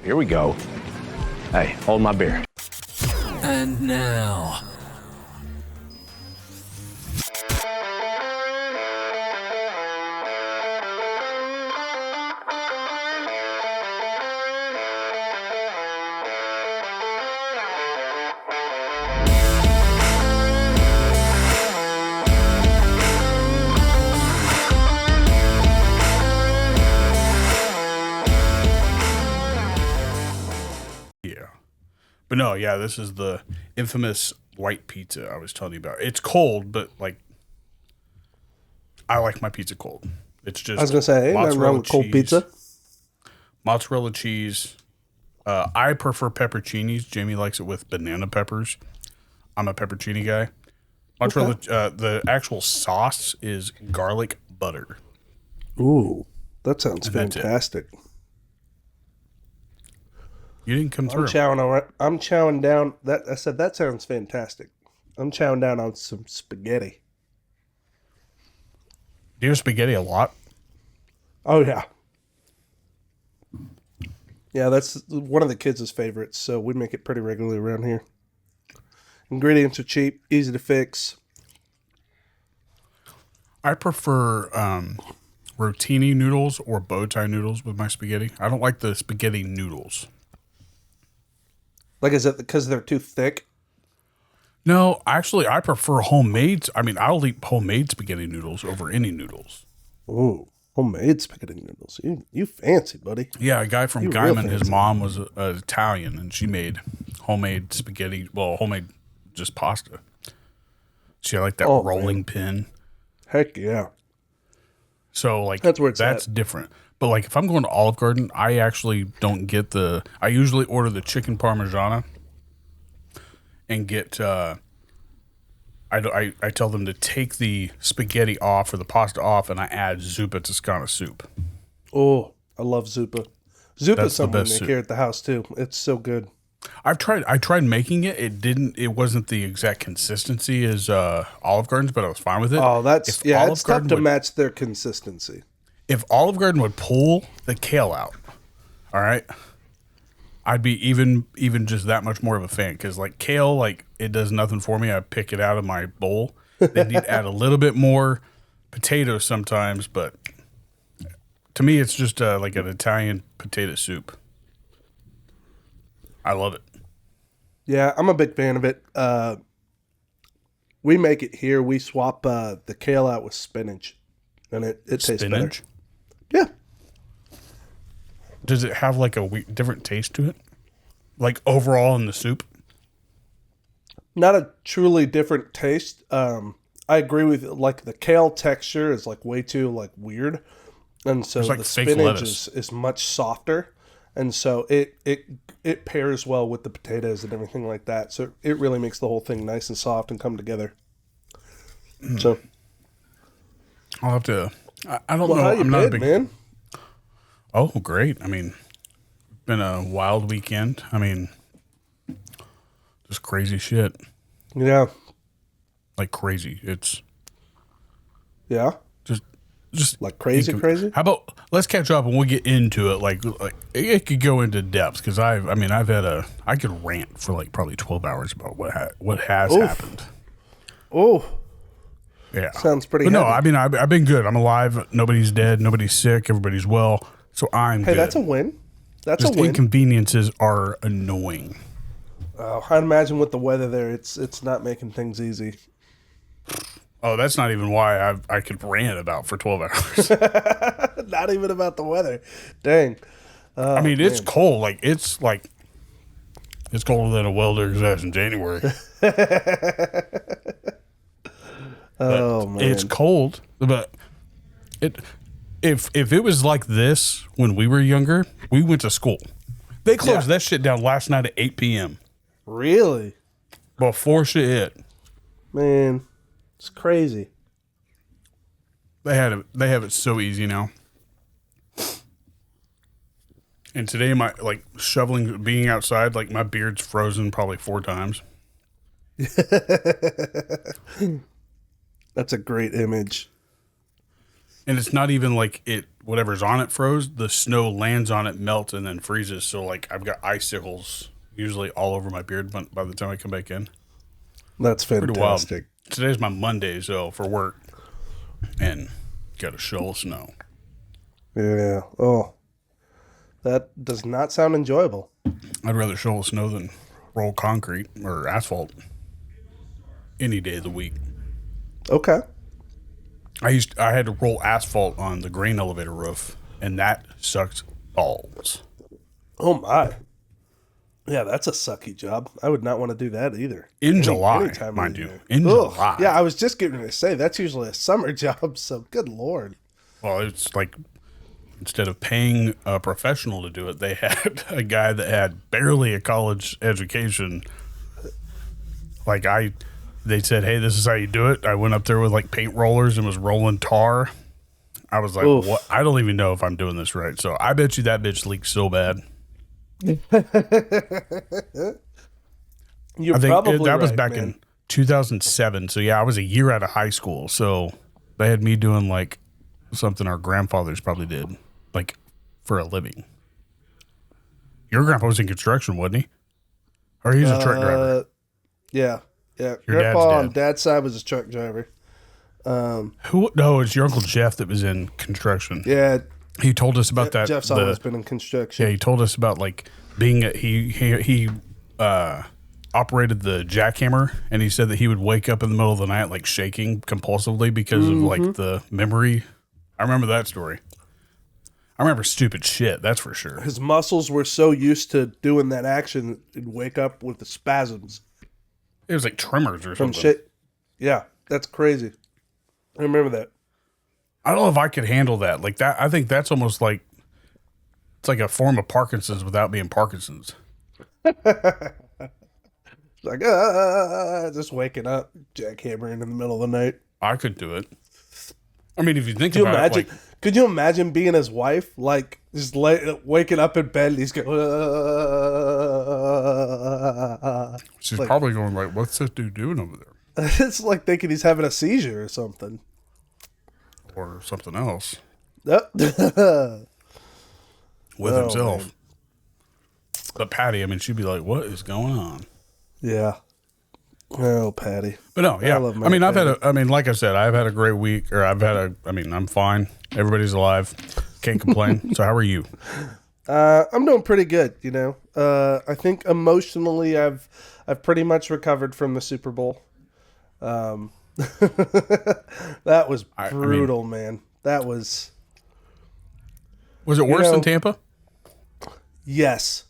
Here we go. Hey, hold my beer. And now... But no, yeah, this is the infamous white pizza I was telling you about. It's cold, but like, I like my pizza cold. It's just I was gonna say, ain't nothing wrong with cold pizza. Mozzarella cheese. I prefer pepperoncinis. Jamie likes it with banana peppers. I'm a pepperoni guy. Mozzarella. Okay. The actual sauce is garlic butter. Ooh, that sounds fantastic. You didn't come through. I'm chowing down. I said that sounds fantastic. I'm chowing down on some spaghetti. Do you have spaghetti a lot? Oh yeah. Yeah, that's one of the kids' favorites, so we make it pretty regularly around here. Ingredients are cheap, easy to fix. I prefer rotini noodles or bow tie noodles with my spaghetti. I don't like the spaghetti noodles. Like, is it because they're too thick? No, actually, I prefer homemade. I mean, I'll eat homemade spaghetti noodles over any noodles. Ooh, homemade spaghetti noodles. You fancy, buddy. Yeah, a guy from Guyman, his mom was Italian, and she made homemade spaghetti. Well, homemade just pasta. She had like that rolling pin. Heck yeah. So like that's different. But like if I'm going to Olive Garden, I actually don't get I usually order the chicken parmigiana and get I tell them to take the spaghetti off or the pasta off, and I add zuppa Toscana soup. Oh, I love zuppa. Zuppa's something we make here at the house too. It's so good. I tried making it. It wasn't the exact consistency as Olive Garden's, but I was fine with it. Oh, it's tough to match their consistency. If Olive Garden would pull the kale out, all right, I'd be even just that much more of a fan, because like kale, like it does nothing for me. I pick it out of my bowl. They need to add a little bit more potatoes sometimes, but to me, it's just like an Italian potato soup. I love it. Yeah, I'm a big fan of it. We make it here. We swap the kale out with spinach, and it tastes better. Yeah. Does it have like a different taste to it? Like overall in the soup? Not a truly different taste. I agree with like the kale texture is like way too like weird, and so like the spinach is much softer, and so it pairs well with the potatoes and everything like that. So it really makes the whole thing nice and soft and come together. So I'll have to. I don't know. How you I'm not not a big man. Oh, great! I mean, been a wild weekend. I mean, just crazy shit. Yeah. Like crazy. It's just like crazy. How about let's catch up and we'll get into it. Like it could go into depth, because I could rant for like probably 12 hours about what has happened. Oh. Yeah. Sounds pretty But heavy. no, I mean, I've been good. I'm alive. Nobody's dead. Nobody's sick. Everybody's well. So I'm good. Hey, that's a win. That's just a win. Inconveniences are annoying. I'd imagine with the weather there, it's not making things easy. Oh, that's not even why I could rant about for 12 hours. Not even about the weather. Dang. I mean, it's cold. It's colder than a welder's ass in January. Man. It's cold, but if it was like this when we were younger, we went to school. They closed that shit down last night at 8 p.m. Really? Before shit hit. Man, it's crazy. They have it so easy now. And today, my being outside, like my beard's frozen probably 4 times. That's a great image. And it's not even like whatever's on it froze. The snow lands on it, melts, and then freezes. So like I've got icicles usually all over my beard by the time I come back in. That's fantastic. Today's my Monday, so for work, and got a shovel of snow. Yeah. Oh, that does not sound enjoyable. I'd rather shovel snow than roll concrete or asphalt any day of the week. Okay. I had to roll asphalt on the grain elevator roof, and that sucked balls. Oh my. Yeah, that's a sucky job. I would not want to do that either. In July, mind you. In July. Yeah, I was just getting to say, that's usually a summer job, so good Lord. Well, it's like, instead of paying a professional to do it, they had a guy that had barely a college education. Like, they said, hey, this is how you do it. I went up there with, like, paint rollers and was rolling tar. I was like, Oof. what? I don't even know if I'm doing this right. So I bet you that bitch leaked so bad. You're I think probably that was right, back man. in 2007. So yeah, I was a year out of high school. So they had me doing like something our grandfathers probably did, like for a living. Your grandpa was in construction, wasn't he? Or he's a truck driver. Yeah. Yeah. Your Grandpa dad's on dad. dad's side was a truck driver. Who? No, it's your Uncle Jeff that was in construction. Yeah. He told us about that. Jeff's always been in construction. Yeah, he told us about like being he operated the jackhammer, and he said that he would wake up in the middle of the night like shaking compulsively because of like the memory. I remember that story. I remember stupid shit, that's for sure. His muscles were so used to doing that action, he'd wake up with the spasms. It was like tremors or From something. shit. Yeah, that's crazy. I remember that. I don't know if I could handle that. Like that, I think that's almost like it's like a form of Parkinson's without being Parkinson's. It's like, just waking up, jackhammering in the middle of the night. I could do it. I mean, if you think Could you about imagine? it, like, Could you imagine being his wife, like just waking up in bed and he's going, she's like- probably going like, "What's this dude doing over there?" it's like thinking he's having a seizure or something. Or something else Yep. with Oh, himself. man. But Patty, I mean, she'd be like, "What is going on?" Yeah. Oh, Patty. But no, yeah. love I mean, Patty. like I said, I've had a great week, or I'm fine. Everybody's alive. Can't complain. So how are you? I'm doing pretty good, you know. I think emotionally I've pretty much recovered from the Super Bowl. That was brutal, man. That was Was it worse know, than Tampa? yes.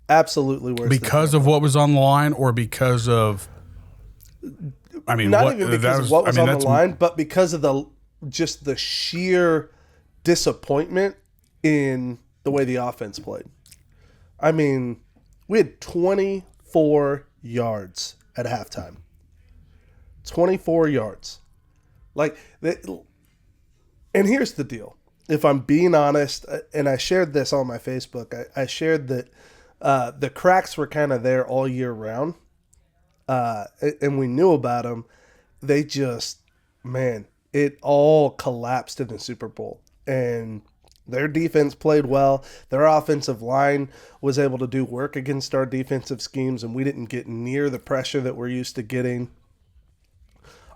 Absolutely worse. Because of what was on the line, or because of I mean, not what, even because that of what was on the that's- line, but because of the sheer disappointment in the way the offense played. I mean, we had 24 yards at halftime. 24 yards. Like, and here's the deal. If I'm being honest, and I shared this on my Facebook, I shared that the cracks were kind of there all year round. And we knew about them. They just, man, it all collapsed in the Super Bowl. And their defense played well. Their offensive line was able to do work against our defensive schemes, and we didn't get near the pressure that we're used to getting.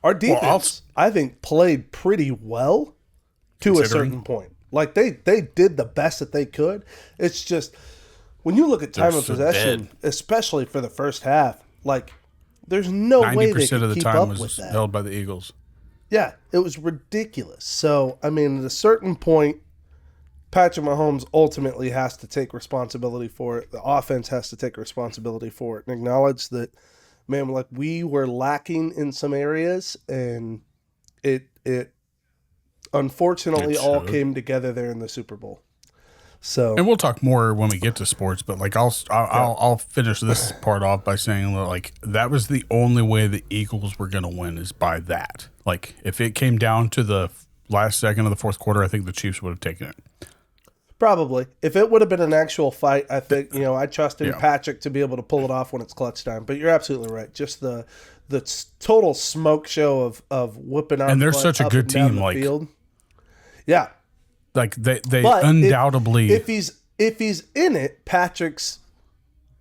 Our defense, I think, played pretty well to a certain point. Like, they did the best that they could. It's just, when you look at time of possession, especially for the first half, like, there's no way they 90% could of the keep time up was with that. held by the Eagles. Yeah, it was ridiculous. So, I mean, at a certain point, Patrick Mahomes ultimately has to take responsibility for it. The offense has to take responsibility for it and acknowledge that, man, like, we were lacking in some areas, and it unfortunately all came together there in the Super Bowl. So, And we'll talk more when we get to sports, but like I'll finish this part off by saying that, like, that was the only way the Eagles were going to win, is by that. Like, if it came down to the last second of the fourth quarter, I think the Chiefs would have taken it. probably. If it would have been an actual fight, I think, you know, I trust in Patrick to be able to pull it off when it's clutch time. But you're absolutely right. Just the total smoke show of whooping our And they're butt such a up good and down team, the like, field. Yeah. Like they But undoubtedly. if he's in it, Patrick's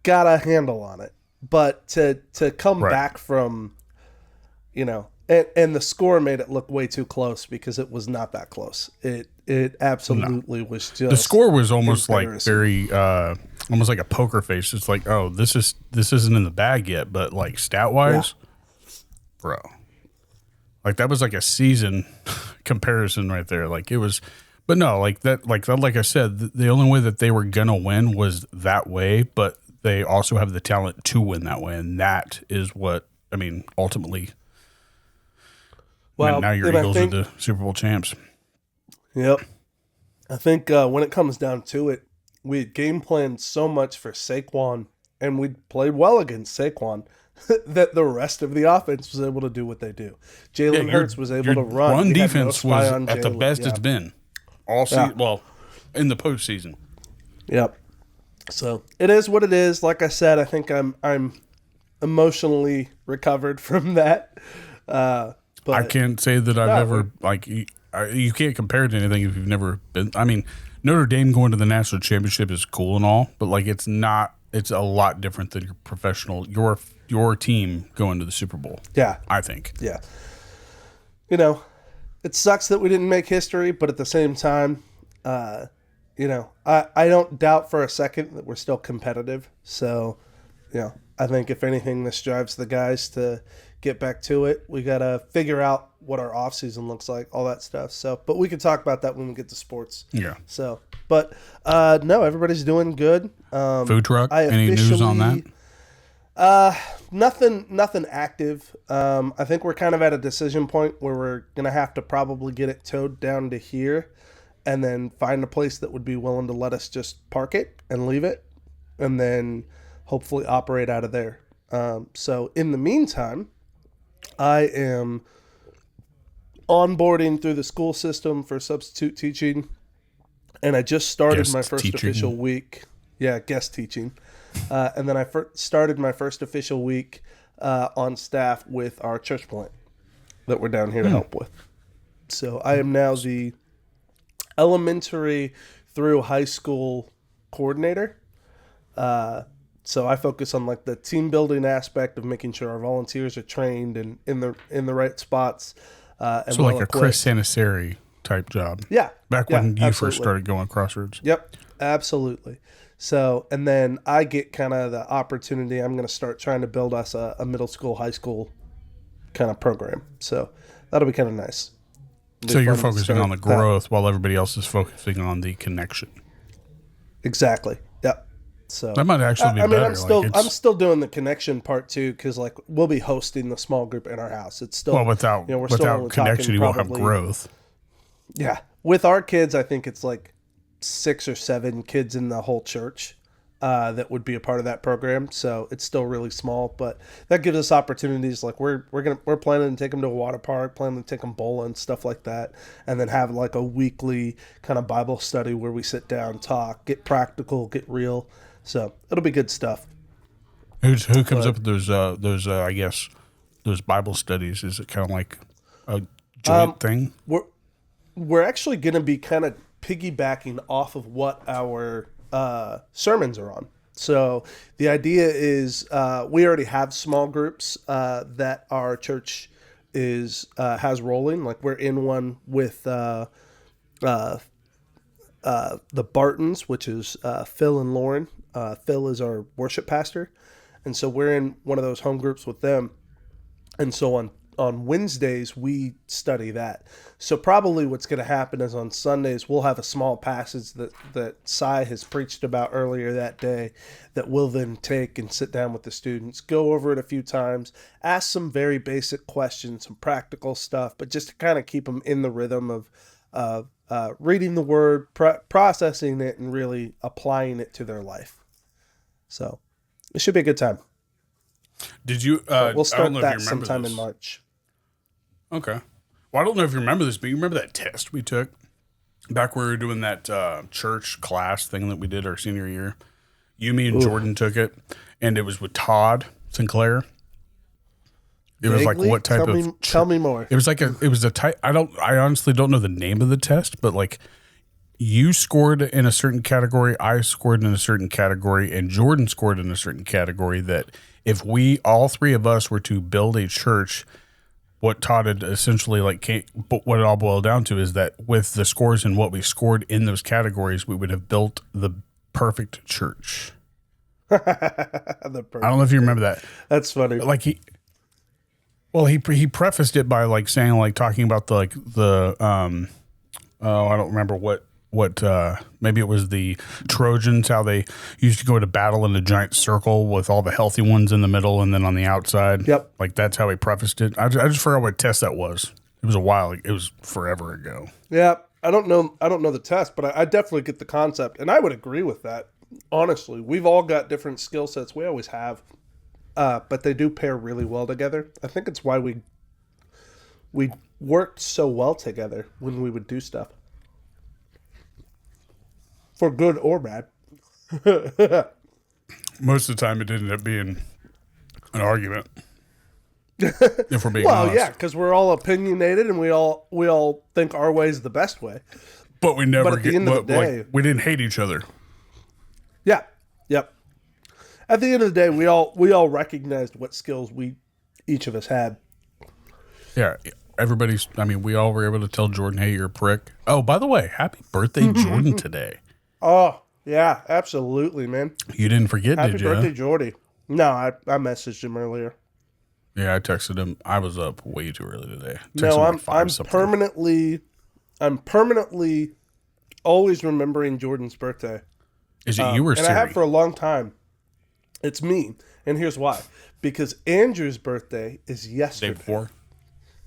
got a handle on it. But to come back from, and the score made it look way too close because it was not that close. It absolutely was just the score was almost like very almost like a poker face. It's like, oh, this isn't in the bag yet, but like stat wise, bro, like that was like a season comparison right there. Like it was, but no, like I said, the only way that they were gonna win was that way, but they also have the talent to win that way, and that is what I mean. Ultimately, well, now your Eagles are the Super Bowl champs. Yep. I think when it comes down to it, we had game planned so much for Saquon, and we played well against Saquon, that the rest of the offense was able to do what they do. Jalen Hurts was able to run. Run defense was at the best it's been all season. Well, in the postseason. Yep. So it is what it is. Like I said, I think I'm emotionally recovered from that. But I can't say that I've ever like. You can't compare it to anything if you've never been. I mean, Notre Dame going to the national championship is cool and all, but like it's not. It's a lot different than your professional. Your team going to the Super Bowl. Yeah, I think. Yeah. It sucks that we didn't make history, but at the same time, I don't doubt for a second that we're still competitive. So, I think if anything, this drives the guys to get back to it. We got to figure out what our off season looks like, all that stuff. So, but we can talk about that when we get to sports. Yeah. So, but no, everybody's doing good. Food truck. Any news on that? Nothing active. I think we're kind of at a decision point where we're gonna have to probably get it towed down to here, and then find a place that would be willing to let us just park it and leave it, and then hopefully operate out of there. So in the meantime, I am onboarding through the school system for substitute teaching, and I just started my first official week. Yeah, guest teaching. And then I started my first official week on staff with our church plant that we're down here to help with. So I am now the elementary through high school coordinator. So I focus on like the team building aspect of making sure our volunteers are trained and in the right spots. And so like a Chris Sanaseri type job. Yeah. Back when you first started going Crossroads. Yep, absolutely. So, and then I get kind of the opportunity. I'm going to start trying to build us a middle school, high school kind of program. So that'll be kind of nice. So you're focusing on the growth while everybody else is focusing on the connection. Exactly. Yep. So that might actually be better. I'm still doing the connection part too, because like we'll be hosting the small group in our house. It's still without connection, you won't have growth. Yeah, with our kids, I think it's like 6 or 7 kids in the whole church that would be a part of that program. So it's still really small, but that gives us opportunities. Like we're planning to take them to a water park, planning to take them bowling, stuff like that, and then have like a weekly kind of Bible study where we sit down, talk, get practical, get real. So it'll be good stuff. Who comes up with those I guess those Bible studies? Is it kind of like a joint thing? We're actually going to be kind of piggybacking off of what our sermons are on. So the idea is we already have small groups that our church has rolling. Like we're in one with the Bartons, which is Phil and Lauren. Phil is our worship pastor, and so we're in one of those home groups with them. And so on Wednesdays, we study that. So probably what's going to happen is on Sundays, we'll have a small passage that Cy has preached about earlier that day that we'll then take and sit down with the students, go over it a few times, ask some very basic questions, some practical stuff, but just to kind of keep them in the rhythm of reading the word, processing it, and really applying it to their life. So it should be a good time. Did you? We'll start that sometime in March. Okay. Well, I don't know if you remember this, but you remember that test we took back where we were doing that church class thing that we did our senior year? Me, and Jordan took it, and it was with Todd Sinclair. It was like Vaguely? what type Tell me more. It was like it was a type. I honestly don't know the name of the test, but like you scored in a certain category, I scored in a certain category, and Jordan scored in a certain category. That if we all three of us were to build a church, what Todd had essentially but what it all boiled down to is that with the scores and what we scored in those categories, we would have built the perfect church. I don't know if you remember that. That's funny. Like he prefaced it by like saying, like talking about I don't remember what maybe it was the Trojans, how they used to go to battle in a giant circle with all the healthy ones in the middle and then on the outside. Yep. Like that's how he prefaced it. I just forgot what test that was. It was a while. It was forever ago. Yeah. I don't know the test, but I definitely get the concept. And I would agree with that. Honestly, we've all got different skill sets. We always have. But they do pair really well together. I think it's why we worked so well together when we would do stuff. For good or bad. Most of the time it ended up being an argument. If we're being honest. Yeah, because we're all opinionated and we all think our way is the best way. But we never But at the end of the day, we didn't hate each other. Yeah. Yep. At the end of the day, we all recognized what skills each of us had. Yeah. We all were able to tell Jordan, hey, you're a prick. Oh, by the way, happy birthday, Jordan, today. Oh, yeah, absolutely, man. You didn't forget, did you? Happy birthday, Jordy. No, I messaged him earlier. Yeah, I texted him. I was up way too early today. No, I'm permanently always remembering Jordan's birthday. Is it you or Siri? And I have for a long time. It's me, and here's why. Because Andrew's birthday is yesterday. Day before?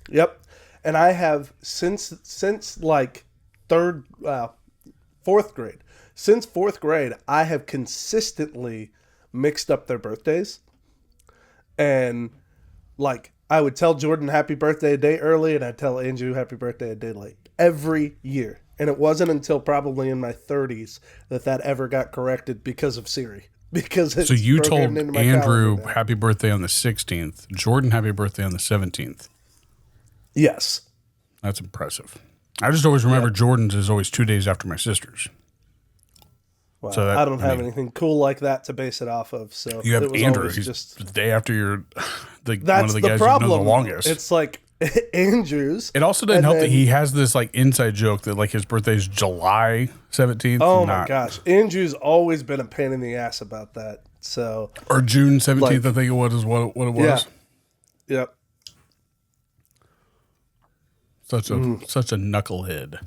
Yep. And I have since like fourth grade. Since fourth grade, I have consistently mixed up their birthdays. And like I would tell Jordan happy birthday a day early, and I'd tell Andrew happy birthday a day late. Every year. And it wasn't until probably in my 30s that ever got corrected because of Siri. So you told Andrew happy birthday on the 16th, Jordan happy birthday on the 17th. Yes. That's impressive. I just always remember Jordan's is always 2 days after my sister's. Well, so I don't have anything cool like that to base it off of. So you have it was Andrew. He's just the day after one of the that's guys the who problem. knows the longest. It's like Andrew's. It also didn't help that he has this like inside joke that like his birthday is July 17th. Oh my gosh, Andrew's always been a pain in the ass about that. So or June 17th, I think it was what it was. Yeah. Yep. Such a knucklehead.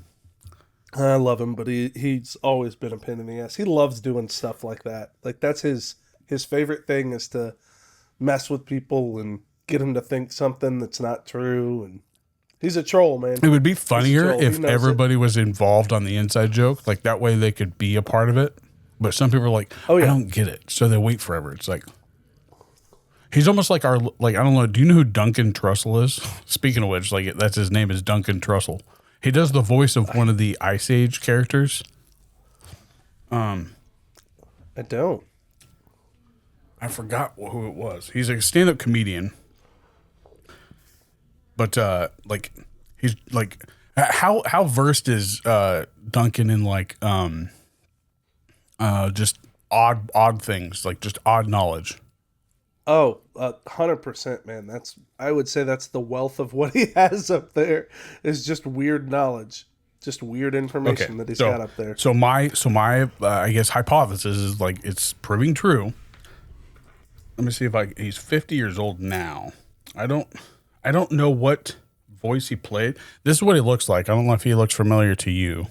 I love him, but he's always been a pain in the ass. He loves doing stuff like that. Like that's his favorite thing is to mess with people and get them to think something that's not true. And he's a troll, man. It would be funnier if everybody was involved on the inside joke. Like that way they could be a part of it. But some people are like, I don't get it. So they wait forever. It's like, he's almost like I don't know. Do you know who Duncan Trussell is? Speaking of which, like that's his name is Duncan Trussell. He does the voice of one of the Ice Age characters. I don't. I forgot who it was. He's a stand-up comedian. But like he's like how versed is Duncan in like just odd things, like just odd knowledge. Oh, 100%, man. I would say that's the wealth of what he has up there is just weird knowledge, just weird information that he's got up there. So my I guess hypothesis is like it's proving true. Let me see he's 50 years old now. I don't know what voice he played. This is what he looks like. I don't know if he looks familiar to you.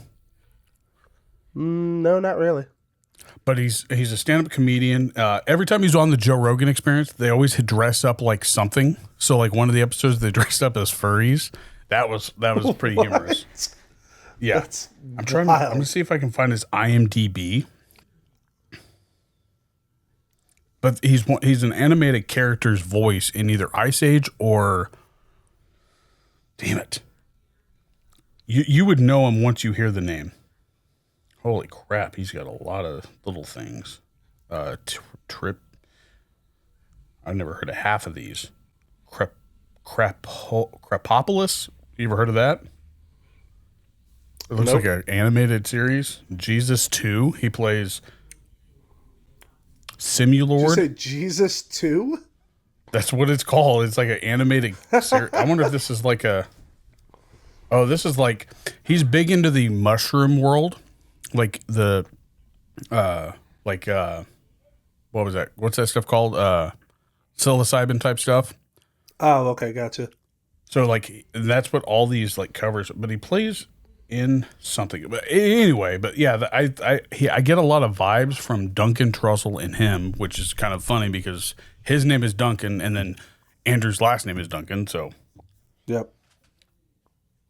No, not really. But he's a stand-up comedian. Every time he's on the Joe Rogan Experience, they always dress up like something. So like one of the episodes, they dressed up as furries. That was pretty humorous. Yeah, I'm gonna see if I can find his IMDb. But he's an animated character's voice in either Ice Age or, damn it, you would know him once you hear the name. Holy crap, he's got a lot of little things. Trip. I've never heard of half of these. Crapopolis. You ever heard of that? It looks like an animated series. Jesus 2. He plays Simulord. Did you say Jesus 2? That's what it's called. It's like an animated series. I wonder if this is like a... Oh, this is like... He's big into the mushroom world. Like the... what was that? What's that stuff called? Psilocybin type stuff. Oh, okay. Gotcha. So, like, that's what all these, like, covers. But he plays in something. But anyway, but yeah, I get a lot of vibes from Duncan Trussell and him, which is kind of funny because his name is Duncan and then Andrew's last name is Duncan. So, yep.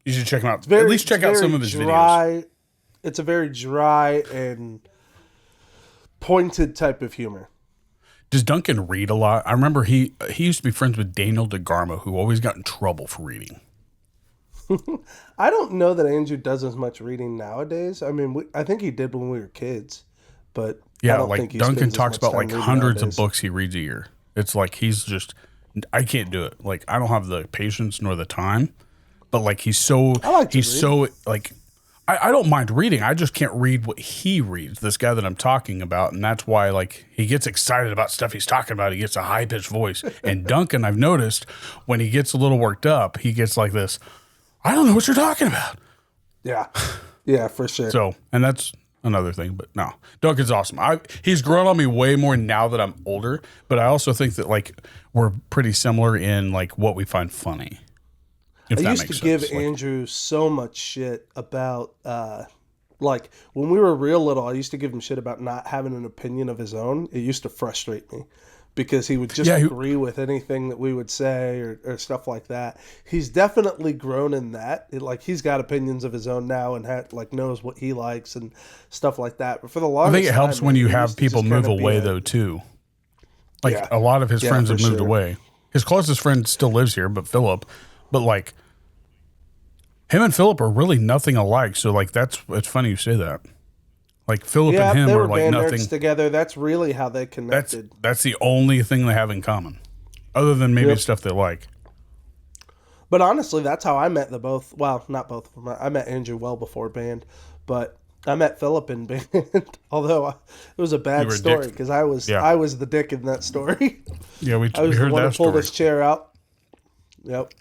You should check him out. At least check out some of his videos. It's a very dry and pointed type of humor. Does Duncan read a lot? I remember he used to be friends with Daniel DeGarmo, who always got in trouble for reading. I don't know that Andrew does as much reading nowadays. I mean, I think he did when we were kids, but yeah, I don't like think he Duncan spends as talks much about time like reading hundreds nowadays. of books he reads a year. It's like he's just, I can't do it. Like I don't have the patience nor the time. But like he's so, I don't mind reading. I just can't read what he reads. This guy that I'm talking about, and that's why like he gets excited about stuff he's talking about. He gets a high pitched voice. And Duncan, I've noticed when he gets a little worked up, he gets like this. I don't know what you're talking about. Yeah, for sure. So, and that's another thing. But no, Duncan's awesome. He's grown on me way more now that I'm older. But I also think that like we're pretty similar in like what we find funny. I used to give Andrew so much shit about, like, when we were real little, I used to give him shit about not having an opinion of his own. It used to frustrate me because he would just agree with anything that we would say or stuff like that. He's definitely grown in that. Like, he's got opinions of his own now and knows what he likes and stuff like that. But for the longest I think it helps time, when you have people move away, though, too. Like, a lot of his friends have moved away. His closest friend still lives here, but Philip. But like him and Philip are really nothing alike. So like it's funny you say that. Like Philip and him are like nothing together. That's really how they connected. That's the only thing they have in common, other than maybe stuff they like. But honestly, that's how I met the both. Well, not both of them. I met Andrew well before band, but I met Philip in band. Although it was a bad story because I was the dick in that story. Yeah, we I was heard the one that who pulled story. his chair out. Yep.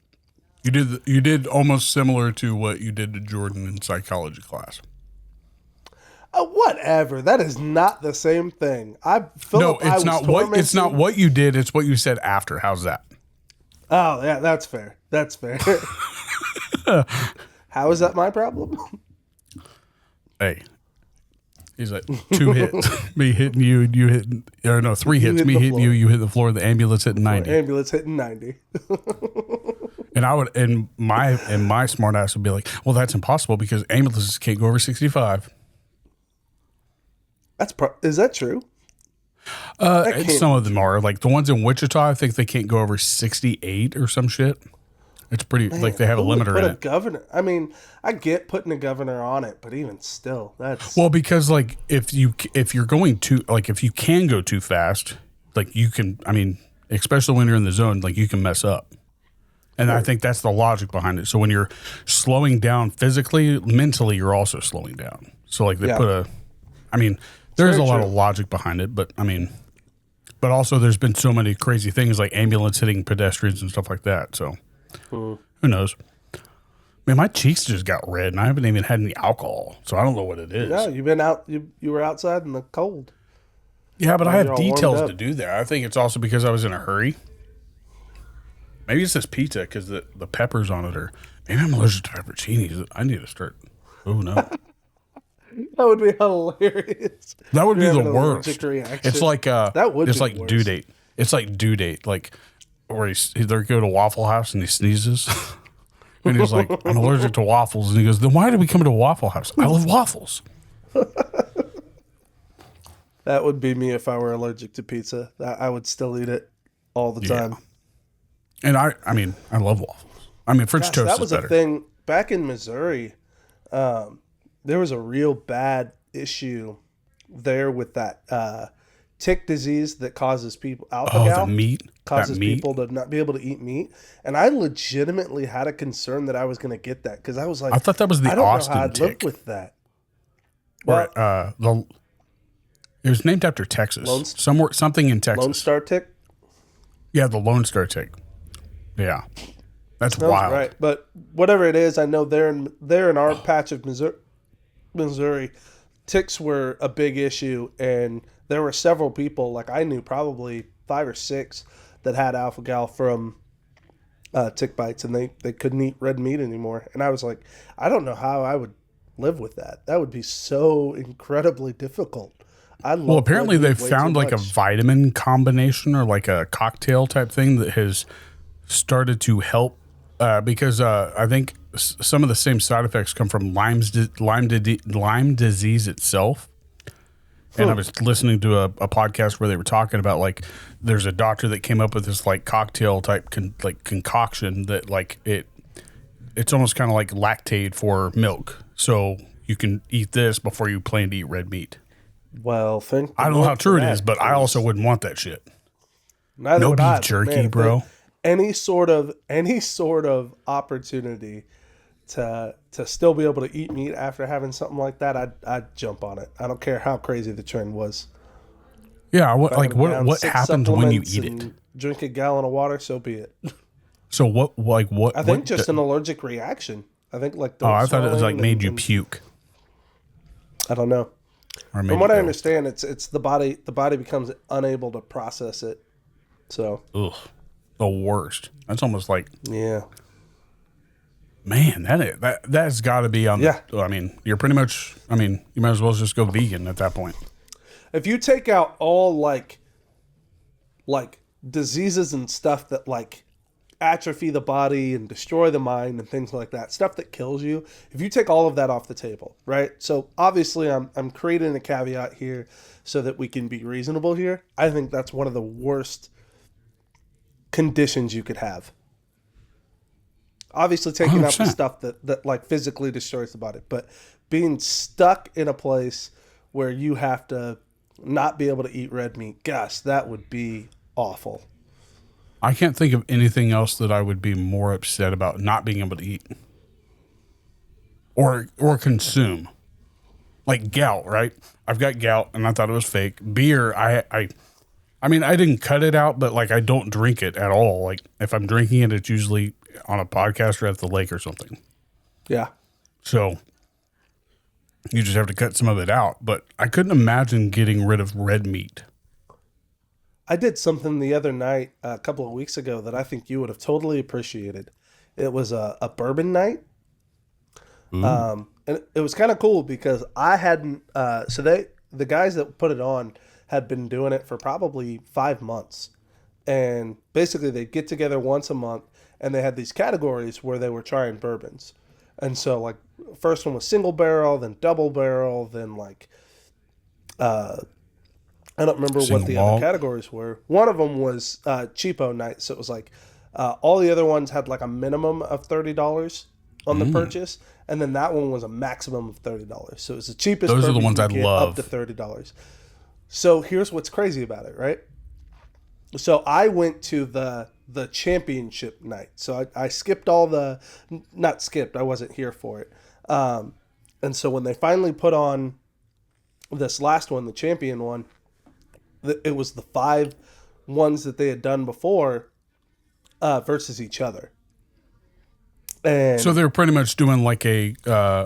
You did almost similar to what you did to Jordan in psychology class. Whatever. That is not the same thing. It's not what you did. It's what you said after. How's that? Oh yeah, that's fair. That's fair. How is that my problem? Hey, he's like 2 hits, me hitting you, you hitting, or no, 3 hits, me hitting you, you hit the floor, the ambulance hitting 90. Ambulance hitting 90. And I would, and my smart ass would be like, well, that's impossible because ambulances can't go over 65. Is that true? Some of them are like the ones in Wichita. I think they can't go over 68 or some shit. It's pretty like they have a limiter in it. Governor. I mean, I get putting a governor on it, but even still, that's because like if you're going too like if you can go too fast, like you can. I mean, especially when you're in the zone, like you can mess up. And I think that's the logic behind it. So when you're slowing down physically, mentally, you're also slowing down. So like they put there's a lot of logic behind it, but but also there's been so many crazy things like ambulance hitting pedestrians and stuff like that. So who knows? Man, my cheeks just got red and I haven't even had any alcohol. So I don't know what it is. No, you've been out, you were outside in the cold. Yeah, but I have details to do there. I think it's also because I was in a hurry. Maybe it's this pizza because the peppers on it are. Maybe I'm allergic to pepperoncinis. I need to start. Oh no, that would be hilarious. That would be the worst. It's like that would. It's be like the worst. due date. It's like due date. Like where they go to Waffle House and he sneezes, and he's like, "I'm allergic to waffles," and he goes, "Then why did we come to Waffle House? I love waffles." That would be me if I were allergic to pizza. I would still eat it all the time. And I mean, I love waffles. I mean, French toast that was is better. a thing back in Missouri. There was a real bad issue there with that tick disease that causes people alpha-gal. The meat. causes meat? people to not be able to eat meat. And I legitimately had a concern that I was going to get that because I was like, I thought that was the I don't Austin know how I'd live tick. with that. Or Well, it was named after Texas. Something in Texas. Lone Star tick. Yeah, the Lone Star tick. Yeah, that's Sounds wild. right. But whatever it is, I know they're in our patch of Missouri, ticks were a big issue, and there were several people, like I knew probably 5 or 6 that had alpha-gal from tick bites, and they couldn't eat red meat anymore. And I was like, I don't know how I would live with that. That would be so incredibly difficult. Well, apparently red they meat way found too like a much. vitamin combination or like a cocktail type thing that has started to help because I think some of the same side effects come from Lyme disease itself. And I was listening to a podcast where they were talking about like there's a doctor that came up with this like cocktail type concoction that like it's almost kind of like lactate for milk. So you can eat this before you plan to eat red meat. Well, I don't know how true it is, but I also wouldn't want that shit. Neither No would beef I, but jerky, man, if bro. Any sort of opportunity to still be able to eat meat after having something like that, I'd jump on it. I don't care how crazy the trend was. Yeah, If I gotta down what 6 happens when you supplements eat and it? Drink a gallon of water, so be it. So what I think just an allergic reaction. I think like I thought it was like swelling made you and puke. I don't know. Or made From what you I go, understand, it's the body becomes unable to process it. So ugh, the worst. That's almost like, yeah. man, that's got to be on. Yeah. I mean, you're pretty much. I mean, you might as well just go vegan at that point. If you take out all like diseases and stuff that like atrophy the body and destroy the mind and things like that, stuff that kills you, if you take all of that off the table, right? So obviously I'm creating a caveat here so that we can be reasonable here. I think that's one of the worst conditions you could have. Obviously taking out the 100%. stuff that like physically destroys the body, but being stuck in a place where you have to not be able to eat red meat, gosh, that would be awful. I can't think of anything else that I would be more upset about not being able to eat or consume. Like gout, right? I've got gout, and I thought it was fake. Beer, I mean, I didn't cut it out, but like I don't drink it at all. Like if I'm drinking it, it's usually on a podcast or at the lake or something. Yeah. So you just have to cut some of it out. But I couldn't imagine getting rid of red meat. I did something the other night, a couple of weeks ago, that I think you would have totally appreciated. It was a bourbon night. And it was kind of cool because I hadn't, the guys that put it on had been doing it for probably 5 months. And basically they get together once a month and they had these categories where they were trying bourbons. And so like first one was single barrel, then double barrel, then like, I don't remember Single what the malt. other categories were. One of them was cheapo night. So it was like all the other ones had like a minimum of $30 on the purchase. And then that one was a maximum of $30. So it was the cheapest. Those are the bourbon ones you I could get, love. up to $30. So here's what's crazy about it, right? So I went to the championship night. So I skipped all the, not skipped, I wasn't here for it. And so when they finally put on this last one, the champion one, it was the 5 ones that they had done before versus each other. And So they're pretty much doing like a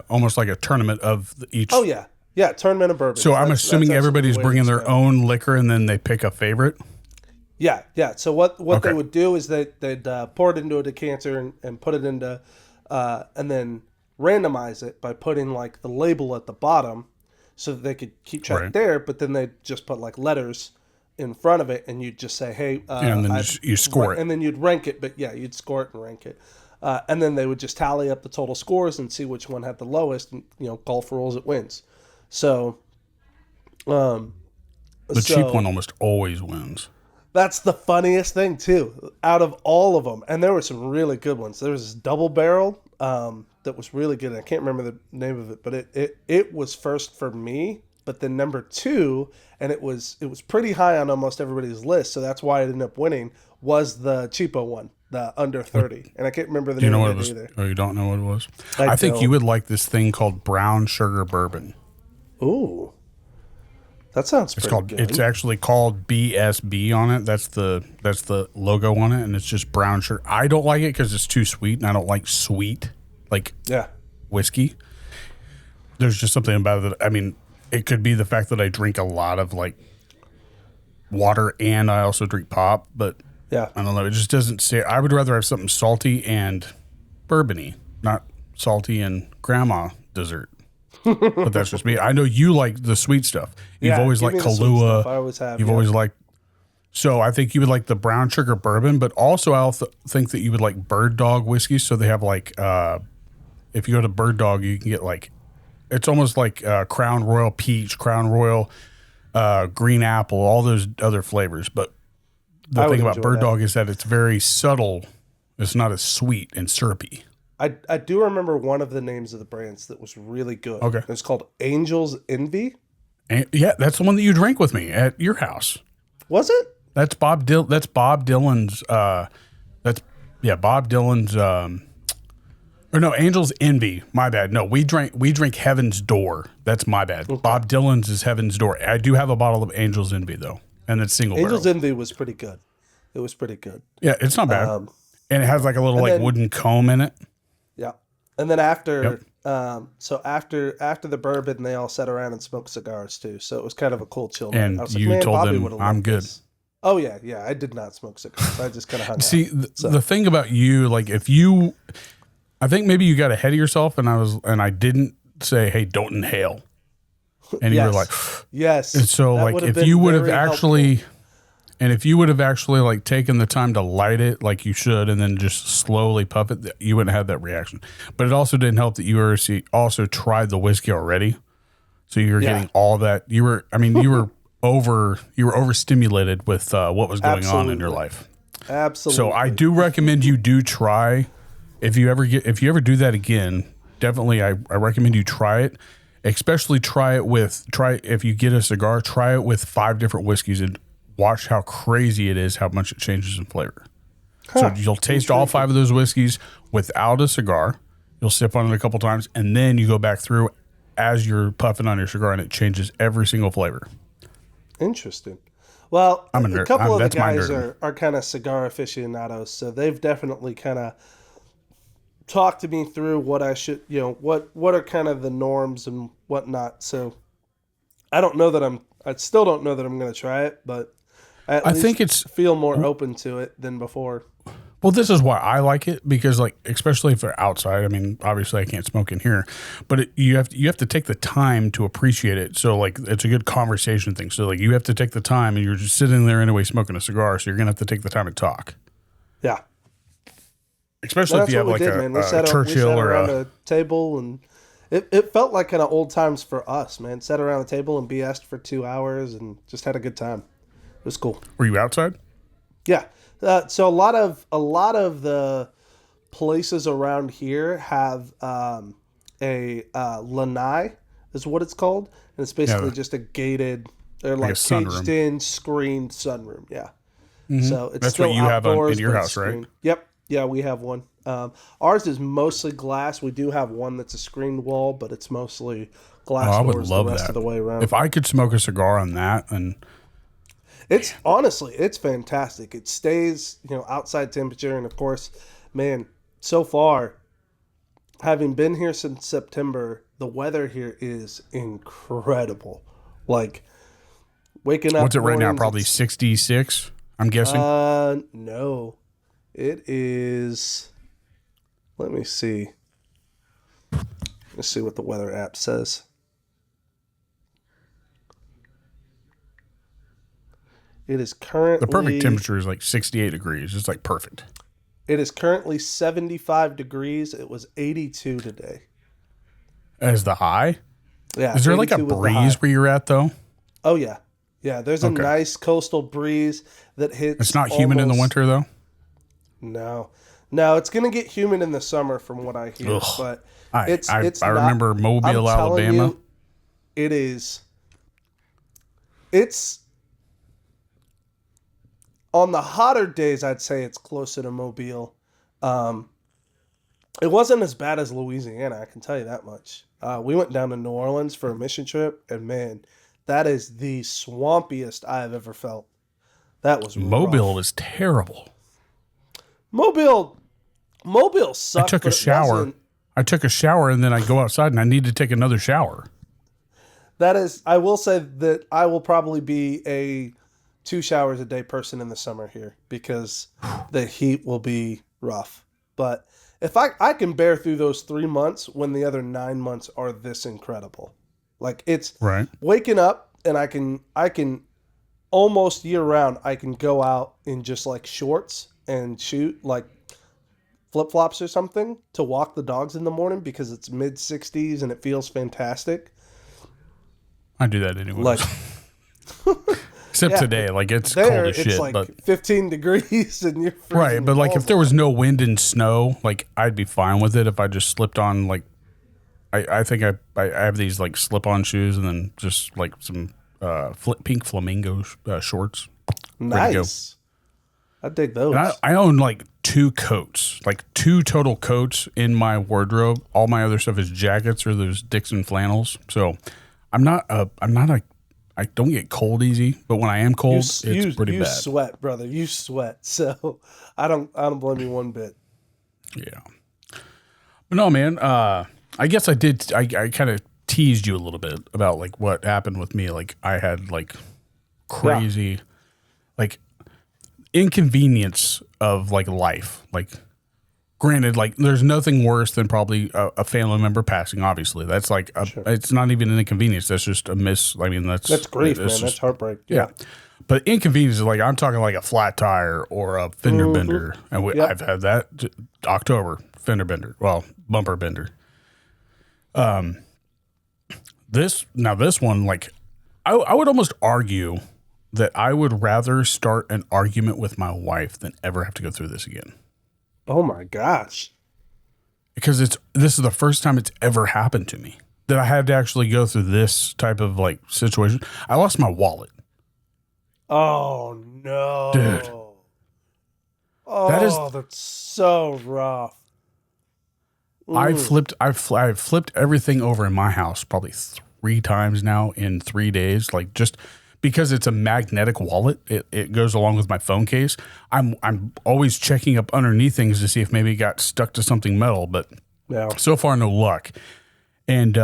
almost like a tournament of each. oh yeah, tournament of bourbon. So I'm assuming everybody's bringing their own liquor and then they pick a favorite. Yeah. So what Okay. they would do is they'd pour it into a decanter and put it into, and then randomize it by putting like the label at the bottom, so that they could keep track Right. there. But then they just put like letters in front of it, and you'd just say, hey, And then you score it. and then you'd rank it. But yeah, you'd score it and rank it. And then they would just tally up the total scores and see which one had the lowest. And golf rules, it wins. So, The cheap one almost always wins. that's the funniest thing too, out of all of them. And there were some really good ones. There was this double barrel that was really good. I can't remember the name of it, but it was first for me. But then number 2, and it was pretty high on almost everybody's list, so that's why it ended up winning, was the cheapo one, the under 30. And I can't remember the Do you name know what of it was? it either. Oh, you don't know what it was? I I think don't. you would like this thing called brown sugar bourbon. Ooh. That sounds It's pretty called. good. It's actually called BSB on it. That's the logo on it, and it's just brown sugar. I don't like it because it's too sweet, and I don't like sweet Yeah. whiskey. There's just something about it. I mean, it could be the fact that I drink a lot of like water, and I also drink pop, but Yeah. I don't know. It just doesn't say. I would rather have something salty and bourbony, not salty and grandma dessert. But that's just me. I know you like the sweet stuff. You've Yeah, always give liked me the sweet stuff. Kahlua. I always have. You've yeah. always liked. So I think you would like the brown sugar bourbon, but also I also think that you would like Bird Dog whiskey. So they have like, if you go to Bird Dog, you can get like, it's almost like Crown Royal Peach, Crown Royal Green Apple, all those other flavors. But the I would thing about enjoy Bird that. Dog is that it's very subtle. It's not as sweet and syrupy. I do remember one of the names of the brands that was really good. Okay. It's called Angel's Envy. And yeah, that's the one that you drank with me at your house. Was it? That's Bob Dylan's. Bob Dylan's. Or no, Angel's Envy. My bad. No, we drink Heaven's Door. That's my bad. Okay. Bob Dylan's is Heaven's Door. I do have a bottle of Angel's Envy though, and it's single Angel's barrel. Envy was pretty good. It was pretty good. Yeah, it's not bad, and it has like a little like then- wooden comb in it. Yeah. And then after after the bourbon, they all sat around and smoked cigars too. So it was kind of a cool chill night. And I was like, you man, told Bobby them, would've "I'm loved good." this. Oh yeah, yeah. I did not smoke cigars. I just kind of hung See, out. the thing about you, like I think maybe you got ahead of yourself, and I didn't say, "Hey, don't inhale," and you were like, yes. and so That like would've if been you would have very actually, helpful. and if you would have actually like taken the time to light it like you should, and then just slowly puff it, you wouldn't have that reaction. But it also didn't help that you also tried the whiskey already, so you were getting all that. You were overstimulated with what was going on in your Absolutely. life. Absolutely. So I do recommend you do try. If you ever do that again, definitely I recommend you try it. Especially if you get a cigar, try it with 5 different whiskeys and watch how crazy it is, how much it changes in flavor. So you'll taste all 5 of those whiskeys without a cigar. You'll sip on it a couple times, and then you go back through as you're puffing on your cigar, and it changes every single flavor. Interesting. Well, I'm a a nerd. couple of the That's my guys nerd. are kind of cigar aficionados, so they've definitely kind of talked to me through what I should, what are kind of the norms and whatnot. So I still don't know that I'm going to try it, but I think it's feel more open to it than before. Well, this is why I like it, because like, especially if they're outside. I mean, obviously I can't smoke in here, but you have to take the time to appreciate it. So like, it's a good conversation thing. So like, you have to take the time, and you're just sitting there anyway smoking a cigar. So you're gonna have to take the time to talk, Yeah. especially Well, if you have like We a sat Churchill or around a. a table, and it felt like kind of old times for us, man. Sat around the table and BS'd for 2 hours and just had a good time. It was cool. Were you outside? Yeah. So a lot of the places around here have a lanai is what it's called, and it's basically just a gated, they're like a sunroom. caged in, screened sunroom. Yeah. So it's That's still what you have outdoors, in your but house, it's right? screened. Yep. Yeah, we have one. Ours is mostly glass. We do have one that's a screened wall, but it's mostly glass Oh, I would doors love the rest that. of the way around. If I could smoke a cigar on that, and It's honestly, it's fantastic. It stays, outside temperature. And of course, man, so far, having been here since September, the weather here is incredible. Like waking up. what's it right now? mornings, Probably it's- 66. I'm guessing. No, it is. Let me see. Let's see what the weather app says. It is currently the perfect temperature is like 68 degrees. It's like perfect. It is currently 75 degrees. It was 82 today. As the high. Yeah. Is there like a 82 was the breeze high. where you're at though? Oh yeah, yeah. There's a Okay. nice coastal breeze that hits. It's not humid in the almost- winter though. No. It's gonna get humid in the summer, from what I hear. Ugh. But I it's not, remember Mobile, I'm telling Alabama. you, it is. It's. On the hotter days, I'd say it's closer to Mobile. It wasn't as bad as Louisiana, I can tell you that much. We went down to New Orleans for a mission trip, and man, that is the swampiest I've ever felt. That was Mobile rough. was terrible. Mobile sucked. I took a shower. I took a shower, and then I go outside, and I need to take another shower. That is, I will say that I will probably be a 2 showers a day person in the summer here because the heat will be rough. But if I can bear through those 3 months when the other 9 months are this incredible. Like it's right. Waking up and I can almost year round, I can go out in just like shorts and shoot like flip-flops or something to walk the dogs in the morning because it's mid 60s and it feels fantastic. I do that anyway. Like, except today, like it's cold as shit. It's like but 15 degrees and you're freezing. Right, but like if there was no wind and snow, like I'd be fine with it if I just slipped on like I think I have these like slip-on shoes and then just like some pink flamingo shorts. Nice. I dig those. And I own like 2 coats, like 2 total coats in my wardrobe. All my other stuff is jackets or those Dixon flannels. So I don't get cold easy, but when I am cold, it's pretty bad. You sweat, brother. You sweat. So I don't blame you one bit. Yeah. But no, man, I guess I did. I kind of teased you a little bit about like what happened with me. Like I had like crazy, like inconvenience of like life. Like granted, like there's nothing worse than probably a family member passing. Obviously, that's like it's not even an inconvenience. That's just a miss. I mean, that's grief, man. That's heartbreak. Yeah. But inconvenience is like I'm talking like a flat tire or a fender bender, and I've had that October fender bender. Well, bumper bender. This one, like I would almost argue that I would rather start an argument with my wife than ever have to go through this again. Oh my gosh. Because this is the first time it's ever happened to me that I had to actually go through this type of like situation. I lost my wallet. Oh no. Dude. Oh, that's so rough. I've flipped everything over in my house probably 3 times now in 3 days. Like just because it's a magnetic wallet, it goes along with my phone case. I'm always checking up underneath things to see if maybe it got stuck to something metal, but so far no luck. And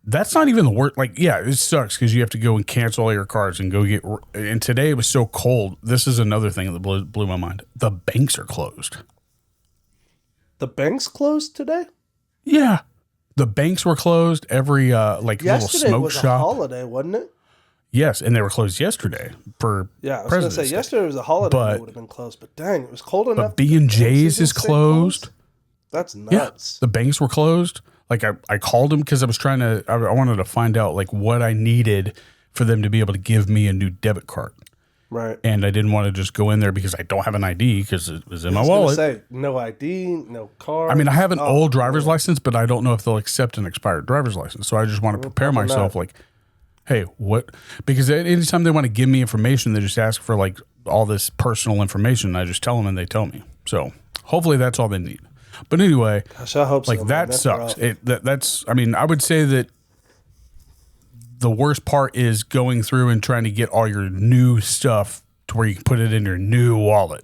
that's not even the worst. Like, yeah, it sucks because you have to go and cancel all your cards and go get. And today it was so cold. This is another thing that blew my mind. The banks are closed. The banks closed today? Yeah. The banks were closed. Every like yesterday little smoke was shop. A holiday, wasn't it? Yes, and they were closed yesterday for I was going to say yesterday was a holiday. But, it would have been closed, but dang, it was cold enough. But B&J's is closed. That's nuts. Yeah, the banks were closed. Like I called them because I was I wanted to find out like what I needed for them to be able to give me a new debit card. Right. And I didn't want to just go in there because I don't have an ID because it was in my wallet. Say, no ID, no card. I mean, I have an old driver's license, but I don't know if they'll accept an expired driver's license. So I just want to prepare myself like, hey, what? Because anytime they want to give me information, they just ask for like all this personal information. I just tell them and they tell me. So hopefully that's all they need. But anyway, gosh, I hope like so, that sucks. That's, I mean, I would say that the worst part is going through and trying to get all your new stuff to where you can put it in your new wallet.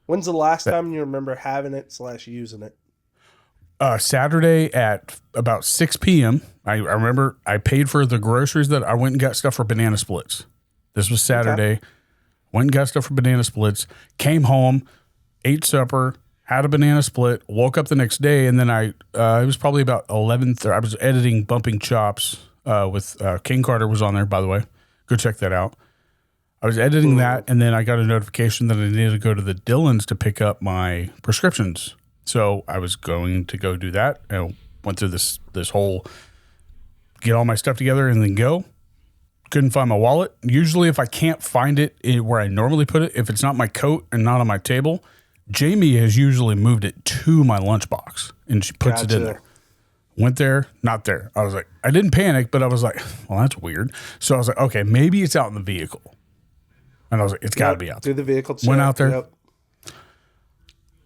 When's the last time you remember having it / using it? Saturday at about 6 p.m. I remember I paid for the groceries that I went and got stuff for banana splits. This was Saturday. Okay. Went and got stuff for banana splits. Came home, ate supper, had a banana split, woke up the next day, and then it was probably about 11:30. I was editing Bumping Chops with King Carter was on there, by the way. Go check that out. I was editing that, and then I got a notification that I needed to go to the Dillons to pick up my prescriptions. So I was going to go do that. I went through this whole get all my stuff together and then go. Couldn't find my wallet. Usually if I can't find it where I normally put it, if it's not my coat and not on my table, Jamie has usually moved it to my lunchbox and she puts it in there. Went there, not there. I was like, I didn't panic, but I was like, well, that's weird. So I was like, okay, maybe it's out in the vehicle. And I was like, it's got to be out there. Do the vehicle check. Went out there. Yep.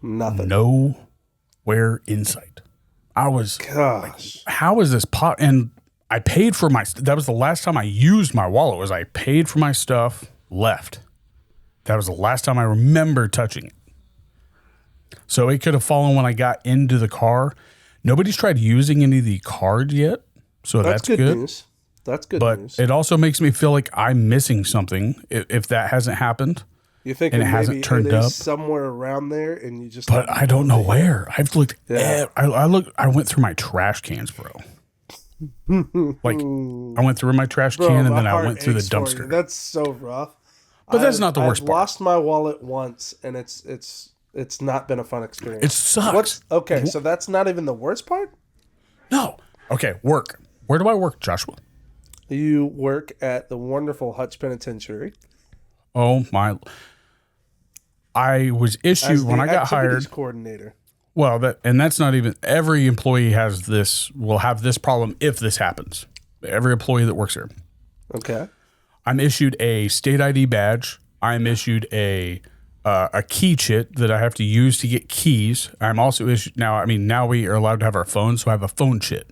Nothing. Nowhere in sight. I was, Gosh. how is this pot? And I paid for that was the last time I used my wallet. I paid for my stuff, left. That was the last time I remember touching it. So it could have fallen when I got into the car. Nobody's tried using any of the cards yet. So that's good news. That's good news. But it also makes me feel like I'm missing something if that hasn't happened. You think and it hasn't turned up somewhere around there, and you just. But I don't know where. I've looked. Yeah. I went through my trash cans, bro. Like I went through my trash can, and then I went through the dumpster. That's so rough. But that's not the worst I've part. Lost my wallet once, and it's not been a fun experience. It sucks. Okay, so that's not even the worst part? No. Okay, work. Where do I work, Joshua? You work at the wonderful Hutch Penitentiary. Oh my! I was issued when I got hired. Coordinator. Well, that's not even every employee will have this problem if this happens. Every employee that works here. Okay. I'm issued a state ID badge. I'm issued a key chit that I have to use to get keys. I'm also issued now we are allowed to have our phones, so I have a phone chit.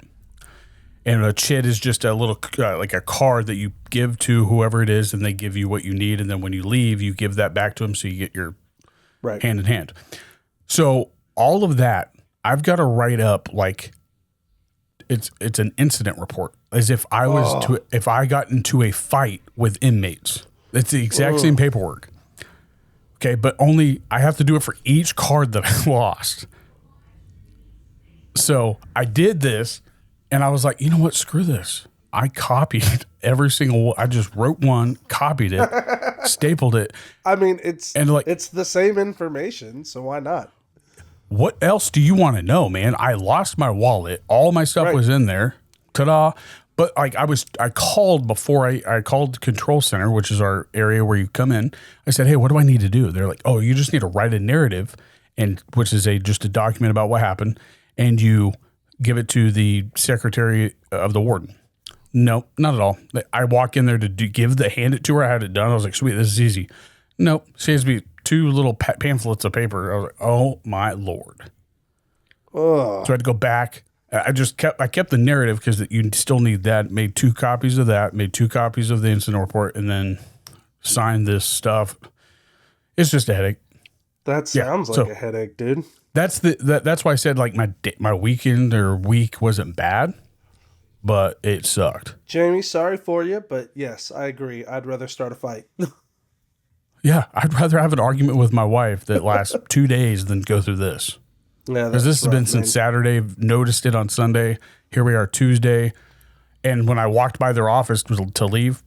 And a chit is just a little like a card that you give to whoever it is, and they give you what you need, and then when you leave, you give that back to them, so you get your hand in hand. So all of that, I've got to write up like it's an incident report, as if I was if I got into a fight with inmates. It's the exact same paperwork. Okay, but only I have to do it for each card that I lost. So I did this, and I was like, you know what? Screw this. I copied every single. I just wrote one, copied it, stapled it. I mean, it's the same information, so why not? What else do you want to know, man? I lost my wallet. All my stuff was in there. Ta-da. But like I called before I called Control Center, which is our area where you come in. I said, hey, what do I need to do? They're like, oh, you just need to write a narrative, and which is just a document about what happened, and you give it to the secretary of the warden. No, not at all. I walk in there to hand it to her. I had it done. I was like, sweet, this is easy. Nope. She has me 2 little pamphlets of paper. I was like, oh my Lord. So I had to go back. I kept the narrative because you still need that. Made 2 copies of that. Made 2 copies of the incident report, and then signed this stuff. It's just a headache. That sounds like a headache, dude. That's why I said like my weekend or week wasn't bad, but it sucked. Jamie, sorry for you, but yes, I agree. I'd rather start a fight. Yeah, I'd rather have an argument with my wife that lasts 2 days than go through this. Yeah, because this has been since Saturday. Noticed it on Sunday. Here we are Tuesday, and when I walked by their office to leave,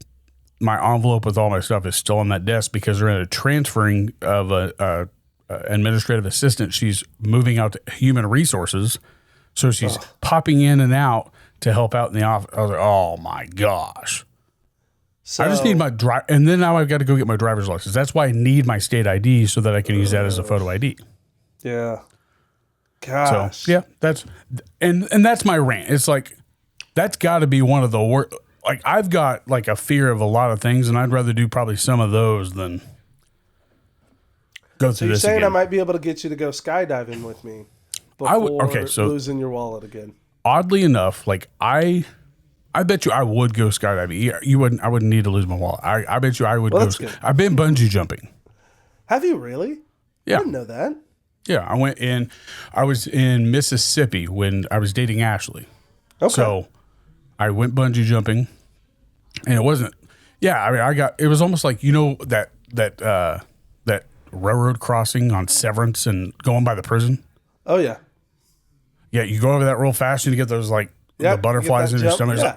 my envelope with all my stuff is still on that desk because they're in a transferring of a administrative assistant. She's moving out to human resources, so she's popping in and out to help out in the office. I was like, oh my gosh. So, I just need my and then now I've got to go get my driver's license. That's why I need my state ID so that I can use that as a photo ID. Yeah. Gosh. So yeah, that's my rant. It's like that's got to be one of the worst. Like I've got like a fear of a lot of things, and I'd rather do probably some of those than go through this. So you're saying again. I might be able to get you to go skydiving with me before losing your wallet again? Oddly enough, like I bet you I would go skydiving. You wouldn't. I wouldn't need to lose my wallet. I bet you I would go. I've been bungee jumping. Have you really? Yeah. I didn't know that. Yeah, I was in Mississippi when I was dating Ashley. Okay. So I went bungee jumping, and it wasn't. Yeah, I mean, it was almost like that railroad crossing on Severance and going by the prison. Oh yeah. Yeah, you go over that real fast and you get those the butterflies in your stomach. Yeah.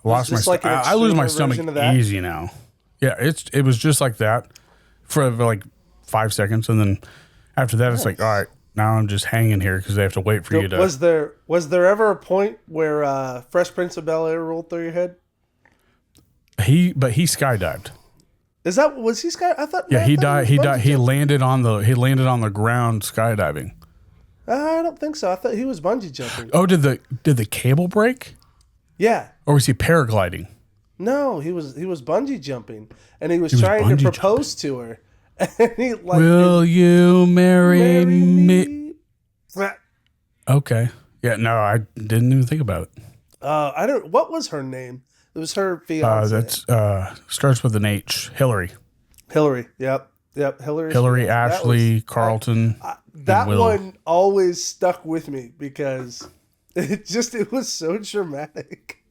Lost my stomach. I lose my stomach easy now. Yeah, it was just like that for like 5 seconds, and then after that, It's like, all right, now I'm just hanging here because they have to wait for you to. Was there ever a point where Fresh Prince of Bel-Air rolled through your head? He skydived. Was he sky? I thought. Yeah, he died. He died. He landed on the ground skydiving. I don't think so. I thought he was bungee jumping. Oh, did the cable break? Yeah. Or was he paragliding? No, he was bungee jumping, and he was was trying to bungee propose to her. And he like, Will you marry me? me? Okay. Yeah, no, I didn't even think about it. I don't. What was her name? It was her fiance. That's starts with an H. Hillary. Hillary. Yep. Hillary. Hillary, Ashley, Carlton. That Will. one always stuck with me because it was so dramatic.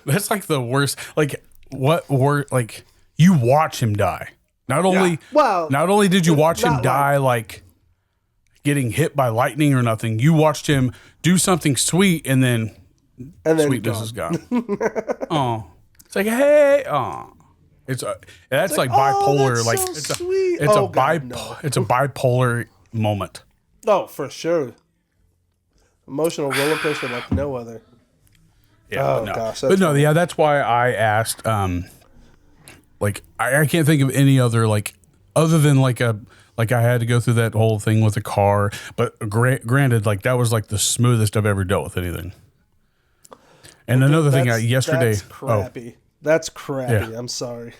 That's like the worst. Like like you watch him die. Not only did you watch him die like getting hit by lightning or nothing, you watched him do something sweet and then sweetness is gone. Oh, it's like, hey, oh, that's like bipolar. That's like so it's sweet. It's a bipolar moment. Oh, for sure. Emotional roller coaster like no other. Yeah, oh gosh, but no, yeah, that's why I asked. Like I can't think of any other like other than like I had to go through that whole thing with a car, but granted, like that was like the smoothest I've ever dealt with anything. And another thing, yesterday, that's crappy. That's crappy. Yeah. I'm sorry.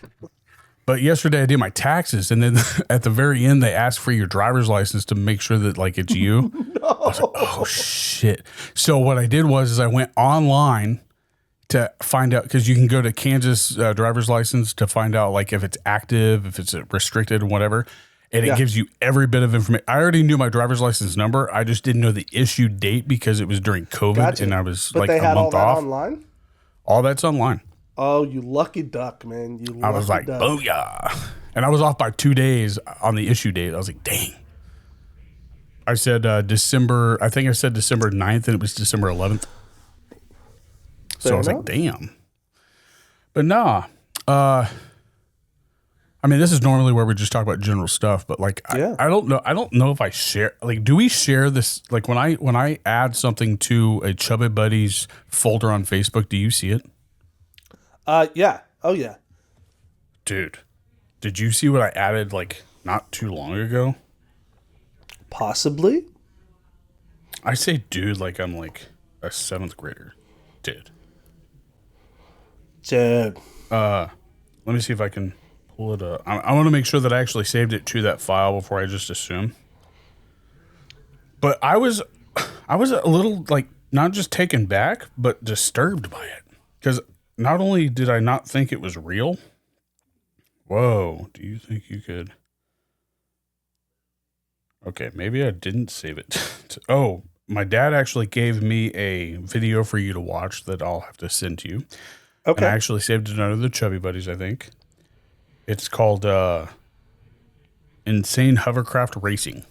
But yesterday I did my taxes, and then at the very end they asked for your driver's license to make sure that like it's you. No. I was like, oh shit! So what I did was I went online to find out, because you can go to Kansas driver's license to find out like if it's active, if it's restricted, or whatever. And it gives you every bit of information. I already knew my driver's license number. I just didn't know the issue date because it was during COVID and I was like a month off. Online? All that's online. Oh, you lucky duck, man. I was like, booyah. And I was off by 2 days on the issue date. I was like, dang. I said December 9th and it was December 11th. So I was like, damn. But nah. I mean, this is normally where we just talk about general stuff, but like, I don't know. I don't know if I share, like, do we share this? Like when I add something to a Chubby Buddies folder on Facebook, do you see it? Yeah. Oh yeah. Dude, did you see what I added like not too long ago? Possibly. I say dude like I'm like a 7th grader. Dude. Dude. Let me see if I can pull it up. I want to make sure that I actually saved it to that file before I just assume. But I was a little like not just taken back, but disturbed by it. Because not only did I not think it was real. Whoa, do you think you could? Okay, maybe I didn't save it. Oh, my dad actually gave me a video for you to watch that I'll have to send to you. Okay. And I actually saved it under the Chubby Buddies, I think. It's called Insane Hovercraft Racing.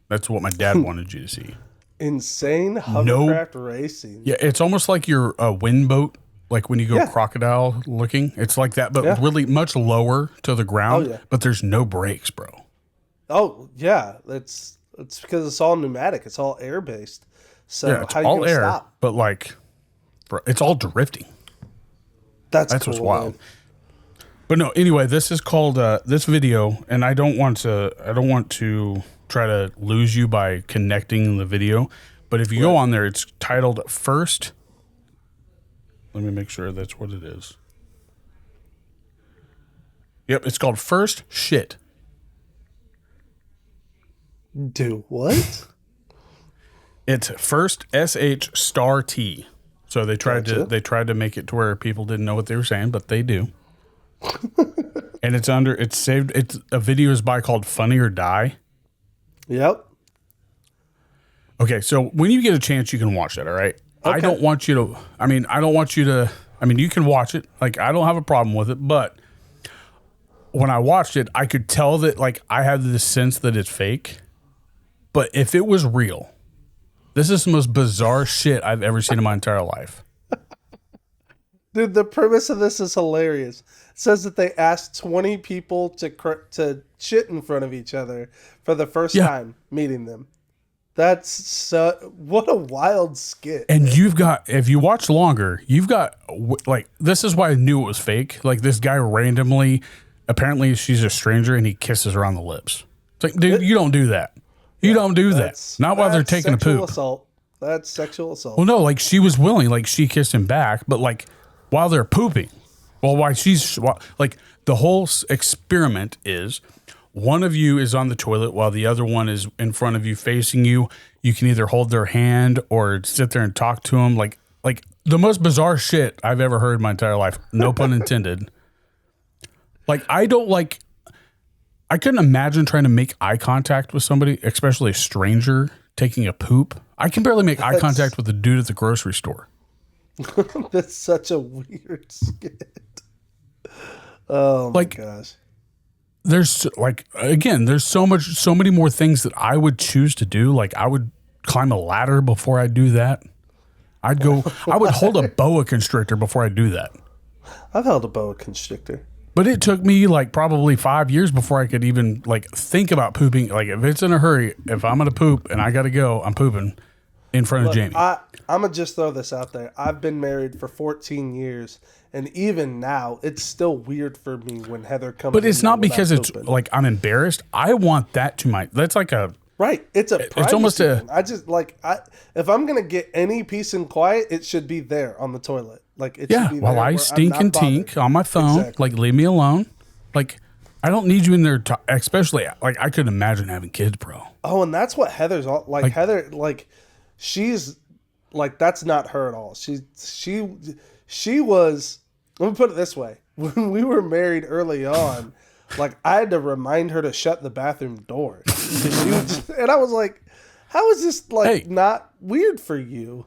That's what my dad wanted you to see. Insane Hovercraft Racing. Yeah, it's almost like your wind boat, like when you go crocodile looking. It's like that, but really much lower to the ground. Oh, yeah. But there's no brakes, bro. Oh, yeah. It's because it's all pneumatic. It's all air-based. So yeah, it's how all you air, stop? But like, bro, it's all drifting. That's cool, what's wild. Man. But no, anyway, this is called this video, and I don't want to try to lose you by connecting the video. But if you go on there, it's titled First. Let me make sure that's what it is. Yep, it's called First Shit. Do what? It's First SH star T. So they tried to make it to where people didn't know what they were saying, but they do. And it's a video is by called Funny or Die. Yep. Okay, so when you get a chance, you can watch that. All right. Okay. I don't want you to. You can watch it. Like, I don't have a problem with it, but when I watched it, I could tell that like I have this sense that it's fake. But if it was real, this is the most bizarre shit I've ever seen in my entire life. Dude, the premise of this is hilarious. It says that they asked 20 people to shit in front of each other for the first time meeting them. That's what a wild skit. And if you watch longer, you've got, like, this is why I knew it was fake. Like, this guy randomly, apparently she's a stranger, and he kisses her on the lips. It's like, dude, you don't do that. You don't do that. Not while they're taking a poop. Assault. That's sexual assault. Well, no, like, she was willing. Like, she kissed him back, but, like, while they're pooping. Well, like the whole experiment is one of you is on the toilet while the other one is in front of you facing you. You can either hold their hand or sit there and talk to them. Like the most bizarre shit I've ever heard in my entire life. No pun intended. Like I couldn't imagine trying to make eye contact with somebody, especially a stranger taking a poop. I can barely make eye contact with the dude at the grocery store. That's such a weird skit. Oh my gosh. There's there's so many more things that I would choose to do. Like I would climb a ladder before I do that. I would hold a boa constrictor before I do that. I've held a boa constrictor. But it took me like probably 5 years before I could even like think about pooping. Like if it's in a hurry, if I'm going to poop and I got to go, I'm pooping in front of Jamie. I'm going to just throw this out there. I've been married for 14 years. And even now, it's still weird for me when Heather comes. But it's not because it's like I'm embarrassed. I want that that's like a right. It's a privacy. It's almost a. I just like if I'm gonna get any peace and quiet, it should be there on the toilet. Like it should be while I stink and tink on my phone. Exactly. Like leave me alone. Like I don't need you in there. Especially like I couldn't imagine having kids, bro. Oh, and that's what Heather's all like. Heather she's like that's not her at all. She was, let me put it this way. When we were married early on, like I had to remind her to shut the bathroom door. And I was like, how is this not weird for you?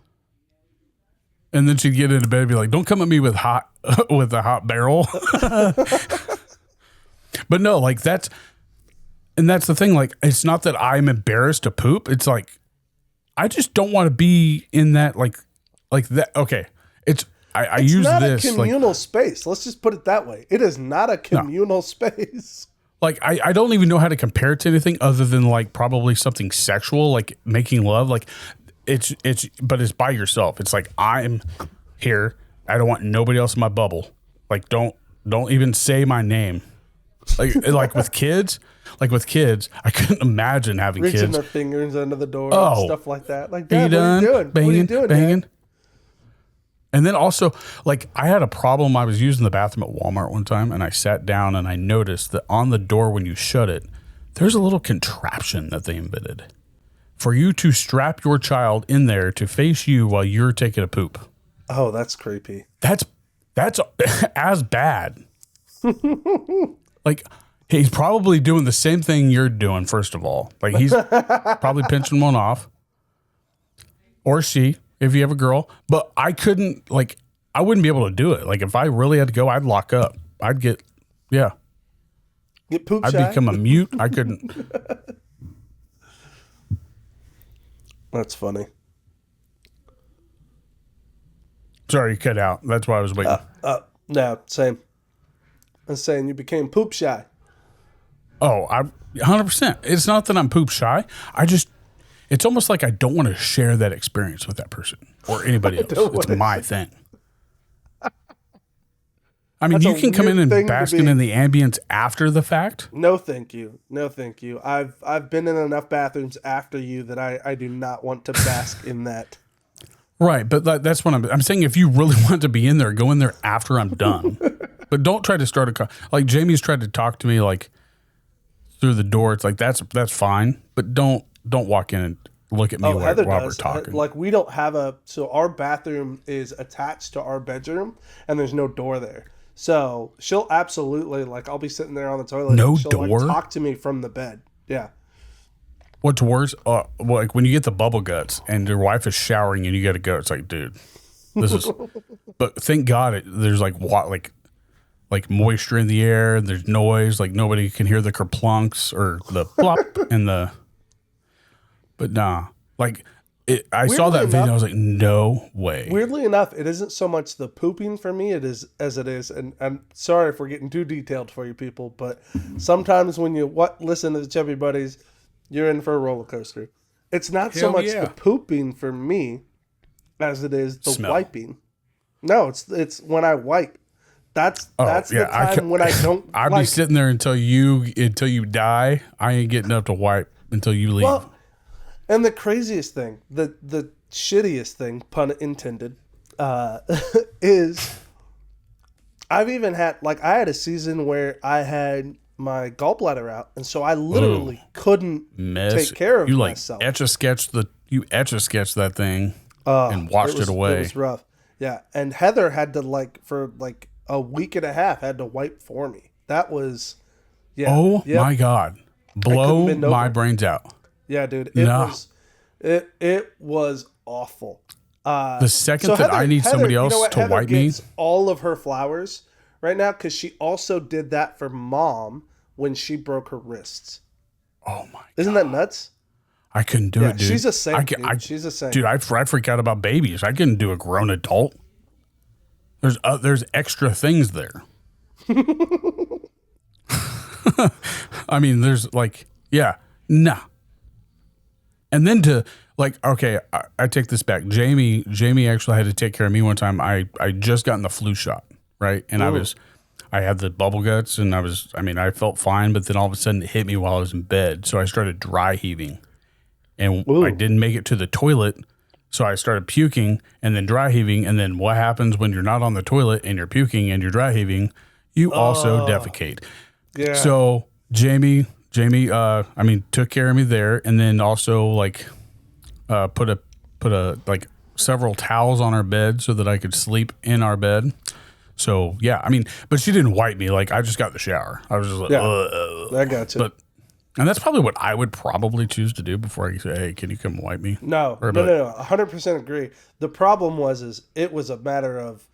And then she'd get into bed and be like, don't come at me with with a hot barrel. But no, like that's the thing. Like, it's not that I'm embarrassed to poop. It's like, I just don't want to be in that, like that. Okay. It's use not this. It's not a communal space. Let's just put it that way. It is not a communal space. Like, I don't even know how to compare it to anything other than like probably something sexual, like making love. Like but it's by yourself. It's like, I'm here. I don't want nobody else in my bubble. Like, don't even say my name. Like with kids, I couldn't imagine having Reaching kids. their fingers under the door and stuff like that. Like, Dad, what are you doing? Banging, what are you doing, banging. Dad? And then also, like, I had a problem. I was using the bathroom at Walmart one time, and I sat down and I noticed that on the door when you shut it, there's a little contraption that they invented for you to strap your child in there to face you while you're taking a poop. Oh, that's creepy. That's as bad. Like, he's probably doing the same thing you're doing, first of all. Like, he's probably pinching one off. Or she, if you have a girl. But I couldn't, like, I wouldn't be able to do it. Like, if I really had to go, I'd lock up. I'd get poop I'd shy. become a mute. I couldn't. That's funny. Sorry, you cut out. That's why I was waiting. No, same. I'm saying you became poop shy. Oh, 100%. It's not that I'm poop shy. It's almost like I don't want to share that experience with that person or anybody else. It's my thing. I mean, you can come in and bask in the ambience after the fact. No, thank you. No, thank you. I've been in enough bathrooms after you that I do not want to bask in that. Right, but that's what I'm saying. If you really want to be in there, go in there after I'm done. But don't try to start like Jamie's tried to talk to me like through the door. It's like that's fine, but don't walk in and look at me while we're talking. Like, we don't have so our bathroom is attached to our bedroom and there's no door there. So she'll absolutely, like, I'll be sitting there on the toilet. No and she'll, door? like, talk to me from the bed. Yeah. What's worse? Like when you get the bubble guts and your wife is showering and you got to go. It's like, dude, this is. But thank God there's like moisture in the air and there's noise. Like nobody can hear the kerplunks or the plop and the. But nah, like I saw that video. I was like, no way. Weirdly enough, it isn't so much the pooping for me. It is and I'm sorry if we're getting too detailed for you people, but sometimes when you listen to the Chubby Buddies, you're in for a roller coaster. It's not so much the pooping for me as it is the wiping. No, it's when I wipe. That's the time when I don't. I'd be sitting there until you die. I ain't getting up to wipe until you leave. Well, and the craziest thing, the shittiest thing, pun intended, is I've even had, like, I had a season where I had my gallbladder out, and so I literally couldn't take care of myself. You etch a sketch that thing and washed it away. It was rough. Yeah, and Heather had to for a week and a half had to wipe for me. That was, my God, blow my brains out. Yeah, dude, it was awful. The second that I need somebody else to Heather wipe me, all of her flowers right now, because she also did that for Mom when she broke her wrists. Oh my God. Isn't that nuts? I couldn't do it, dude. She's a saint, dude. She's a saint. Dude, I freak out about babies. I couldn't do a grown adult. There's extra things there. I mean, there's nah. And then I take this back. Jamie actually had to take care of me one time. I just gotten the flu shot, right? And I had the bubble guts, and I felt fine, but then all of a sudden it hit me while I was in bed. So I started dry heaving, and I didn't make it to the toilet. So I started puking and then dry heaving. And then what happens when you're not on the toilet and you're puking and you're dry heaving? You also defecate. Yeah. So Jamie, took care of me there, and then also put several towels on our bed so that I could sleep in our bed. So yeah, but she didn't wipe me. I just got in the shower. I was just like, I got you. And that's probably what I would probably choose to do before I say, hey, can you come wipe me? No, 100% agree. The problem was it was a matter of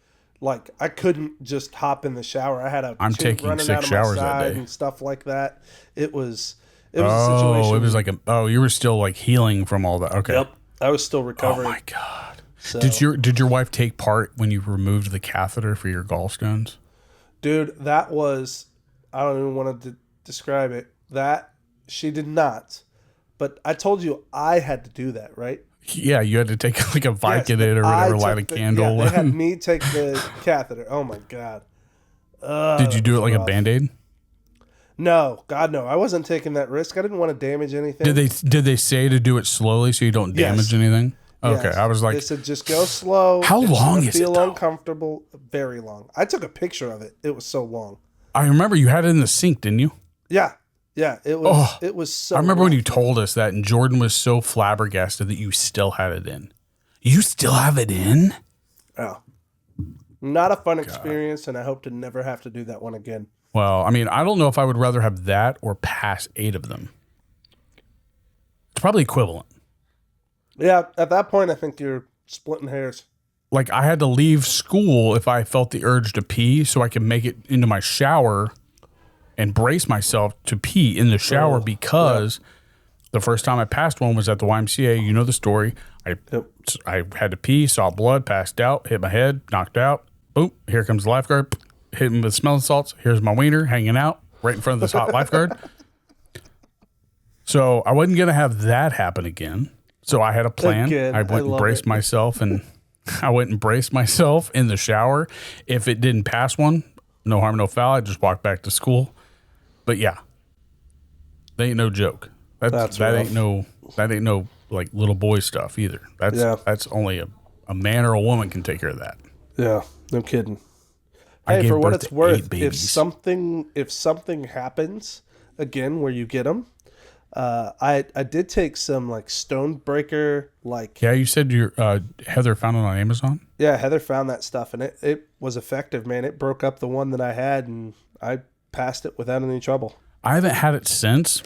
I couldn't just hop in the shower. I had a I'm taking running 6 out of showers my side that day and stuff like that. It was a situation. It was you were still healing from all that. Okay. Yep. I was still recovering. Oh my God. So, did your wife take part when you removed the catheter for your gallstones? Dude, that was, I don't even want to describe it. That she did not. But I told you I had to do that, right? Yeah, you had to take a Vicodin or whatever, light a candle. Yeah, they had me take the catheter. Oh my God. Did you do it like rough. A Band-Aid? No, God no. I wasn't taking that risk. I didn't want to damage anything. Did they say to do it slowly so you don't damage anything? Okay, yes. I was like, they said just go slow. How long is it? Feel uncomfortable. Very long. I took a picture of it. It was so long. I remember you had it in the sink, didn't you? Yeah. Yeah, it was. It was so. I remember when you told us that, and Jordan was so flabbergasted that you still had it in. You still have it in? Oh, not a fun experience, and I hope to never have to do that one again. Well, I don't know if I would rather have that or pass 8 of them. It's probably equivalent. Yeah, at that point, I think you're splitting hairs. I had to leave school if I felt the urge to pee, so I could make it into my shower and brace myself to pee in the shower because the first time I passed one was at the YMCA. You know the story. I had to pee, saw blood, passed out, hit my head, knocked out. Boom, here comes the lifeguard. Hit him with smelling salts. Here's my wiener hanging out right in front of this hot lifeguard. So I wasn't going to have that happen again. So I had a plan. I went and braced myself, and I went and braced myself in the shower. If it didn't pass one, no harm, no foul. I just walked back to school. But yeah, they ain't no joke. That ain't no little boy stuff either. That's only a man or a woman can take care of that. Yeah, no kidding. Hey, for what it's worth, if something happens again where you get them, I did take some stone breaker Yeah, you said your Heather found it on Amazon. Yeah, Heather found that stuff, and it was effective, man. It broke up the one that I had, and I passed it without any trouble. I haven't had it since,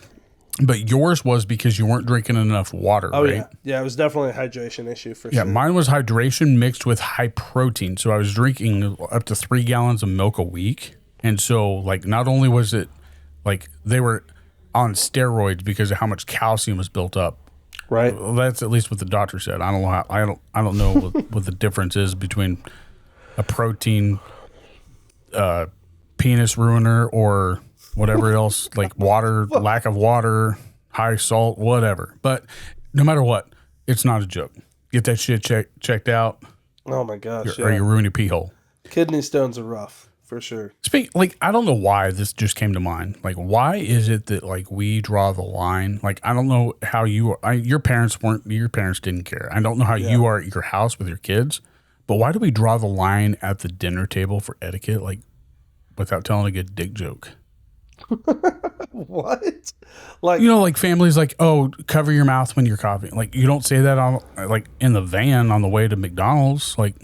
but yours was because you weren't drinking enough water, right? Yeah, it was definitely a hydration issue for sure. Yeah, mine was hydration mixed with high protein. So I was drinking up to 3 gallons of milk a week. And so not only was it they were on steroids because of how much calcium was built up. Right. Well, that's at least what the doctor said. I don't know I don't know what the difference is between a protein penis ruiner or whatever else, water, lack of water, high salt, whatever. But no matter what, it's not a joke. Get that shit checked out. Oh my gosh. Or you ruin your pee hole. Kidney stones are rough, for sure. I don't know why this just came to mind. Why is it that we draw the line? I don't know how your parents didn't care. I don't know how you are at your house with your kids, but why do we draw the line at the dinner table for etiquette? without telling a good dick joke. What? Like, You know, like families like, oh, cover your mouth when you're coughing. Like, you don't say that on like in the van on the way to McDonald's. Like,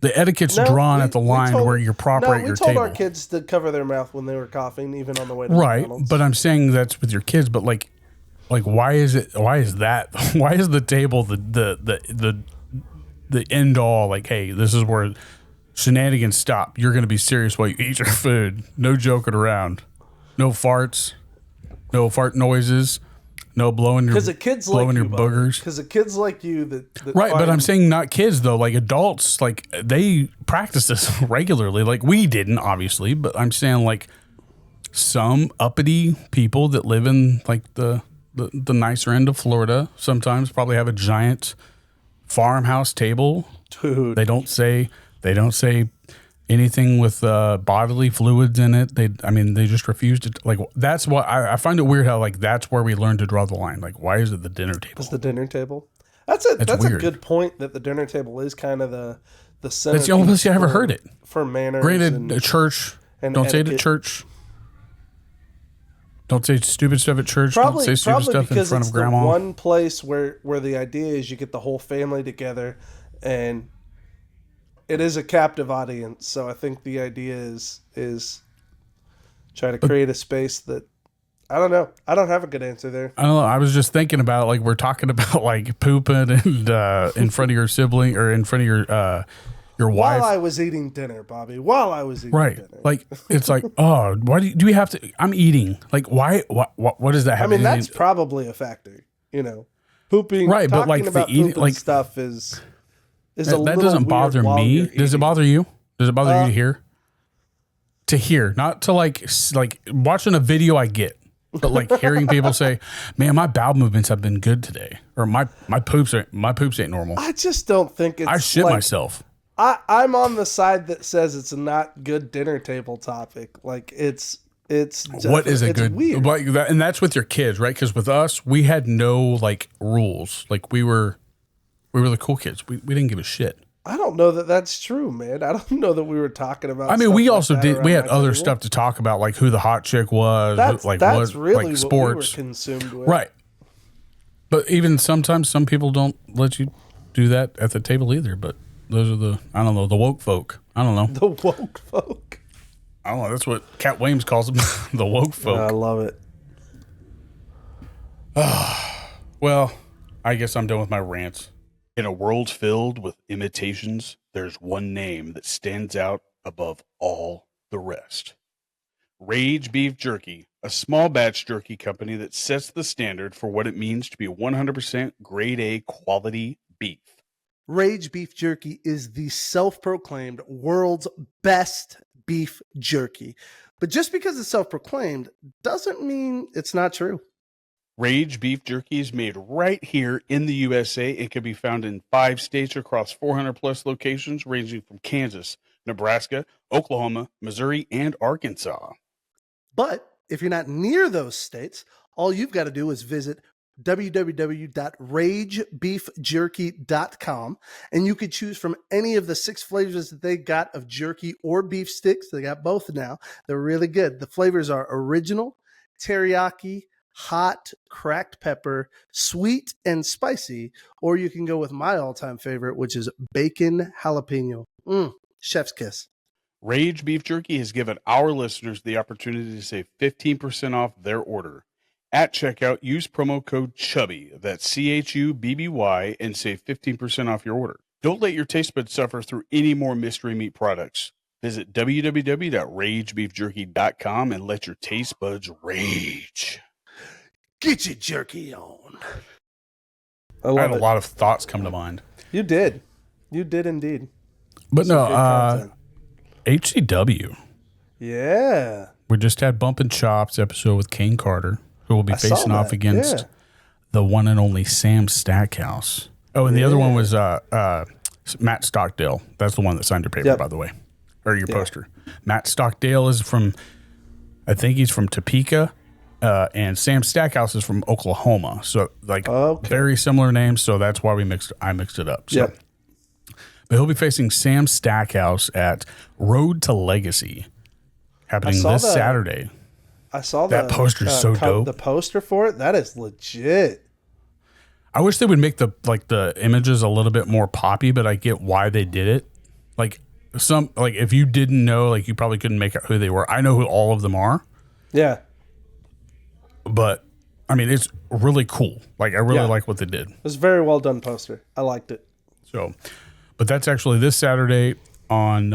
the etiquette's drawn at the line where you're proper at your table. We told our kids to cover their mouth when they were coughing, even on the way to Right, McDonald's. but I'm saying that's with your kids. But like why is that? Why is the table the end all? Like, hey, this is where shenanigans stop. You're going to be serious while you eat your food. No joking around. No farts. No fart noises. No blowing your boogers. Because the kids like you that Right, but I'm saying not kids though. Like adults, like they practice this regularly. Like we didn't, obviously, but I'm saying like some uppity people that live in like the nicer end of Florida sometimes probably have a giant farmhouse table. Dude. They don't say anything with bodily fluids in it. They just refuse to. Like, that's what I find it weird how like that's where we learn to draw the line. Like, why is it the dinner table? It's the dinner table. That's a good point, that the dinner table is kind of the center. That's the only place I ever heard it. For manners. Granted, a church. Don't say it at church. Don't say stupid stuff at church. Don't say stupid stuff in front of grandma. The one place where the idea is you get the whole family together, and it is a captive audience. So I think the idea is try to create a space that, I don't know. I don't have a good answer there. I don't know. I was just thinking about like we're talking about like pooping and in front of your sibling or in front of your wife. While I was eating dinner, Bobby. While I was eating dinner. Like it's like, oh, why do we have to? I'm eating. Like why? What does that have? I mean, that's probably a factor. You know, pooping. Right, but like the eating like stuff is that doesn't bother me. Does it bother you? Does it bother you to hear? To hear, not to like watching a video. I get. But like hearing people say, "Man, my bowel movements have been good today," or my poops ain't normal. I just don't think it's. I shit myself. I'm on the side that says it's a not good dinner table topic. Like it's what is a good weird. Like that, and that's with your kids, right? Because with us, we had no like rules. Like we were the cool kids. We didn't give a shit. I don't know that that's true, man. I don't know that we were talking about. I mean, we also did. We had other stuff to talk about, like who the hot chick was. That's really like sports. What we were consumed with, right? But even sometimes, some people don't let you do that at the table either. But those are the woke folk. I don't know. The woke folk. I don't know. That's what Cat Williams calls them, the woke folk. I love it. Well, I guess I'm done with my rants. In a world filled with imitations, there's one name that stands out above all the rest. Rage Beef Jerky, a small batch jerky company that sets the standard for what it means to be 100% grade A quality beef. Rage Beef Jerky is the self-proclaimed world's best beef jerky. But just because it's self-proclaimed doesn't mean it's not true. Rage Beef Jerky is made right here in the USA. It can be found in 5 states across 400 plus locations ranging from Kansas, Nebraska, Oklahoma, Missouri, and Arkansas. But if you're not near those states, all you've got to do is visit www.ragebeefjerky.com, and you could choose from any of the 6 flavors that they got of jerky or beef sticks. They got both now. They're really good. The flavors are original, teriyaki, hot, cracked pepper, sweet, and spicy, or you can go with my all-time favorite, which is bacon jalapeno. Chef's kiss. Rage Beef Jerky has given our listeners the opportunity to save 15% off their order. At checkout, use promo code CHUBBY, that's CHUBBY, and save 15% off your order. Don't let your taste buds suffer through any more mystery meat products. Visit www.ragebeefjerky.com and let your taste buds rage. Get your jerky on. I had a lot of thoughts come to mind. You did indeed. But no, HCW. Yeah. We just had Bump and Chops episode with Kane Carter, who will be facing off against the one and only Sam Stackhouse. Oh, and the other one was Matt Stockdale. That's the one that signed your paper, by the way, or your poster. Matt Stockdale is from, I think he's from Topeka. And Sam Stackhouse is from Oklahoma, so like very similar names. So that's why I mixed it up. So. But he'll be facing Sam Stackhouse at Road to Legacy, happening this Saturday. I saw that poster is so dope. The poster for it, that is legit. I wish they would make the images a little bit more poppy, but I get why they did it. Like if you didn't know, like you probably couldn't make out who they were. I know who all of them are. Yeah. But I mean, it's really cool. Like I really like what they did. It was a very well done poster. I liked it. So, but that's actually this Saturday on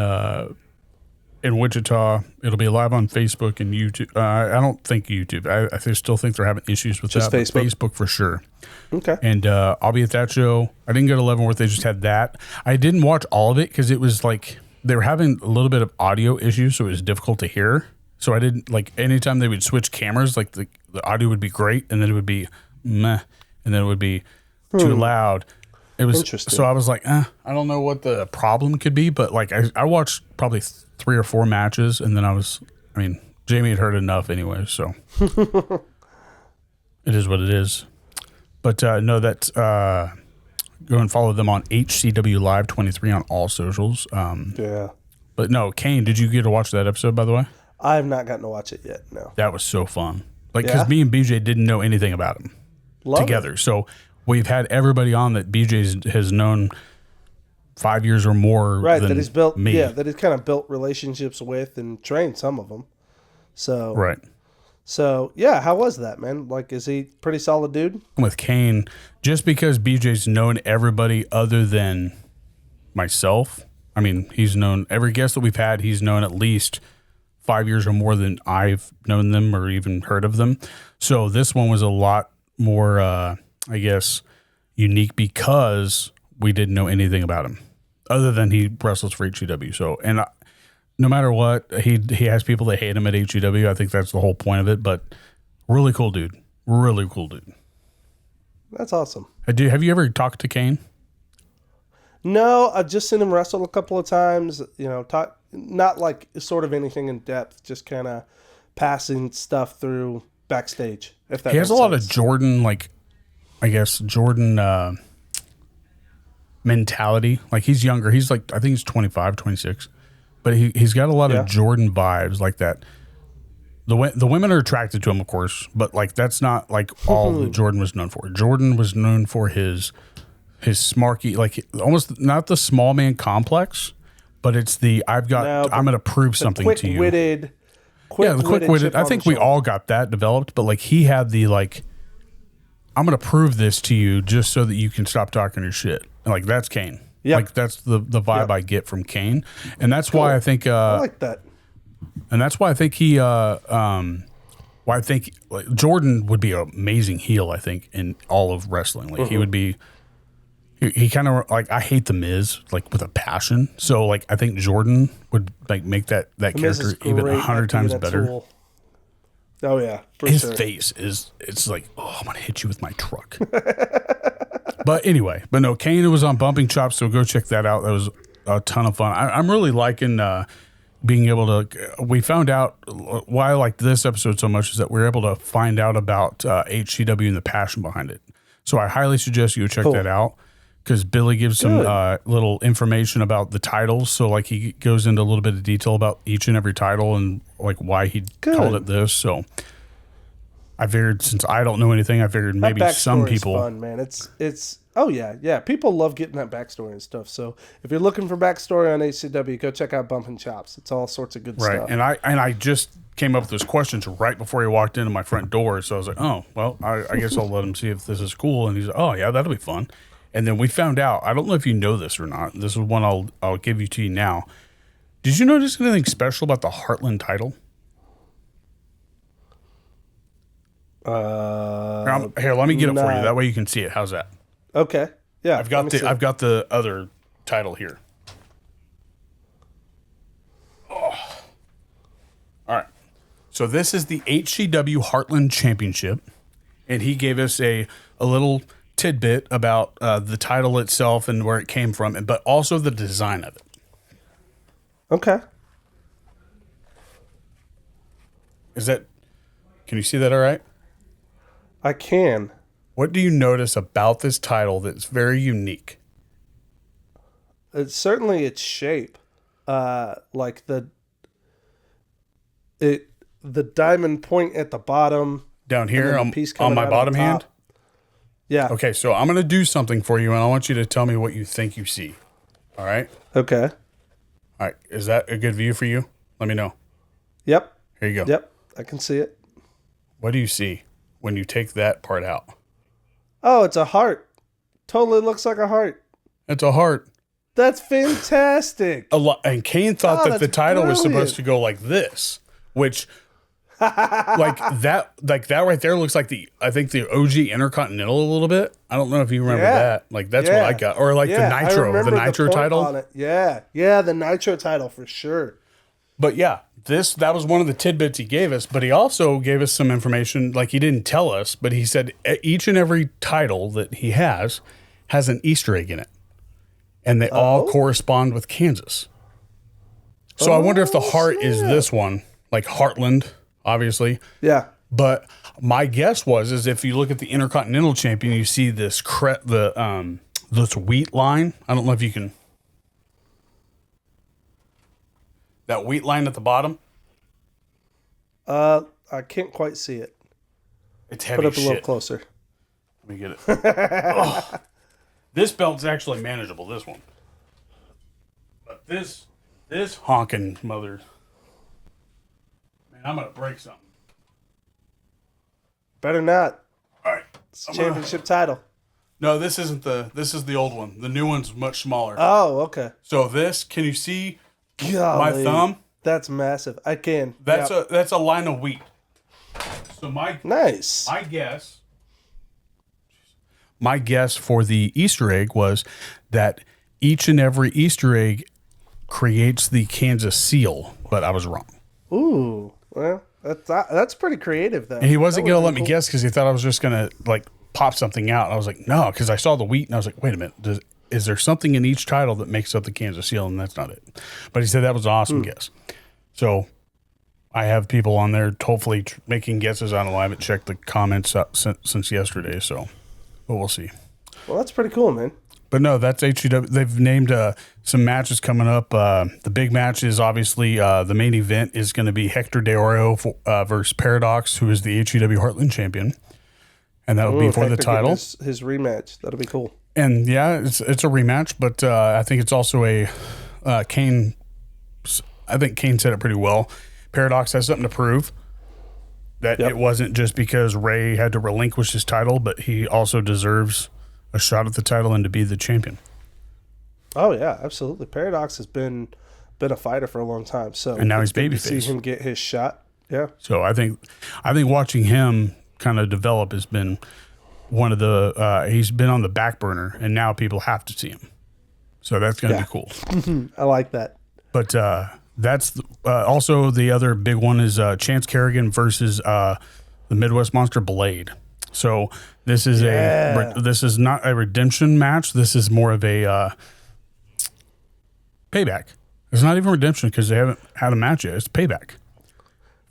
in Wichita. It'll be live on Facebook and YouTube. I don't think YouTube. I still think they're having issues with just that. Facebook. But Facebook for sure. Okay. And I'll be at that show. I didn't go to Leavenworth. They just had that. I didn't watch all of it because it was like they were having a little bit of audio issues, so it was difficult to hear. So I didn't like anytime they would switch cameras, like the audio would be great, and then it would be meh, and then it would be too loud. It was interesting. So I was like, I don't know what the problem could be, but like I watched probably 3 or 4 matches, and then Jamie had heard enough anyway, so it is what it is. But no, that's go and follow them on HCW Live 23 on all socials. Yeah. But no, Kane, did you get to watch that episode, by the way? I have not gotten to watch it yet, no. That was so fun. Like, because me and BJ didn't know anything about him together. So we've had everybody on that BJ has known 5 years or more right, than that he's built me. Yeah, that he's kind of built relationships with and trained some of them. So Right. So, yeah, how was that, man? Like, is he pretty solid dude? With Kane, just because BJ's known everybody other than myself, I mean, he's known every guest that we've had, he's known at least 5 years or more than I've known them or even heard of them. So this one was a lot more, I guess, unique because we didn't know anything about him other than he wrestles for HEW. So, and no matter what, he has people that hate him at HEW. I think that's the whole point of it, but really cool dude. Really cool dude. That's awesome. Have you ever talked to Kane? No, I've just seen him wrestle a couple of times, not like sort of anything in depth, just kind of passing stuff through backstage. If that he has a makes lot sense. of Jordan, like, I guess, Jordan mentality. Like, he's younger. He's like, I think he's 25, 26. But he's got a lot of Jordan vibes like that. The women are attracted to him, of course, but like that's not like all that Jordan was known for. Jordan was known for his smarky, like almost not the small man complex, but it's the I'm going to prove something to you. The quick-witted. I think we all got that developed, but like he had the like, I'm going to prove this to you just so that you can stop talking your shit. And like that's Kane. Yeah, like that's the vibe I get from Kane, and that's why I think I like that. And that's why I think like Jordan would be an amazing heel. I think in all of wrestling, like he would be. He kind of like I hate the Miz like with a passion. So like I think Jordan would like make that character even 100 times better. Tool. Oh yeah, his face it's like, oh, I'm gonna hit you with my truck. But anyway, no, Kane was on Bumping Chops, so go check that out. That was a ton of fun. I'm really liking being able to. We found out why I like this episode so much is that we're able to find out about HCW and the passion behind it. So I highly suggest you check that out because Billy gives some little information about the titles. So like he goes into a little bit of detail about each and every title and like why he called it this. So I figured since I don't know anything, I figured maybe some people. Fun, man. It's oh yeah. People love getting that backstory and stuff. So if you're looking for backstory on HCW, go check out Bumpin' Chops. It's all sorts of good stuff. Right, and I just came up with those questions right before he walked into my front door. So I was like, oh well, I guess I'll let him see if this is cool. And he's like, oh yeah, that'll be fun. And then we found out. I don't know if you know this or not. This is one I'll give you to you now. Did you notice anything special about the Heartland title? Here, let me get it for you. That way you can see it. How's that? Okay. Yeah. I've got the other title here. Oh. All right. So this is the HCW Heartland Championship, and he gave us a little tidbit about the title itself and where it came from, but also the design of it. Okay. Can you see that all right? I can. What do you notice about this title that's very unique? It's certainly its shape. Like the diamond point at the bottom. Down here on my out on bottom top. hand? Yeah. Okay, so I'm going to do something for you, and I want you to tell me what you think you see. All right? Okay. All right. Is that a good view for you? Let me know. Yep. Here you go. Yep. I can see it. What do you see when you take that part out? Oh, it's a heart. Totally looks like a heart. It's a heart. That's fantastic. And Kane thought that the that's title was brilliant. supposed to go like this, which like that right there looks like the OG Intercontinental a little bit. I don't know if you remember that. Like that's what I got. Or like the Nitro title. On it. Yeah. Yeah, the Nitro title for sure. But yeah, that was one of the tidbits he gave us, but he also gave us some information, like he didn't tell us, but he said each and every title that he has an Easter egg in it. And they all correspond with Kansas. So I wonder if the heart is this one, like Heartland, obviously. Yeah. But my guess is if you look at the Intercontinental Champion, you see this this wheat line. I don't know if you can. That wheat line at the bottom. I can't quite see it. It's heavy. Put up shit. a little closer. Let me get it. Oh. This belt's actually manageable. This one, but this honking mother. Man, I'm gonna break something. Better not. All right, It's a championship title. No, this isn't this is the old one. The new one's much smaller. Oh, okay. So this, can you see Golly, my thumb? That's massive. I can. That's Yep. that's a line of wheat. So nice. My guess for the Easter egg was that each and every Easter egg creates the Kansas seal, but I was wrong. Ooh, well, that's pretty creative though. And he wasn't going to let me cool. guess because he thought I was just going to like pop something out. And I was like, no, because I saw the wheat and I was like, wait a minute, is there something in each title that makes up the Kansas seal? And that's not it. But he said that was an awesome guess. So I have people on there hopefully making guesses. I don't know. I haven't checked the comments up since yesterday, so but we'll see. Well, that's pretty cool, man. But no, that's HEW. They've named some matches coming up. The big match is obviously the main event is going to be Hector De Oro versus Paradox, who is the HEW Heartland champion. And that will be for the title. His rematch. That'll be cool. And yeah, it's a rematch, but I think it's also a Kane. I think Kane said it pretty well. Paradox has something to prove. That it wasn't just because Ray had to relinquish his title, but he also deserves a shot at the title and to be the champion. Oh yeah, absolutely. Paradox has been a fighter for a long time. So and now he's good to babyface. See him get his shot. Yeah. So I think watching him kind of develop has been one of the he's been on the back burner, and now people have to see him. So that's going to be cool. I like that. But that's also the other big one is Chance Kerrigan versus the Midwest Monster Blade. So this is this is not a redemption match. This is more of a payback. It's not even redemption because they haven't had a match yet. It's payback.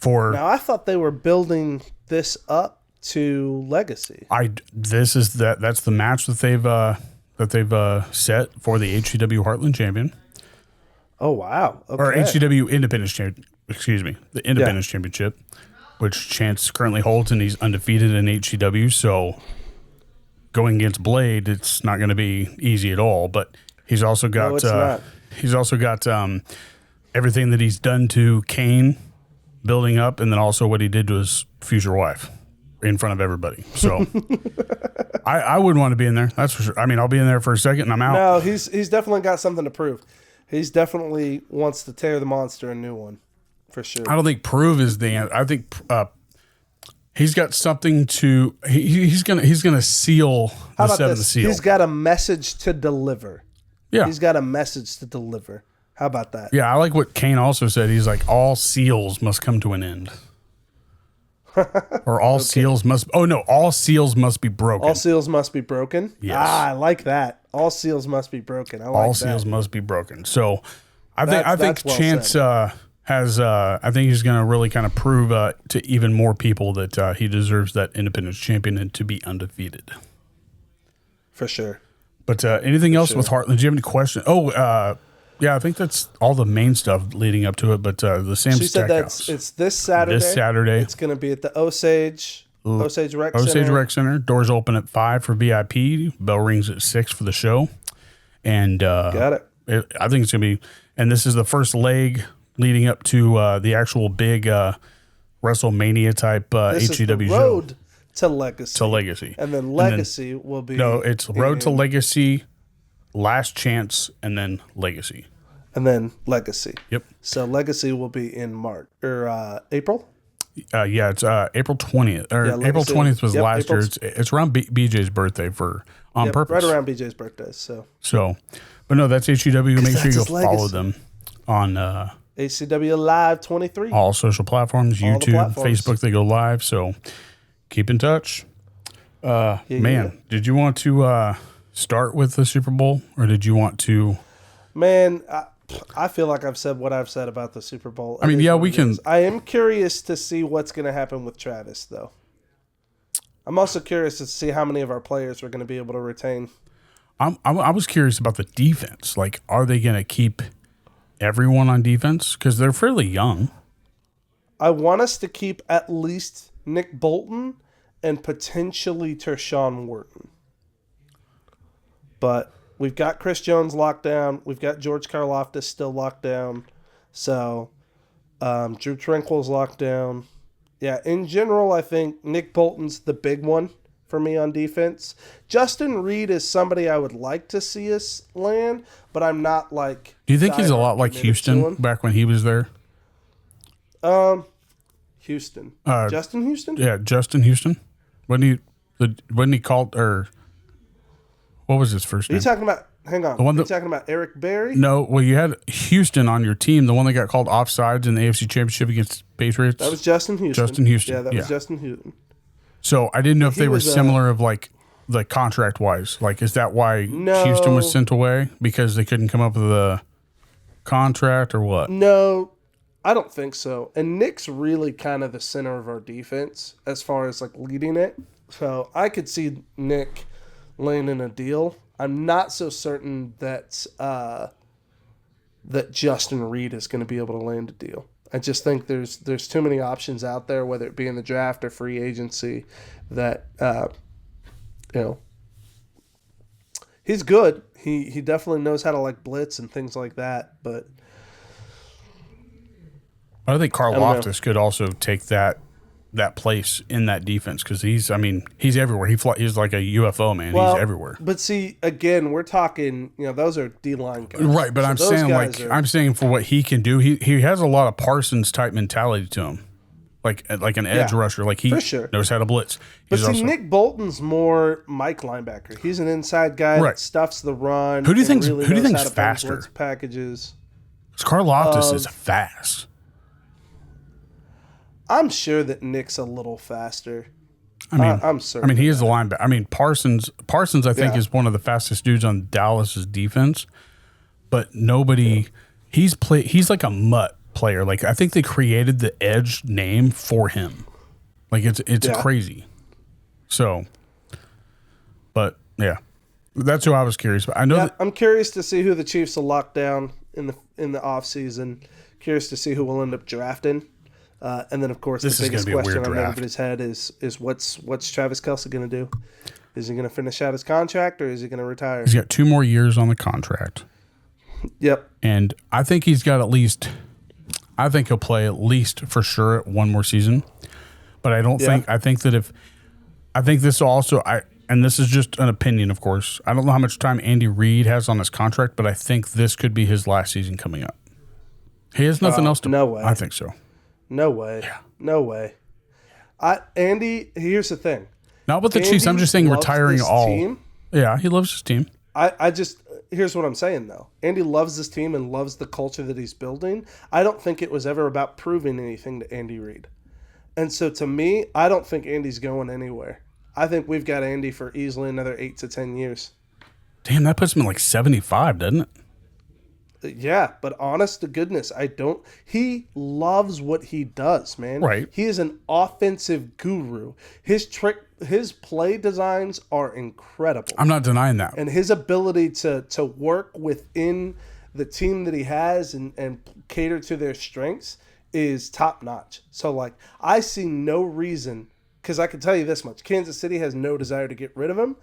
Now I thought they were building this up to Legacy. That's the match that they've set for the HEW Heartland champion. Oh wow! Okay. Or HEW Independence Champion. Excuse me, the Independence Championship, which Chance currently holds, and he's undefeated in HEW. So going against Blade, it's not going to be easy at all. But he's also got everything that he's done to Kane, building up, and then also what he did to his future wife in front of everybody. So I wouldn't want to be in there. That's for sure. I mean, I'll be in there for a second and I'm out. No, he's definitely got something to prove. He's definitely wants to tear the monster a new one, for sure. I don't think prove is the answer. I think he's got something to. He's gonna seal the seventh seal. He's got a message to deliver. Yeah, he's got a message to deliver. How about that? Yeah, I like what Kane also said. He's like, all seals must come to an end. Or all seals must. Oh no, all seals must be broken. All seals must be broken. Yes. I like that. All seals must be broken. I like all that. seals must be broken. So, I think well Chance has. I think he's going to really kind of prove to even more people that he deserves that Independence champion and to be undefeated. For sure. But anything else with Heartland? Do you have any questions? Yeah, I think that's all the main stuff leading up to it. But the Sam She said Stackhouse. it's this Saturday. It's going to be at the Osage Rec Center. Osage Rec Center. Doors open at 5 for VIP. Bell rings at 6 for the show. And got it. I think it's going to be, and this is the first leg leading up to the actual big WrestleMania type This is the HEW road show. to Legacy. To Legacy. And then Legacy will be. No, it's Road to Legacy, Last Chance, and then Legacy. And then Legacy. Yep. So Legacy will be in March or April. Yeah, it's April 20th. Or Yeah, April 20th was last April. year. It's around BJ's birthday on purpose. Right around BJ's birthday. So, but no, that's HEW. Make sure that's you his go follow legacy. them on HCW Live 23. all social platforms, All the YouTube, platforms. Facebook. They go live. So keep in touch. Man, did you want to start with the Super Bowl, or did you want to? Man, I feel like I've said what I've said about the Super Bowl. I mean, yeah, we can. I am curious to see what's going to happen with Travis, though. I'm also curious to see how many of our players we're going to be able to retain. I was curious about the defense. Like, are they going to keep everyone on defense? Because they're fairly young. I want us to keep at least Nick Bolton and potentially Tershawn Wharton. But we've got Chris Jones locked down. We've got George Karlaftis still locked down. So Drew Tranquil's locked down. Yeah, in general, I think Nick Bolton's the big one for me on defense. Justin Reed is somebody I would like to see us land, but I'm not like. Do you think he's a lot like Houston back when he was there? Houston. Uh, Justin Houston? Yeah, Justin Houston. Wasn't he called, or what was his first Are you name? talking about? Hang on. one Are you that- talking about Eric Berry? No, well, you had Houston on your team, the one that got called offsides in the AFC Championship against Patriots. That was Justin Houston. Justin Houston, Yeah, that yeah. was Justin Houston. So I didn't know if He they were was, similar of like the contract wise. Like, is that why No. Houston was sent away because they couldn't come up with a contract or what? No, I don't think so. And Nick's really kind of the center of our defense as far as like leading it. So I could see Nick landing a deal. I'm not so certain that that Justin Reed is going to be able to land a deal. I just think there's too many options out there, whether it be in the draft or free agency, that he's good. He definitely knows how to like blitz and things like that. But I think Carl don't know. Loftus could also take that place in that defense because he's everywhere. He's like a UFO, man. well, he's everywhere. But see, again, we're talking. Those are D-line guys, Right, but So I'm those saying guys like are- I'm saying for what he can do, he has a lot of Parsons type mentality to him, like an edge Yeah, rusher. Like he for sure. knows how to blitz. But He's see, also, Nick Bolton's more Mike linebacker. He's an inside guy Right. that stuffs the run. Who do you and think's- really who do you knows think's how to faster? blitz packages. Carl Loftus is fast. I'm sure that Nick's a little faster. I mean, I'm certain. he is the linebacker. I mean, Parsons, I think, Yeah. is one of the fastest dudes on Dallas's defense. But nobody, he's like a mutt player. Like I think they created the edge name for him. Like it's Yeah. crazy. So, but yeah, that's who I was curious about. I know Yeah, that I'm curious to see who the Chiefs will lock down in the offseason. Curious to see who we'll end up drafting. And then, of course, This the is gonna biggest be a question weird on draft. everybody's head is what's Travis Kelce going to do? Is he going to finish out his contract or is he going to retire? he's got 2 more years on the contract. Yep. And I think he's got I think he'll play at least for sure 1 more season. But I don't think, I think this will also, and this is just an opinion, of course. I don't know how much time Andy Reid has on his contract, but I think this could be his last season coming up. He has nothing else to, no way. I think so. No way. Yeah. No way. Andy, here's the thing. Not with the Chiefs. I'm Andy just saying loves retiring this all. team. Yeah, he loves his team. Here's what I'm saying, though. Andy loves this team and loves the culture that he's building. I don't think it was ever about proving anything to Andy Reid. And so to me, I don't think Andy's going anywhere. I think we've got Andy for easily another 8 to 10 years. Damn, that puts him at like 75, doesn't it? Yeah, but honest to goodness, I don't. He loves what he does, man. Right. He is an offensive guru. His play designs are incredible. I'm not denying that. And his ability to work within the team that he has and cater to their strengths is top notch. So, like, I see no reason, because I can tell you this much: Kansas City has no desire to get rid of him,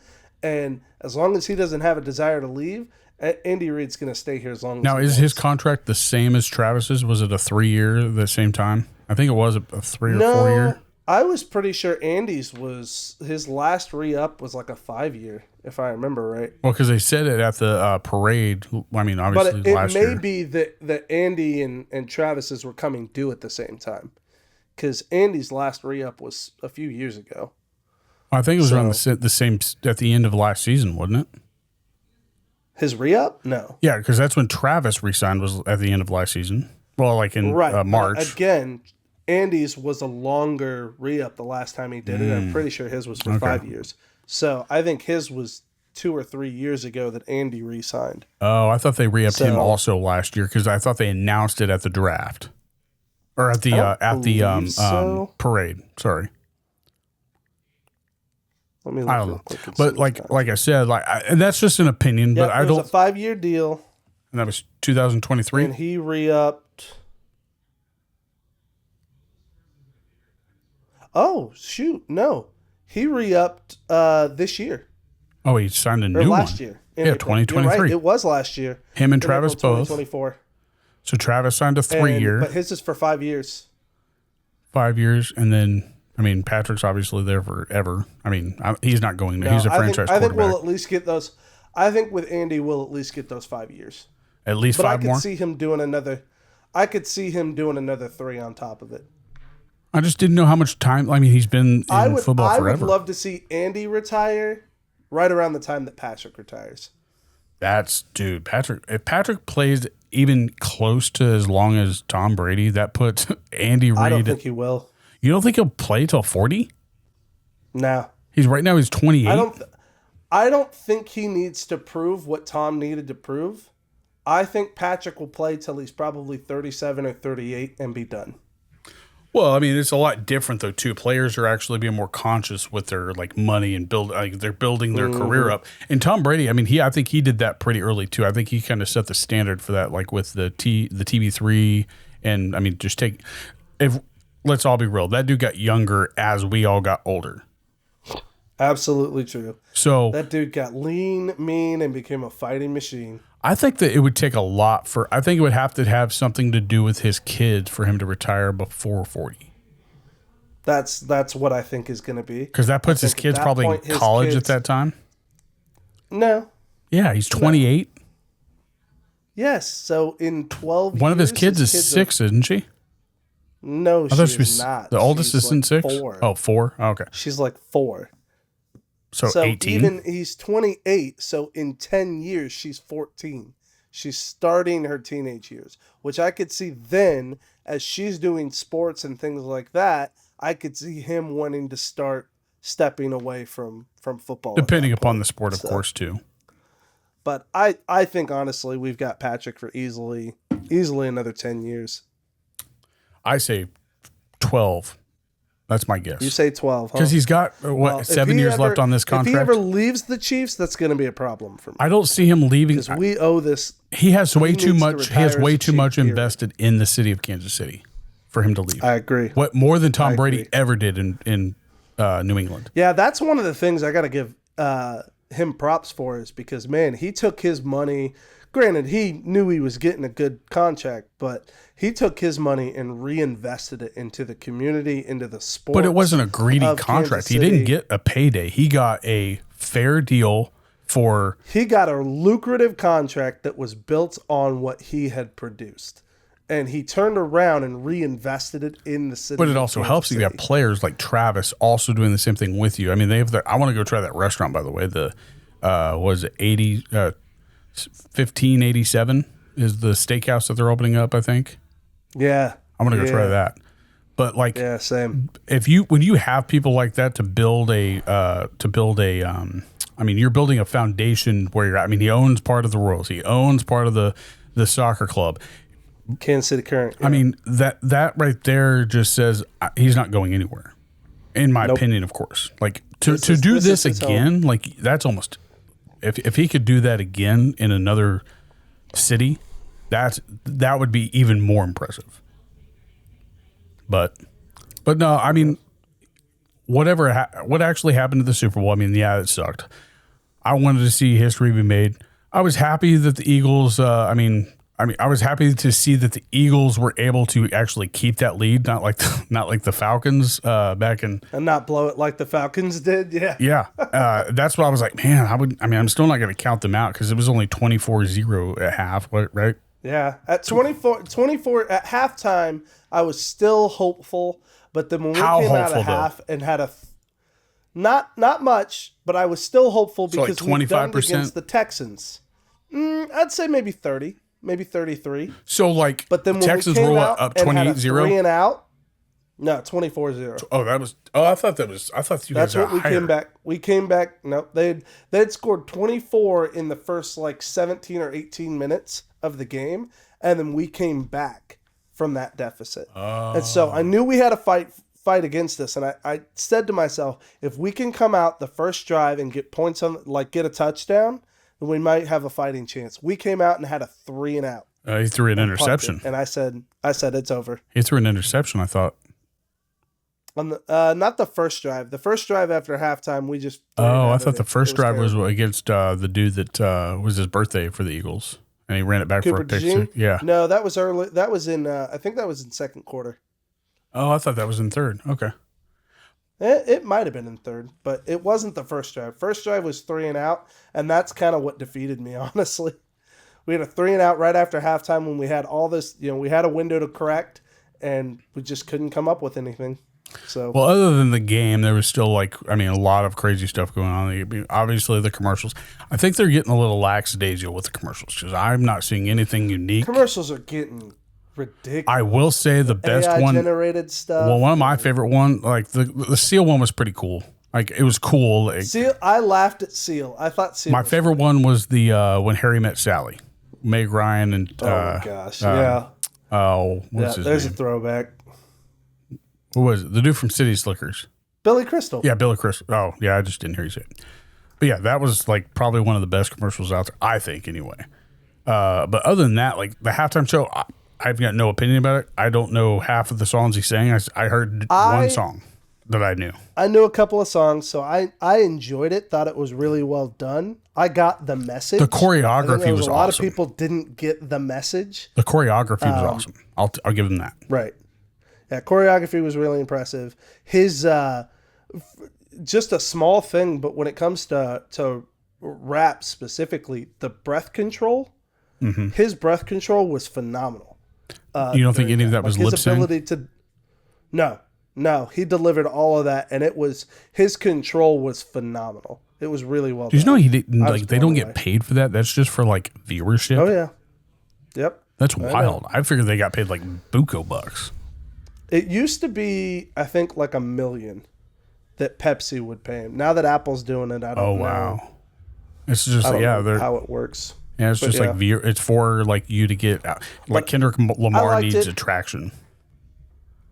and as long as he doesn't have a desire to leave, Andy Reid's going to stay here as long as Now, he is wants. his contract the same as Travis's? Was it a 3-year at the same time? I think it was a 3 or 4 year. I was pretty sure Andy's was his last re-up was like a 5-year, if I remember right. Well, because they said it at the parade. I mean, obviously But it last may year. be that Andy and Travis's were coming due at the same time, because Andy's last re-up was a few years ago. I think it was around the same at the end of last season, wasn't it? His re-up? No. Yeah, because that's when Travis re-signed, was at the end of last season. Well, like in March. Again, Andy's was a longer re-up the last time he did it. I'm pretty sure his was for 5 years. So I think his was 2 or 3 years ago that Andy re-signed. Oh, I thought they re-upped him also last year, because I thought they announced it at the draft or at the parade. Sorry. Let me look I don't real know, quick and but see like I said, and that's just an opinion. yeah, but I it don't. was a 5-year deal, And that was 2023. and he re-upped. Oh shoot, no, he re-upped this year Oh, he signed a or new last one. year. Yeah, April. 2023. You're right, it was last year. Him and Travis both. 2024. So Travis signed a 3-year, but his is for 5 years. 5 years, and then I mean Patrick's obviously there forever. I mean he's not going there. No, He's a franchise I think quarterback. we'll at least get those. I think with Andy, we'll at least get those 5 years. At least But 5 I could more. see him doing another. I could see him doing another 3 on top of it. I just didn't know how much time. I mean, he's been in football I forever. would love to see Andy retire right around the time that Patrick retires. Patrick. If Patrick plays even close to as long as Tom Brady, that puts Andy Reid. I don't think he will. You don't think he'll play till 40? No, He's 28. I don't think he needs to prove what Tom needed to prove. I think Patrick will play till he's probably 37 or 38 and be done. Well, I mean, it's a lot different though too. Players are actually being more conscious with their like money and they're building their career up. And Tom Brady, I mean, I think he did that pretty early too. I think he kind of set the standard for that, like with the TB3. And I mean, let's all be real, that dude got younger as we all got older. Absolutely true. So That dude got lean, mean, and became a fighting machine. I think that it would take a lot I think it would have to have something to do with his kids for him to retire before 40. That's what I think is going to be. Because that puts his think at kids that probably point, in his college kids- at that time. No. Yeah, he's 28. Yes. So in 12 One of his years, kids is 6, isn't she? No, I thought she is not. The oldest She's is in like 6? 4. Oh, 4? Oh, okay. She's like 4. So 18? He's 28, so in 10 years, she's 14. She's starting her teenage years, which I could see then as she's doing sports and things like that. I could see him wanting to start stepping away from football. Depending upon the sport, of course, too. But I think, honestly, we've got Patrick for easily another 10 years. I say 12. That's my guess. You say 12, huh? Because he's got, If 7 he years ever- left on this If he contract? ever leaves the Chiefs, that's going to be a problem for me. I don't see him leaving. Because we owe this. He has way he too needs to much. He has retire way as a too Chief, much period. invested in the city of Kansas City for him to leave. I agree. What more than Tom Brady agree. ever did in New England? Yeah, that's one of the things I got to give him props for is because, man, he took his money. Granted, he knew he was getting a good contract, but he took his money and reinvested it into the community, into the sport. But it wasn't a greedy of contract. Kansas He didn't City. get a payday. He got a fair deal for. He got a lucrative contract that was built on what he had produced. And he turned around and reinvested it in the city. But it of also Kansas helps you got City. players like Travis also doing the same thing with you. I mean, they have I want to go try that restaurant, by the way. The was it 1587 is the steakhouse that they're opening up, I think. Yeah. I'm gonna go try that. But like, Yeah, same. when you have people like that to build a I mean, you're building a foundation where you're at. I mean, he owns part of the Royals. He owns part of the the soccer club. Kansas City Current. I mean, that right there just says he's not going anywhere. In my Nope. opinion, of course. Like to do this again, like that's almost if he could do that again in another city, that would be even more impressive. But no, I mean, what actually happened to the Super Bowl? I mean, yeah, it sucked. I wanted to see history be made. I was happy that the Eagles. I was happy to see that the Eagles were able to actually keep that lead, not like the Falcons back in, and not blow it like the Falcons did. Yeah. Yeah, that's what I was like. Man, I'm still not going to count them out because it was only 24-0 at half, right? Yeah, at 24 at halftime, I was still hopeful, but then when we came out of half and had not much, but I was still hopeful because like we done 25% against the Texans. I'd say maybe 30, maybe 33. So like, But then when Texans we came roll out up and had a 28-0. 3 and out. No, 24-0. I thought you That's guys what we higher. came back. We came back. No, they'd scored 24 in the first like 17 or 18 minutes of the game, and then we came back from that deficit. And so I knew we had to fight against this, and I said to myself, if we can come out the first drive and get points on, like get a touchdown, then we might have a fighting chance. We came out and had a 3 and out. He threw an interception, and I said it's over. He threw an interception. I thought. On the not the first drive. The first drive after halftime, we just. I thought the first drive was against the dude that was his birthday for the Eagles, and he ran it back Cooper for a pick. DeJean? Yeah. No, that was early. That was in. I think that was in second quarter. Oh, I thought that was in third. Okay. It might have been in third, but it wasn't the first drive. First drive was 3 and out, and that's kind of what defeated me, honestly. We had a 3 and out right after halftime when we had all this. We had a window to correct, and we just couldn't come up with anything. So well, other than the game, there was still a lot of crazy stuff going on. Obviously, the commercials. I think they're getting a little lackadaisical with the commercials because I'm not seeing anything unique. Commercials are getting ridiculous. I will say the best AI one generated stuff. Well, one of my favorite one, like the Seal one, was pretty cool. Like it was cool. Like, Seal. I laughed at Seal. I thought Seal. My favorite one was the When Harry Met Sally, Meg Ryan and. Oh my gosh! Yeah. Oh, what's his there's name? a throwback. Who was it? The dude from City Slickers. Billy Crystal. Yeah, Billy Crystal. Oh, yeah, I just didn't hear you say it. But yeah, that was like probably one of the best commercials out there, I think, anyway. But other than that, like the halftime show, I've got no opinion about it. I don't know half of the songs he sang. I heard one song that I knew. I knew a couple of songs, so I enjoyed it. Thought it was really well done. I got the message. The choreography was awesome. A lot of people didn't get the message. The choreography was awesome. I'll give them that. Right. Yeah, choreography was really impressive. His just a small thing, but when it comes to rap specifically, the breath control, his breath control was phenomenal. You don't think any of that was lip sync? His ability to no, he delivered all of that, and his control was phenomenal. It was really well done. You know he didn't like they don't get paid for that. That's just for like viewership. Oh yeah, yep. That's wild. I figured they got paid like buco bucks. It used to be, I think, like $1 million that Pepsi would pay him. Now that Apple's doing it, I don't know. Wow. It's just know how it works. Yeah, it's just like it's for like you to get like Kendrick Lamar needs attraction.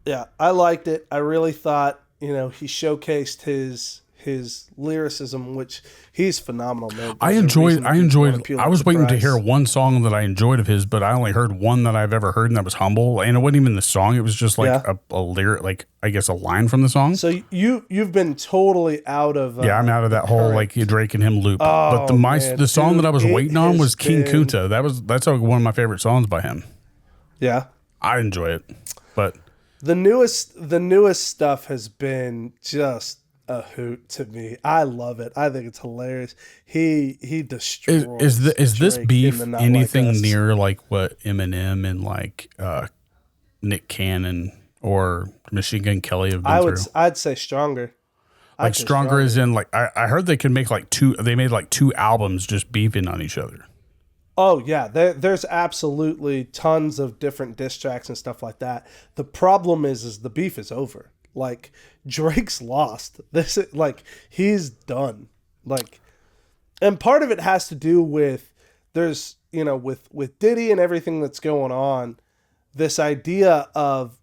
Yeah, I liked it. I really thought, he showcased his lyricism, which he's phenomenal, man. I enjoyed. I was waiting to hear one song that I enjoyed of his, but I only heard one that I've ever heard, and that was "Humble." And it wasn't even the song; it was just like a lyric, like I guess a line from the song. So you've been totally out of. I'm out of that whole like Drake and him loop. But the song that I was waiting on was King Kunta. That's one of my favorite songs by him. Yeah, I enjoy it, but the newest stuff has been just a hoot to me. I love it. I think it's hilarious. He destroys. Is this beef anything like near like what Eminem and like Nick Cannon or Machine Gun Kelly have been through? I'd say stronger. Like stronger as in like I heard they could make like two. They made like 2 albums just beefing on each other. Oh yeah, there's absolutely tons of different diss tracks and stuff like that. The problem is the beef is over. Like Drake's lost. He's done. And part of it has to do with there's with Diddy and everything that's going on, this idea of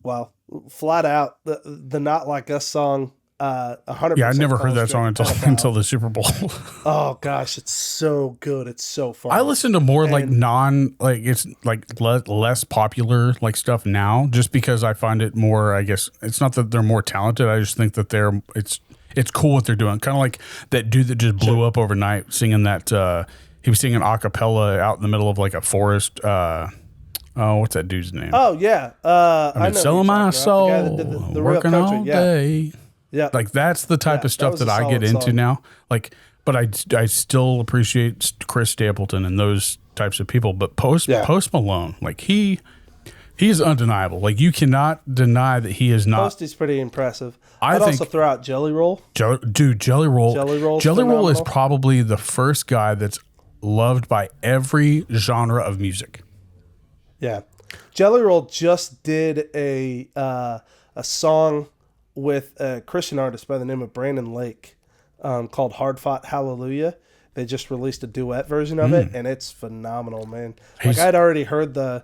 well, flat out the Not Like Us song, 100%. Yeah, I never heard that song until the Super Bowl. Oh gosh, it's so good. It's so fun. I listen to more it's less popular like stuff now, just because I find it more. I guess it's not that they're more talented. I just think that it's cool what they're doing. Kind of like that dude that just blew up overnight singing that. He was singing a cappella out in the middle of like a forest. What's that dude's name? Oh yeah, I know selling my soul, the guy that did the working real country. all day. Yeah, like that's the type of stuff that I get into song. now. Like, but I still appreciate Chris Stapleton and those types of people. But Post Malone, like he's undeniable. Like you cannot deny that he is not. Posty's pretty impressive. I'd also throw out Jelly Roll. Jelly Roll. Jelly Roll is phenomenal. probably the first guy that's loved by every genre of music. Yeah, Jelly Roll just did a song with a Christian artist by the name of Brandon Lake called "Hard Fought Hallelujah." They just released a duet version of it, and it's phenomenal, man. Like I'd already heard the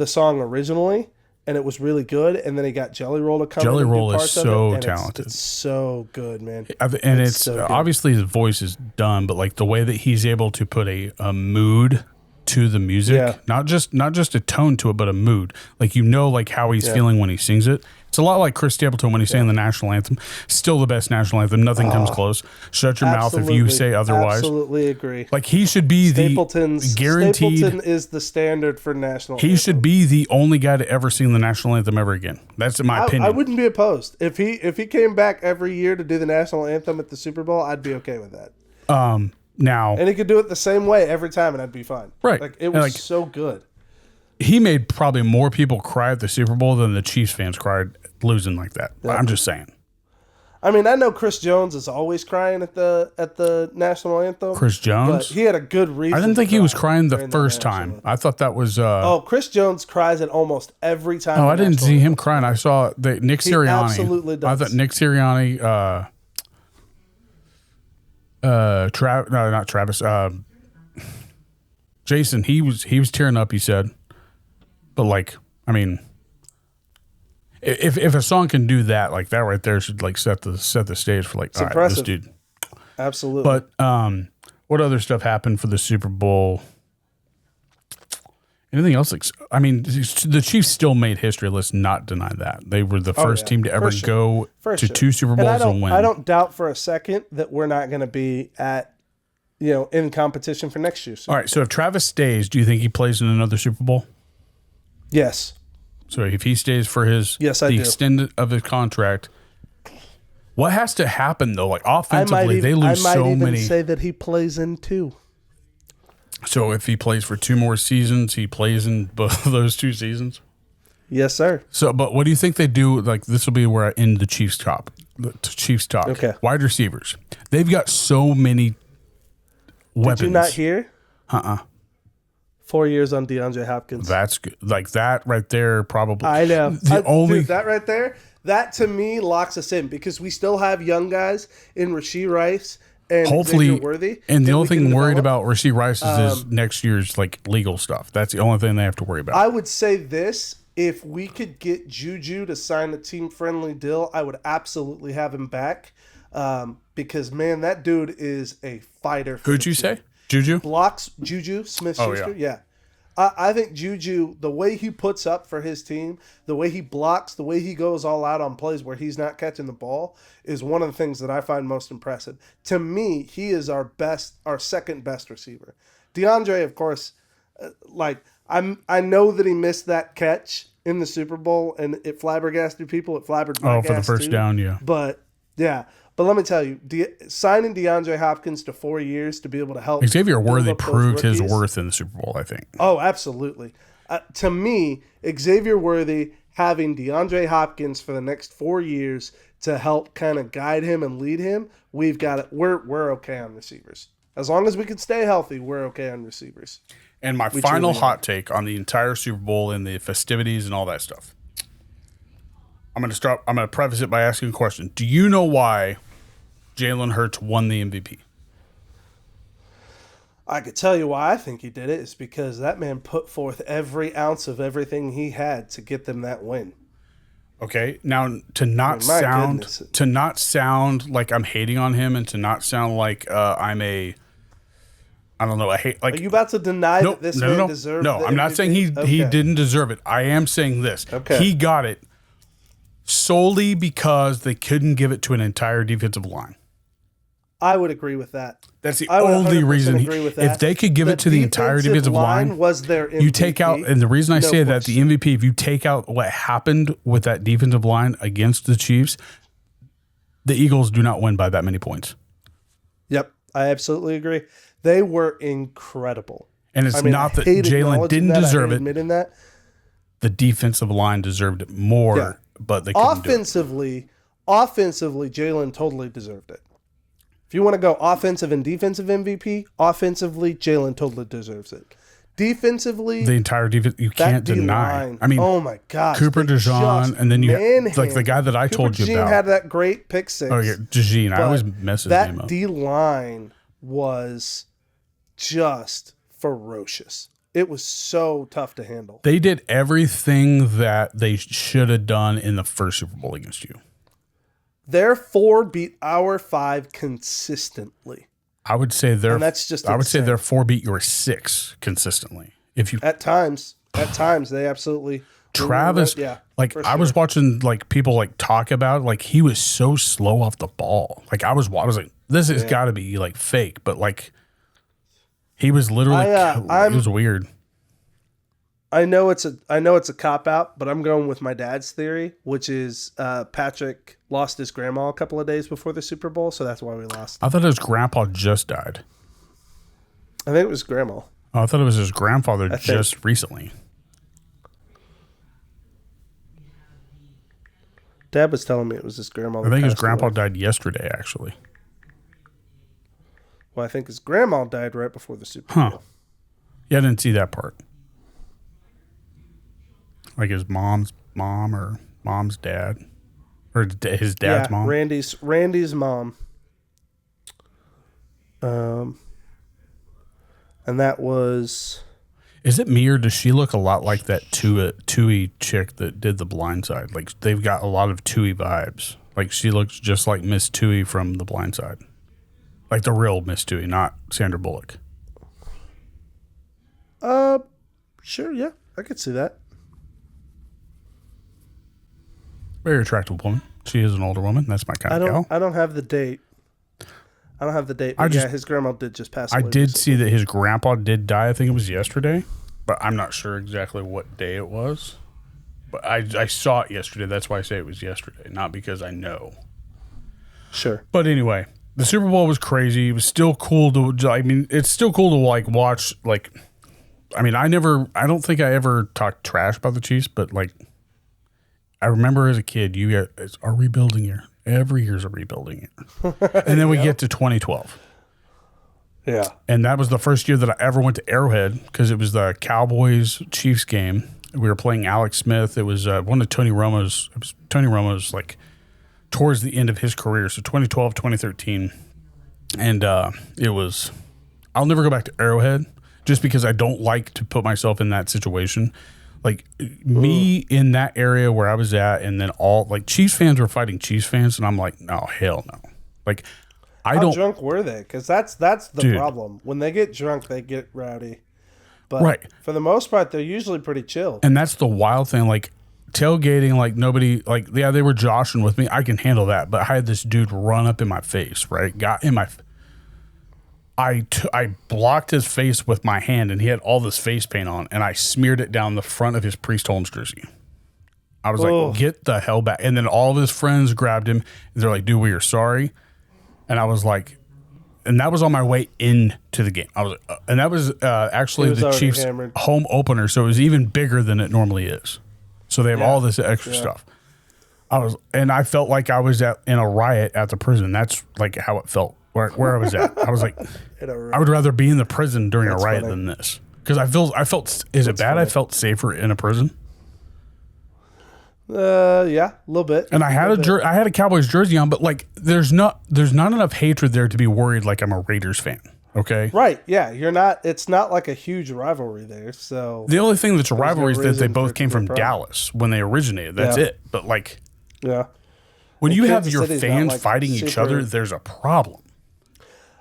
song originally, and it was really good. And then he got Jelly Roll to come. Jelly in and Roll do is parts so of it, talented. It's so good, man. And it's so good. obviously his voice is done, but like the way that he's able to put a mood to the music, not just a tone to it, but a mood. Like like how he's feeling when he sings it. It's a lot like Chris Stapleton when he's saying the national anthem. Still the best national anthem. Nothing comes close. Shut your mouth if you say otherwise. Absolutely agree. Like he should be Stapleton is the standard for national anthem. He should be the only guy to ever sing the national anthem ever again. That's my opinion. I wouldn't be opposed. If he came back every year to do the national anthem at the Super Bowl, I'd be okay with that. Now, and he could do it the same way every time, and I'd be fine. Right. Like it was so good. He made probably more people cry at the Super Bowl than the Chiefs fans cried losing like that. Yeah. I'm just saying. I mean, I know Chris Jones is always crying at the national anthem. Chris Jones? But he had a good reason. I didn't think he was crying the first time. I thought that was... Chris Jones cries at almost every time. Oh, I didn't see him crying. I saw Nick Sirianni. He absolutely does. I thought Nick Sirianni... not Travis. Jason, he was tearing up, he said. But like, I mean, if a song can do that, like that right there should like set the stage for like, it's all impressive. right, this dude. Absolutely. But what other stuff happened for the Super Bowl? Anything else? I mean, the Chiefs still made history. Let's not deny that. They were the first team to ever go to two Super Bowls and win. I don't doubt for a second that we're not going to be in competition for next year. All right. So if Travis stays, do you think he plays in another Super Bowl? Yes. So if he stays for the extended of his contract, what has to happen though? Like offensively, they lose so many. I might even say that he plays in two. So if he plays for 2 more seasons, he plays in both of those 2 seasons? Yes, sir. So, but what do you think they do? Like, this will be where I end the Chiefs talk. Okay. Wide receivers. They've got so many weapons. Did you not hear? 4 years on DeAndre Hopkins. That's good. Like that right there, probably. I know. Dude, that right there, that to me locks us in because we still have young guys in Rashee Rice and hopefully Worthy. And the only thing worried about Rashee Rice is his next year's like legal stuff. That's the only thing they have to worry about. I would say this: if we could get Juju to sign a team-friendly deal, I would absolutely have him back. Because man, that dude is a fighter. Who'd you say? Juju? Blocks Juju Smith-Schuster. Oh, yeah. I think Juju, the way he puts up for his team, the way he blocks, the way he goes all out on plays where he's not catching the ball is one of the things that I find most impressive. To me, he is our second best receiver. DeAndre, of course, I know that he missed that catch in the Super Bowl and it flabbergasted people. It flabbergasted my for the first down, yeah. But let me tell you, signing DeAndre Hopkins to 4 years to be able to help Xavier Worthy proved his worth in the Super Bowl, I think. Oh, absolutely. To me, Xavier Worthy having DeAndre Hopkins for the next 4 years to help kind of guide him and lead him, we've got it. We're okay on receivers. As long as we can stay healthy, we're okay on receivers. And my final hot take on the entire Super Bowl and the festivities and all that stuff. I'm going to preface it by asking a question. Do you know why Jalen Hurts won the MVP? I could tell you why I think he did it. It's because that man put forth every ounce of everything he had to get them that win. Okay, now to not sound like I'm hating on him, and to not sound like I hate. Like, are you about to deny that this man deserved? No, I'm not saying he didn't deserve it. I am saying this. Okay. He got it solely because they couldn't give it to an entire defensive line. I would agree with that. That's the only reason. If they could give it to the entire defensive line, was their MVP. You take out, and the reason I say that the MVP, if you take out what happened with that defensive line against the Chiefs, the Eagles do not win by that many points. Yep, I absolutely agree. They were incredible. And it's not that Jalen didn't deserve it. Admitting that. The defensive line deserved it more, but they couldn't offensively, Jalen totally deserved it. If you want to go offensive and defensive MVP, offensively, Jalen totally deserves it. Defensively, the entire defense, you can't deny. D-line, I mean, oh my gosh, Cooper DeJean, and then you have, like the guy that I told you about. had that great pick six. Oh yeah, DeJean. I always mess his name up. That D-line was just ferocious. It was so tough to handle. They did everything that they should have done in the first Super Bowl against you. Their 4 beat our 5 consistently. I would say that's just I would say their 4 beat your 6 consistently. If you at times they absolutely. Travis, I was watching like people like talk about like he was so slow off the ball. Like I was like, this has got to be like fake, but like he was literally. It was weird. I know it's a cop out, but I'm going with my dad's theory, which is Patrick lost his grandma a couple of days before the Super Bowl, so that's why we lost. I thought his grandpa just died. I think it was grandma. Oh, I thought it was his grandfather just recently. Dad was telling me it was his grandma. I think his grandpa died yesterday, actually. Well, I think his grandma died right before the Super Bowl. Yeah, I didn't see that part. Like his mom's mom or mom's dad. Or his dad's mom. Randy's mom. And that was... Is it me or does she look a lot like that Tui chick that did The Blind Side? Like they've got a lot of Tui vibes. Like she looks just like Miss Tui from The Blind Side. Like the real Miss Tui, not Sandra Bullock. Sure, yeah. I could see that. Very attractive woman. She is an older woman. That's my kind of gal. I don't have the date. But his grandma did just pass away. I did see that his grandpa did die. I think it was yesterday, but I'm not sure exactly what day it was. But I saw it yesterday. That's why I say it was yesterday, not because I know. Sure. But anyway, the Super Bowl was crazy. It was still cool to. I mean, it's still cool to like watch. Like, I mean, I don't think I ever talked trash about the Chiefs, but like. I remember as a kid, it's our rebuilding year. Every year's a rebuilding year. And then we get to 2012. Yeah. And that was the first year that I ever went to Arrowhead because it was the Cowboys-Chiefs game. We were playing Alex Smith. It was one of Tony Romo's like towards the end of his career. So 2012, 2013. And it was, I'll never go back to Arrowhead just because I don't like to put myself in that situation. Like me in that area where I was at, and then all like Chiefs fans were fighting Chiefs fans, and I'm like, no, hell no. Like, How drunk were they? Because that's the problem. When they get drunk, they get rowdy. But for the most part, they're usually pretty chill. And that's the wild thing. Like tailgating, like nobody, like yeah, they were joshing with me. I can handle that. But I had this dude run up in my face. Right, got in my. I blocked his face with my hand, and he had all this face paint on, and I smeared it down the front of his Priest Holmes jersey. I was like, get the hell back. And then all of his friends grabbed him, and they're like, dude, we are sorry. And I was like, and that was on my way into the game. I was, and that was actually the Chiefs' home opener, so it was even bigger than it normally is. So they have all this extra stuff. I felt like I was in a riot at the prison. That's like how it felt. Where I was at, I was like, I would rather be in the prison during a riot than this because I felt. Is it bad? Funny. I felt safer in a prison. Yeah, a little bit. And I had a Cowboys jersey on, but like, there's not enough hatred there to be worried like I'm a Raiders fan. Okay. Right. Yeah. You're not. It's not like a huge rivalry there. So The only thing that's a rivalry is that they reason for both it to came be a from problem. Dallas when they originated. That's Yeah. it. But like yeah. when you have Kansas your City's not, fans like, fighting each super- other, there's a problem.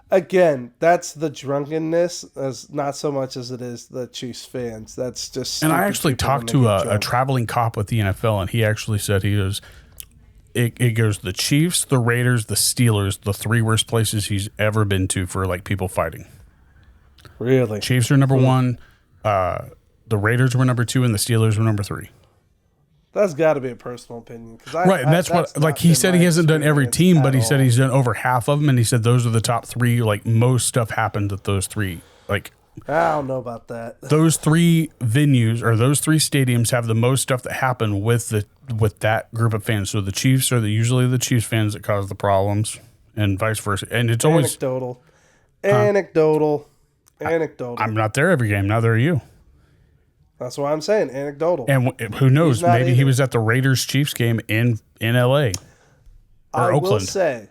Again, that's the drunkenness, as not so much as it is the Chiefs fans. That's just. And I stupid actually people when talked they to get a drunk. traveling cop with the NFL, and he actually said it goes the Chiefs, the Raiders, the Steelers, the 3 worst places he's ever been to for like people fighting. Really? Chiefs are number 1, the Raiders were number 2, and the Steelers were number 3. That's got to be a personal opinion, Right, and that's what like he said he hasn't done every team, but he said he's done over half of them, and he said those are the top 3. Like most stuff happened at those 3. Like I don't know about that. those 3 venues or those 3 stadiums have the most stuff that happened with that group of fans. So the Chiefs are usually the Chiefs fans that cause the problems, and vice versa. And it's always Anecdotal. I'm not there every game. Neither are you. That's why I'm saying anecdotal. And who knows? He's not Maybe he either. was at the Raiders Chiefs game in L.A. or I will Oakland. say,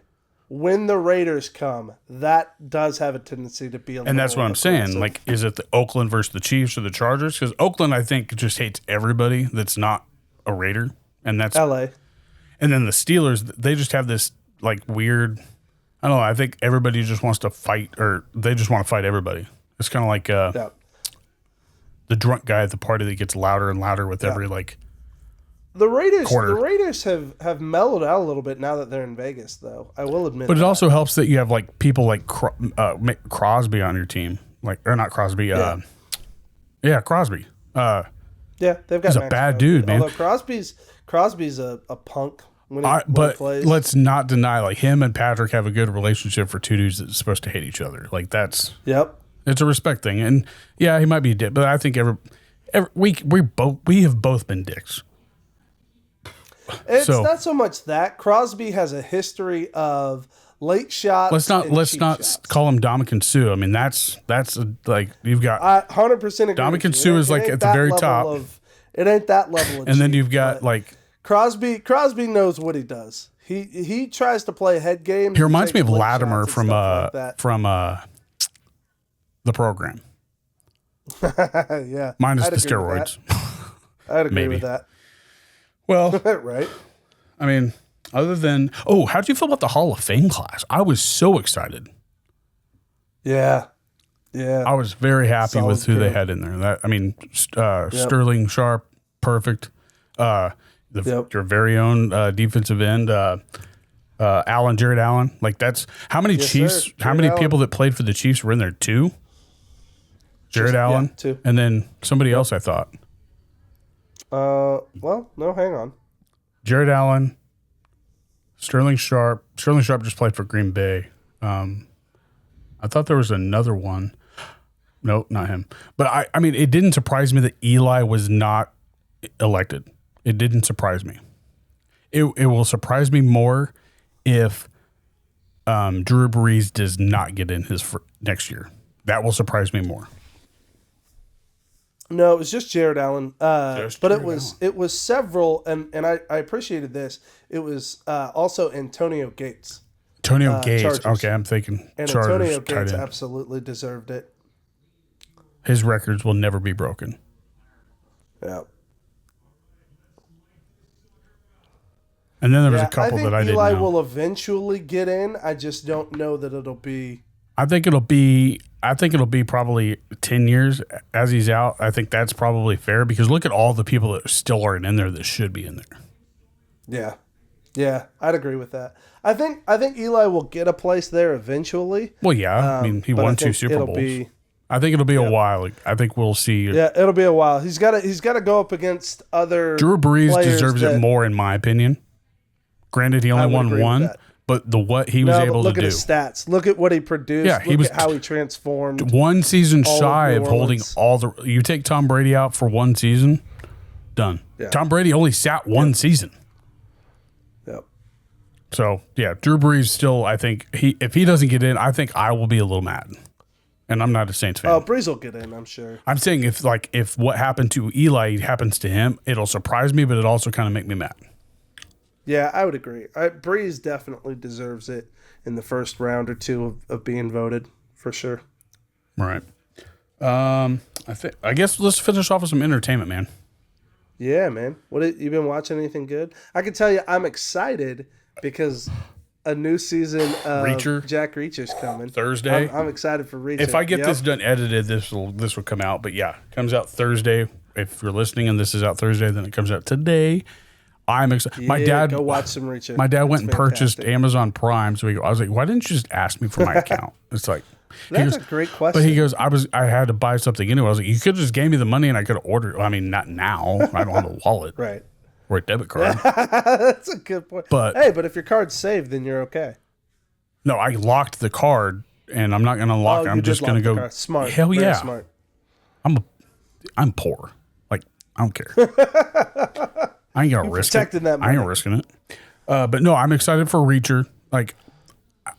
when the Raiders come, that does have a tendency to be a And that's what I'm saying. aggressive. Like, is it the Oakland versus the Chiefs or the Chargers? Because Oakland, I think, just hates everybody that's not a Raider, and that's L.A. And then the Steelers, they just have this like weird. I don't know. I think everybody just wants to fight, or they just want to fight everybody. It's kind of like Yeah. the drunk guy at the party that gets louder and louder with every like. The Raiders, quarter. the Raiders have mellowed out a little bit now that they're in Vegas, though. I will admit. But it that. also helps that you have like people like Crosby on your team, like or not Crosby. Yeah, Crosby. Yeah, they've got. He's a Max bad Crosby. dude, man. Although Crosby's a punk when he But plays. let's not deny, like him and Patrick have a good relationship for 2 dudes that's supposed to hate each other. Like Yep. it's a respect thing, and yeah, he might be a dick, but I think we have both been dicks. It's So- not so much that Crosby has a history of late shots. Let's not cheap shots. call him Dominican Sue. I mean, that's like you've got, I 100% agree. Dominican with you. Sue It is, like, ain't at the that very level top. It ain't that level of and then cheap, you've got but like Crosby knows what he does. He tries to play head games. he reminds me of takes late Latimer shots and stuff like from the program, that. Yeah, minus I'd the agree with steroids. that. I'd agree Maybe. with that. Well, Right? I mean, other than how'd you feel about the Hall of Fame class? I was so excited. Yeah. Yeah. I was very happy Solid with who they crew. had in there. Sterling Sharp, perfect. Yep. Your very own defensive end, Jared Allen. Like that's how many Yes, Chiefs? sir. How Jared many Allen. people that played for the Chiefs were in there? 2. Jared Allen, 2. and then somebody else. I thought Well, no, hang on. Jared Allen, Sterling Sharp. Sterling Sharp just played for Green Bay. I thought there was another one. No, not him. But I mean, it didn't surprise me that Eli was not elected. It didn't surprise me. It will surprise me more if Drew Brees does not get in his next year. That will surprise me more. No, it was just Jared Allen. Just But Jared it was several, and I appreciated this. It was also Antonio Gates. Antonio Gates. Chargers. Okay, I'm thinking And Chargers. Antonio tight Gates end. absolutely deserved it. His records will never be broken. Yeah. And then there was Yeah, a couple I think that I didn't Eli know. will eventually get in. I just don't know that it'll be. I think it'll be probably 10 years as he's out. I think that's probably fair because look at all the people that still aren't in there that should be in there. Yeah. Yeah, I'd agree with that. I think Eli will get a place there eventually. Well, yeah. I mean, he but won I 2 think Super it'll Bowls. be- I think it'll be a while. I think we'll see. Yeah, it'll be a while. He's got to go up against other. Drew Brees players deserves it that- more, in my opinion. Granted, he only would won agree with one, that. but what he was No, but able to look at do. his stats. Look at what he produced. Yeah, he look was at how he transformed. One season all of shy New of holding Orleans. all the. You take Tom Brady out for one season, done. Yeah. Tom Brady only sat one season. Yep. So yeah, Drew Brees still. I think if he doesn't get in, I think I will be a little mad. And I'm not a Saints fan. Oh, Breeze will get in, I'm sure. I'm saying if what happened to Eli happens to him, it'll surprise me, but it also kind of make me mad. Yeah, I would agree. Breeze definitely deserves it in the first round or two of being voted, for sure. Right. I guess let's finish off with some entertainment, man. Yeah, man. You been watching anything good? I can tell you, I'm excited because a new season of Reacher? Jack Reacher's coming Thursday. I'm excited for Reacher. If I get this done edited, this will come out. But yeah, it comes out Thursday. If you're listening and this is out Thursday, then it comes out today. I'm excited. Yeah, My dad go watch some Reacher. My dad went and It's purchased fantastic. Amazon Prime. So I was like, why didn't you just ask me for my account? It's like, That's a great question. But he goes, I had to buy something anyway. I was like, you could have just gave me the money and I could have ordered. I mean, not now. I don't have a wallet Right. or a debit card. That's a good point. But but if your card's saved, then you're okay. no, I locked the card and I'm not going to lock it. I'm just going to go. Smart. Hell Very yeah. Smart. I'm poor. Like, I don't care. I ain't going to risk it. protecting that I ain't money. risking it. But no, I'm excited for Reacher. Like,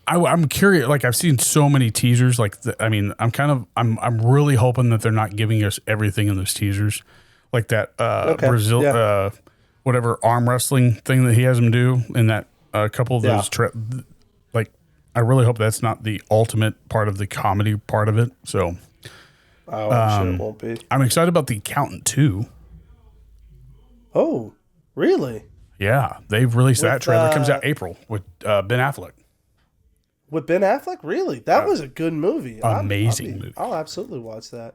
I'm curious. Like, I've seen so many teasers. Like, I'm really hoping that they're not giving us everything in those teasers. Like that Brazil, Yeah. Whatever arm wrestling thing that he has him do in that couple of those. Like, I really hope that's not the ultimate part of the comedy part of it. So, I'm sure it won't be. I'm excited about The Accountant too. Oh, really? Yeah, they've released that trailer. It comes out April with Ben Affleck. With Ben Affleck? Really? That was a good movie. Amazing movie. I'll absolutely watch that.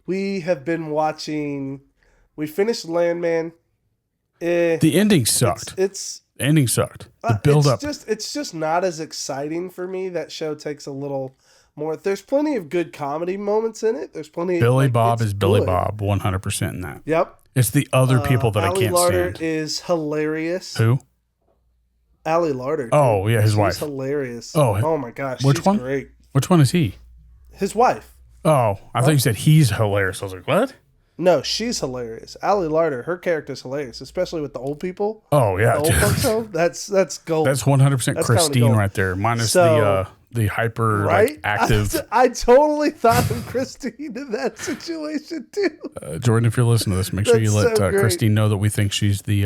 We have been watching. We finished Landman. The ending sucked. It's The ending sucked. The build up. It's just not as exciting for me. That show takes a little more. There's plenty of good comedy moments in it. There's plenty. Billy like, Bob it's is Billy good. Bob 100% in that. Yep. It's the other people that I Allie can't Larder stand. is hilarious. Who? Allie Larder. Oh, yeah, his She's wife. hilarious. Oh, Oh my gosh. which She's one? Great. Which one is he? His wife. Oh, I thought you said he's hilarious. I was like, what? No, she's hilarious. Allie Larder, her character's hilarious, especially with the old people. Oh yeah, The old dude. folks home. That's gold. That's 100% That's Christine comedy gold. right there. Minus So- the hyper right? like active. I totally thought of Christine in that situation too. Jordan, if you're listening to this, make sure you That's let so great. Christine know that we think she's the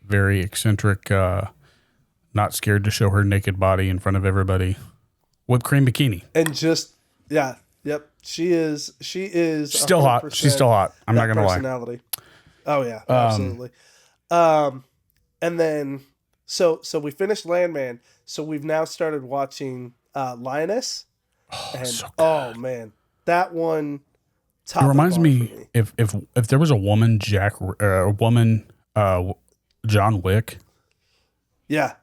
very eccentric, not scared to show her naked body in front of everybody. Whipped cream bikini. And just yep. She is Still hot. 100% She's still hot. I'm not that gonna lie. personality. Oh yeah, absolutely. And then so we finished Landman. So we've now started watching Lioness. Oh man, that one. Top It of reminds the bar me for if there was a woman John Wick. Yeah.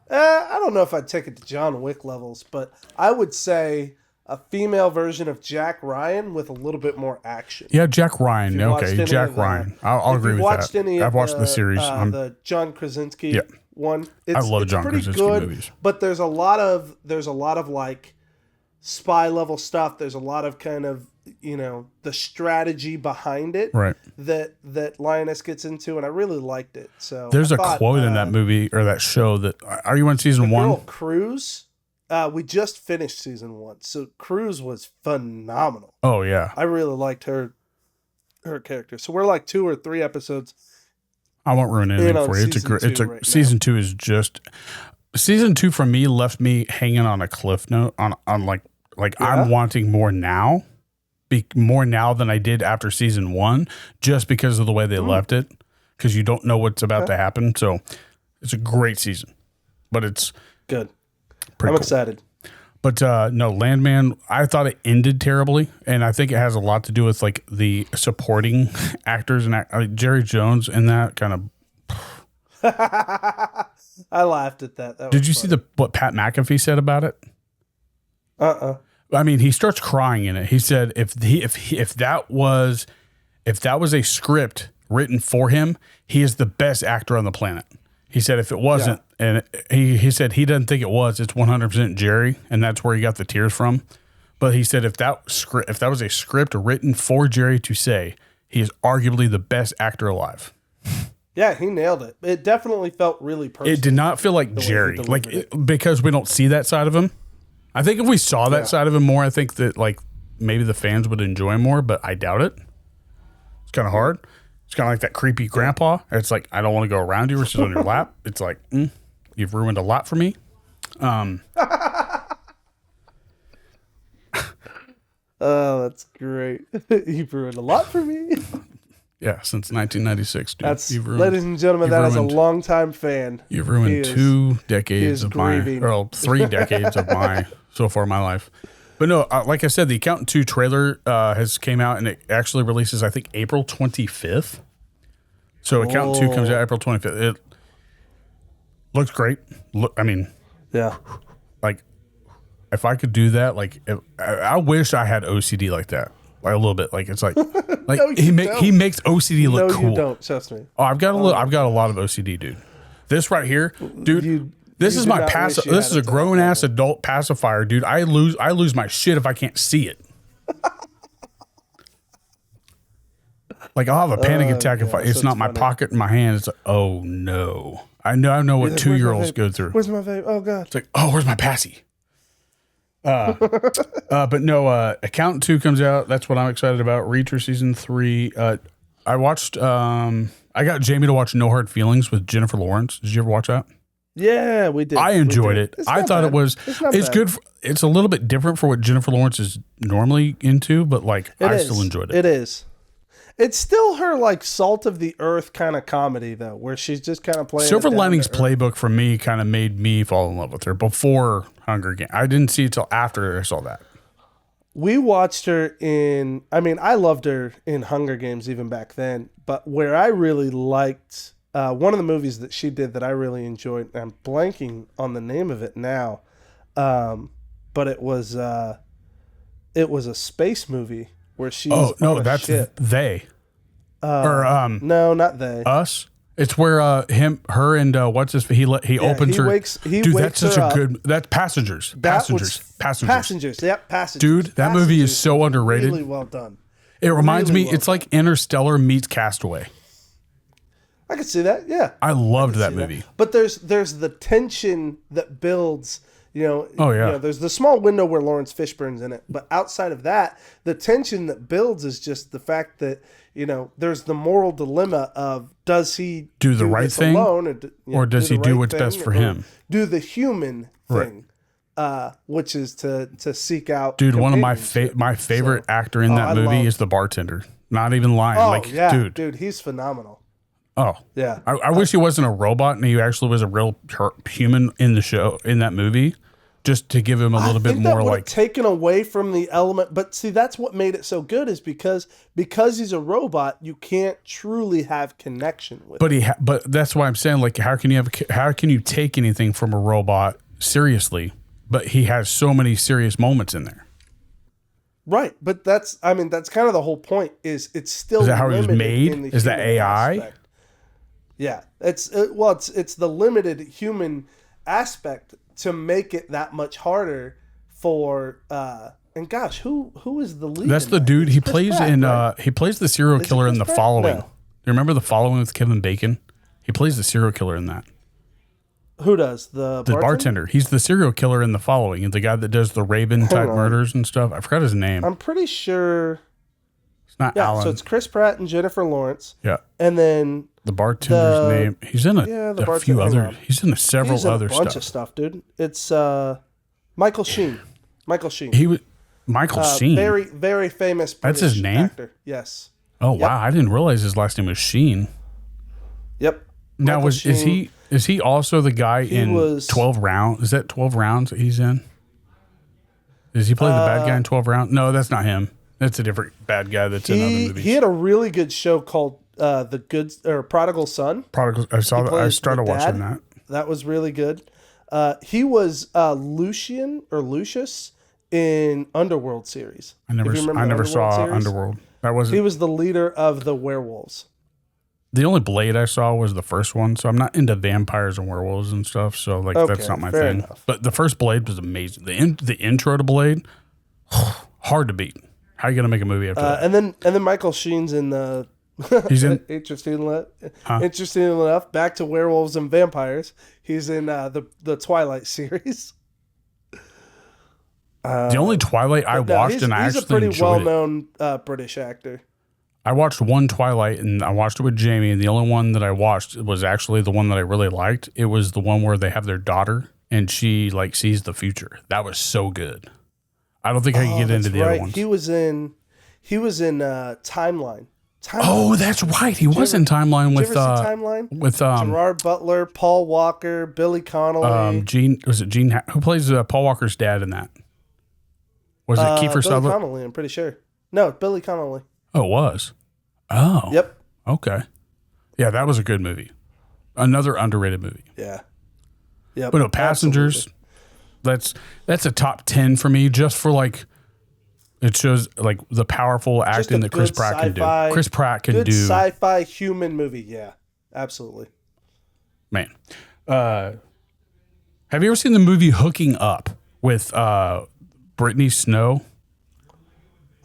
I don't know if I'd take it to John Wick levels, but I would say a female version of Jack Ryan with a little bit more action. Yeah, Jack Ryan. If you've watched Okay, any Jack of Ryan. I'll If agree you've with watched that. any of I've watched the series. the John Krasinski Yeah. one. I love it's John pretty Krasinski good, movies. but there's a lot of like spy level stuff. There's a lot of kind of the strategy behind it Right. that Lioness gets into, and I really liked it. So There's I a thought, quote in that movie or that show that are you on season one? Girl Cruz. We just finished season 1, so Cruz was phenomenal. Oh yeah. I really liked her character. So we're like 2 or 3 episodes. I won't ruin anything on for you. season It's two a right now. season 2 is just season 2 for me left me hanging on a cliff note on like I'm wanting more now. More now than I did after season 1 just because of the way they left it, because you don't know what's about to happen. So it's a great season, but it's Good. pretty I'm cool. excited. But no, Landman, I thought it ended terribly, and I think it has a lot to do with like the supporting actors and Jerry Jones in that kind of. I laughed at that. Did you see what Pat McAfee said about it? I mean, he starts crying in it. He said if that was a script written for him, he is the best actor on the planet. He said if it wasn't, and he said he doesn't think it was, it's 100% Jerry, and that's where he got the tears from. But he said if that was a script written for Jerry to say, he is arguably the best actor alive. Yeah, he nailed it. It definitely felt really personal. It did not feel like Jerry, because we don't see that side of him. I think if we saw that side of him more, I think that like maybe the fans would enjoy him more, but I doubt it. It's kind of hard. It's kind of like that creepy grandpa. It's like, I don't want to go around you or sit on your lap. It's like, you've ruined a lot for me. that's great. You've ruined a lot for me. Yeah, since 1996, dude. That's, ladies and gentlemen, that is a longtime fan. You've ruined 2 decades of grieving. my, or 3 decades of my, so far my life. But no, like I said, the Accountant 2 trailer has came out, and it actually releases, I think, April 25th. So Accountant 2 comes out April 25th. It looks great. I mean, yeah. Like, if I could do that, like, I wish I had OCD like that. Like a little bit, like it's like No, he makes OCD look cool. No, you don't. Trust me. Oh, I've got a lot of OCD, dude. This right here, dude. This is my passive. This is a grown ass adult pacifier, dude. I lose my shit if I can't see it. Like I'll have a panic attack if it's not my pocket in my hand. It's like, oh no. I know what 2-year-olds go through. Where's my vape? Oh god. It's like, oh, where's my passy? But no, Accountant 2 comes out. That's what I'm excited about. Reacher season 3. I watched. I got Jamie to watch No Hard Feelings with Jennifer Lawrence. Did you ever watch that? Yeah, we did. I enjoyed it. I thought it was. It's good. It's a little bit different for what Jennifer Lawrence is normally into, but like I still enjoyed it. It is. It's still her like salt of the earth kind of comedy though, where she's just kind of playing. Silver Linings Playbook for me kind of made me fall in love with her before Hunger Games. I didn't see it till after I saw that. We watched her in. I mean, I loved her in Hunger Games even back then. But where I really liked one of the movies that she did that I really enjoyed, and I'm blanking on the name of it now, but it was a space movie. Where she's that's ship. They. No, not they. Us. It's where her and what's his? He opens her. Dude, that's such a good. That's Passengers. Passengers. Yep, Passengers. Dude, that movie is so underrated. Really well done. It reminds me. It's like Interstellar meets Castaway. I could see that. Yeah, I loved that movie. But there's the tension that builds. You know, there's the small window where Lawrence Fishburne's in it, but outside of that, the tension that builds is just the fact that, you know, there's the moral dilemma of does he do the right thing alone, or does he do what's best for him? Do the human thing, which is to seek out. Dude, one of my favorite actor in that movie is the bartender. Not even lying. Oh, yeah, dude, he's phenomenal. Oh yeah, I wish he wasn't a robot and he actually was a real human in the show, in that movie. Just to give him a little bit more like taken away from the element, but see that's what made it so good is because he's a robot, you can't truly have connection with. But that's why I'm saying like how can you take anything from a robot seriously? But he has so many serious moments in there. Right, but that's kind of the whole point. Is it's still is that how he was made? Is that AI? Aspect. Yeah, it's the limited human aspect to make it that much harder for and gosh, who is the lead? That's the dude he plays in right? He plays the serial killer in The Following. No. You remember The Following with Kevin Bacon? He plays the serial killer in that. Who does? The bartender. He's the serial killer in The Following. The guy that does the Raven type murders and stuff. I forgot his name. I'm pretty sure it's not Alan. So it's Chris Pratt and Jennifer Lawrence. Yeah. And then the bartender's name. He's in a few other. He's in several other stuff. Bunch of stuff, dude. It's Michael Sheen. Michael Sheen. He was Michael Sheen. Very, very famous British That's his name? actor. Yes. Oh wow! I didn't realize his last name was Sheen. Yep. Now is he also the guy in 12 Rounds? Is that 12 Rounds that he's in? Does he play the bad guy in 12 Rounds? No, that's not him. That's a different bad guy that's in other movies. He had a really good show called Prodigal Son. I saw that. I started watching that. That was really good. He was Lucius in Underworld series. I never saw Underworld. He was the leader of the werewolves. The only Blade I saw was the first one, so I'm not into vampires and werewolves and stuff. So that's not my thing. Enough. But the first Blade was amazing. The intro to Blade, hard to beat. How are you gonna make a movie after that? And then Michael Sheen's in the. He's in. Interesting enough, back to werewolves and vampires. He's in the Twilight series. The only Twilight I watched and I actually enjoyed it. He's a pretty well-known British actor. I watched one Twilight and I watched it with Jamie, and the only one that I watched was actually the one that I really liked. It was the one where they have their daughter and she like sees the future. That was so good. I don't think I can get into the other ones. He was in Timeline. Oh, that's right. He was in Timeline with Did you ever see Timeline? with Gerard Butler, Paul Walker, Billy Connolly. Gene who plays Paul Walker's dad in that? Was it Kiefer Billy Sutherland? Connolly, I'm pretty sure. No, Billy Connolly. Oh, it was. Oh. Yep. Okay. Yeah, that was a good movie. Another underrated movie. Yeah. Yep. But no, Passengers. Absolutely. That's a top 10 for me, just for like it shows like the powerful acting that Chris Pratt can do. Chris Pratt can good do sci-fi human movie. Yeah, absolutely. Man, have you ever seen the movie Hooking Up with Brittany Snow?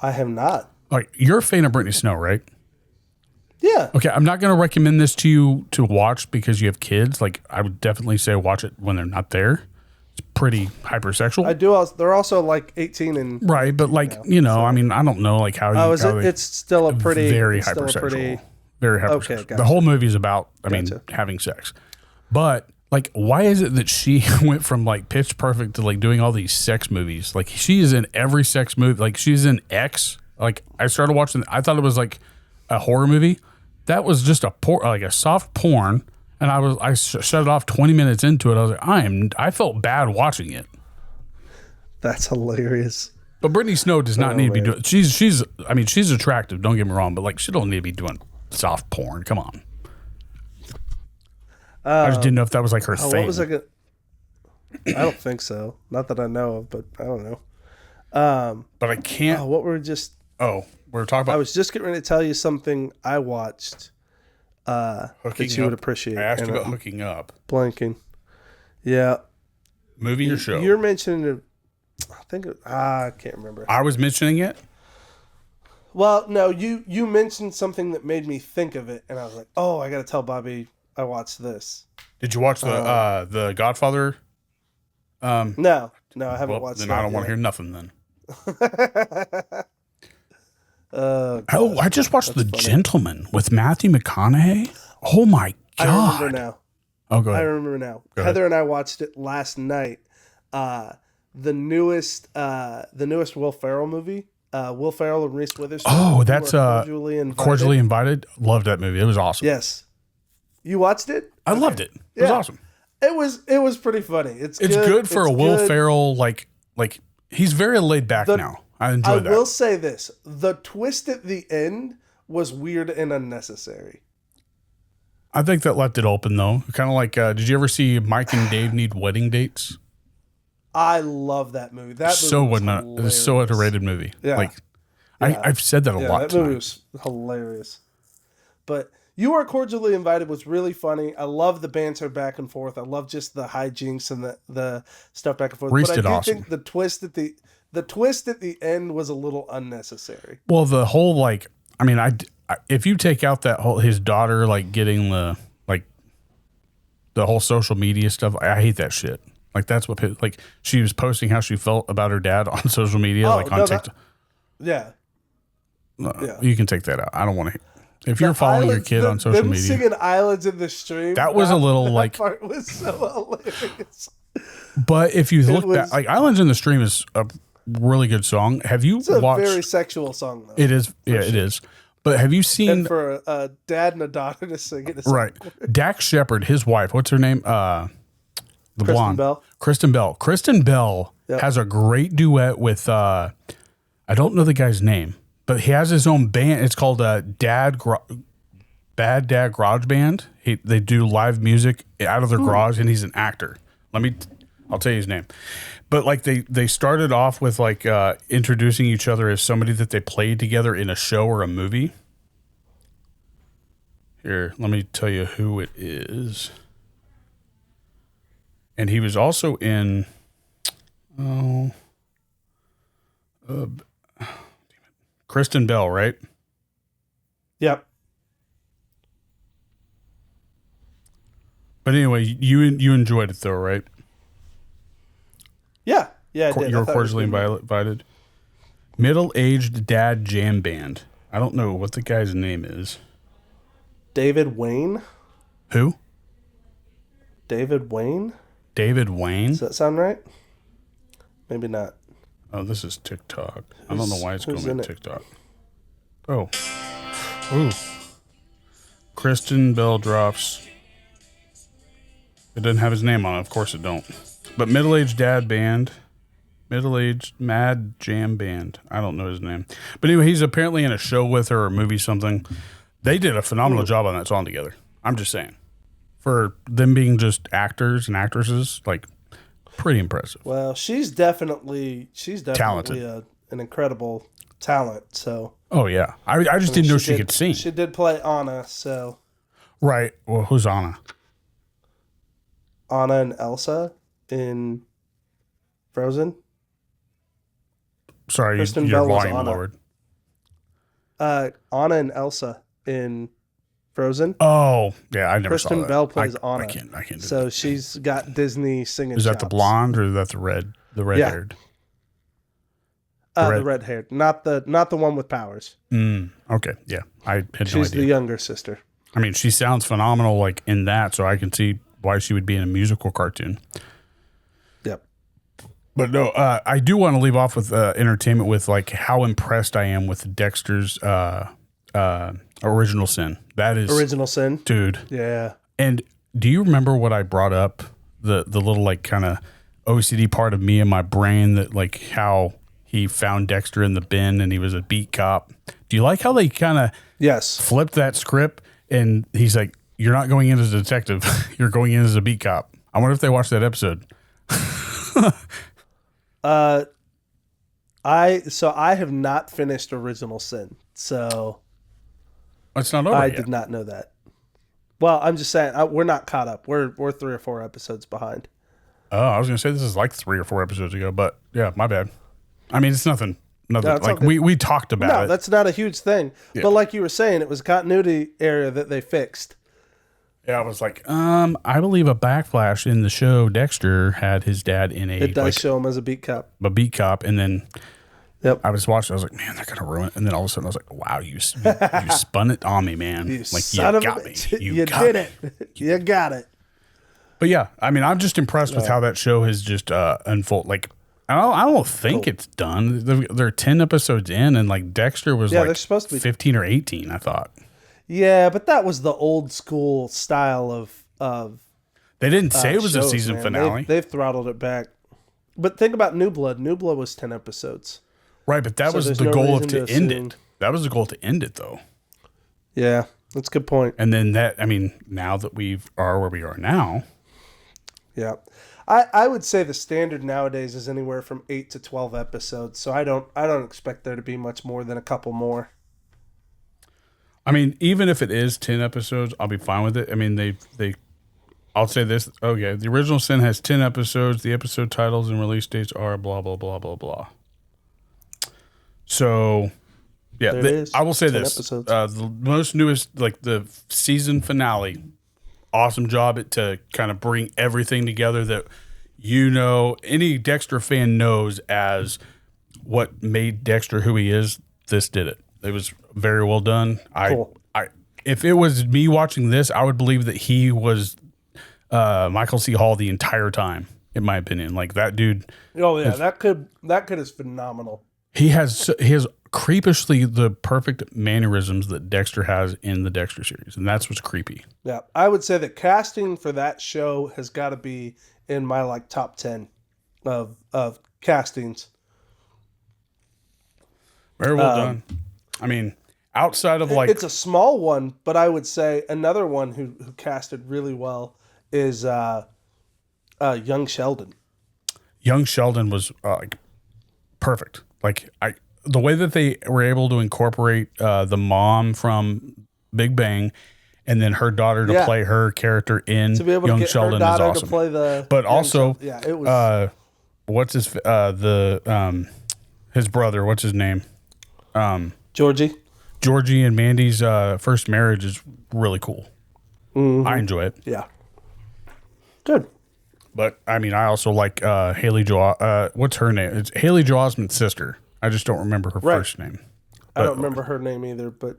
I have not. Like, you're a fan of Brittany Snow, right? Yeah. Okay, I'm not going to recommend this to you to watch because you have kids. Like, I would definitely say watch it when they're not there. It's pretty hypersexual. I do. They're also like 18 and right, but like I mean, I don't know like how. Oh, is it? It's still a pretty very it's still hypersexual. a pretty, very hypersexual. Okay, gotcha. The whole movie is about, I mean, having sex. But like, why is it that she went from like Pitch Perfect to like doing all these sex movies? Like, she is in every sex movie. Like, she's in X. Like, I started watching. I thought it was like a horror movie. That was just like a soft porn. And I shut it off 20 minutes into it. I was like, I felt bad watching it. That's hilarious. But Brittany Snow does not need to be doing. She's attractive. Don't get me wrong, but like, she don't need to be doing soft porn. Come on. I just didn't know if that was like her thing. What was I don't think so. Not that I know of, but I don't know. But I can't. What were just? Oh, we were talking about. I was just getting ready to tell you something I watched. That you would appreciate. I asked you about Hooking Up. Blanking. Yeah. Movie or show? You're mentioning it. I think I can't remember. I was mentioning it. Well, no, you mentioned something that made me think of it, and I was like, oh, I got to tell Bobby I watched this. Did you watch the Godfather? No, I haven't watched. Then I don't want to hear nothing. Then. I just watched The Gentleman with Matthew McConaughey. Oh my god! I remember now. Oh, go ahead. I remember now. Go Heather and I watched it last night. The newest Will Ferrell movie. Will Ferrell and Reese Witherspoon. Oh, that's Cordially Invited. Loved that movie. It was awesome. Yes. You watched it? I loved it. It was awesome. It was pretty funny. It's good for a Will Ferrell like he's very laid back now. I enjoyed that. I will say this: the twist at the end was weird and unnecessary. I think that left it open though. Kind of like, did you ever see Mike and Dave Need Wedding Dates? I love that movie. That movie it's so underrated movie. Yeah. Like, I've said that a lot. That movie was hilarious. But You Are Cordially Invited was really funny. I love the banter back and forth. I love just the hijinks and the stuff back and forth. Reese but did I do awesome. think the twist at the end was a little unnecessary. Well, the whole like, I mean, if you take out that whole his daughter like getting the whole social media stuff, I hate that shit. Like, that's what like she was posting how she felt about her dad on social media, on TikTok. Yeah. You can take that out. I don't want to. If you're following your kid on social media, singing "Islands in the Stream," that was a little that like part was so hilarious. But if you look back, like "Islands in the Stream" is a really good song. Have you watched? It's a very sexual song, though. It is. Yeah, it is. But have you seen? And for a dad and a daughter to sing it, right? Dax Shepard, his wife. What's her name? The blonde. Kristen Bell. Kristen Bell has a great duet with. I don't know the guy's name. But he has his own band. It's called Bad Dad Garage Band. They do live music out of their garage, and he's an actor. I'll tell you his name. But like they started off with like introducing each other as somebody that they played together in a show or a movie. Here, let me tell you who it is. And he was also in. Kristen Bell, right? Yep. But anyway, you enjoyed it though, right? Yeah, I did. You were cordially invited. Middle-aged dad jam band. I don't know what the guy's name is. David Wayne. Who? David Wayne. David Wayne. Does that sound right? Maybe not. Oh, this is TikTok. I don't know why it's going to TikTok. Oh. Ooh. Kristen Bell drops. It doesn't have his name on it. Of course it don't. But middle-aged dad band. Middle-aged Mad Jam Band. I don't know his name. But anyway, he's apparently in a show with her or movie something. They did a phenomenal job on that song together. I'm just saying. For them being just actors and actresses, like, pretty impressive. Well, she's definitely talented. An incredible talent. So. Oh, yeah. I just didn't know she could sing. She did play Anna, so. Right. Well, who's Anna? Anna and Elsa in Frozen. Sorry, Kristen your Bell was volume Anna. lowered. Anna and Elsa in Frozen. Oh, yeah, I never Kristen saw that. Bell plays I Anna. can't do So that. she's got Disney singing. Is that the chops. blonde or is that the red haired? The red haired, not the one with powers. Okay, yeah, I had no She's idea. the younger sister. I mean, she sounds phenomenal, like in that, so I can see why she would be in a musical cartoon. Yep. But no, I do want to leave off with entertainment with like how impressed I am with Dexter's Original Sin. That is Original Sin, dude. Yeah. And do you remember what I brought up? The little like kind of OCD part of me in my brain that like how he found Dexter in the bin and he was a beat cop. Do you like how they kind of flipped that script and he's like, "You're not going in as a detective. You're going in as a beat cop." I wonder if they watched that episode. I have not finished Original Sin, so It's not over I yet. did not know that. Well, I'm just saying we're not caught up. We're 3 or 4 episodes behind. Oh, I was gonna say this is like 3 or 4 episodes ago, but yeah, my bad. I mean, it's nothing. No, it's like okay. we talked about No, it. that's not a huge thing. Yeah. But like you were saying, it was a continuity area that they fixed. Yeah, I was like, I believe a backflash in the show. Dexter had his dad in It does show him as a beat cop. a beat cop, and then Yep. I was watching. I was like, man, they're gonna ruin it. And then all of a sudden, I was like, wow, you spun it on me, man. You like son you of a got me. bitch. You You got did me. it. You got it. But yeah, I mean, I'm just impressed with how that show has just unfolded. Like, I don't think it's done. They're 10 episodes in, and like Dexter was Yeah, like they're supposed to be 15 or 18. I thought Yeah, but that was the old school style of they didn't say it was a shows, season man. finale, They've throttled it back. But think about New Blood. New Blood was 10 episodes. right? But that So was there's the no goal of reason to to end assume- it. That was the goal to end it, though. Yeah, that's a good point. And then now that we are where we are now, Yeah. I would say the standard nowadays is anywhere from 8 to 12 episodes. So I don't expect there to be much more than a couple more. I mean, even if it is 10 episodes, I'll be fine with it. I mean, I'll say this. Okay, the Original Sin has 10 episodes. The episode titles and release dates are blah, blah, blah, blah, blah. So, yeah, There it is. I will say 10 this. episodes. The most newest, like the season finale, awesome job to kind of bring everything together that, any Dexter fan knows as what made Dexter who he is. This did it. It was very well done. Cool. If it was me watching this, I would believe that he was Michael C. Hall the entire time, in my opinion. Like that dude. Oh yeah, that could is phenomenal. He has creepishly the perfect mannerisms that Dexter has in the Dexter series, and that's what's creepy. Yeah, I would say the casting for that show has got to be in my like top 10 of castings. Very well done. I mean, outside of like It's a small one, but I would say another one who casted really well is young Sheldon. Young Sheldon was like perfect. Like the way that they were able to incorporate the mom from Big Bang and then her daughter to play her character in To be able Young to get Sheldon her is daughter awesome. to play the But young also, Sheldon. Yeah, it was what's his brother? What's his name? Georgie. Georgie and Mandy's first marriage is really cool. Mm-hmm. I enjoy it. Yeah. Good. But I mean, I also like Haley Joel. What's her name? It's Haley Joel Osment's sister. I just don't remember her first name. I don't remember her name either, but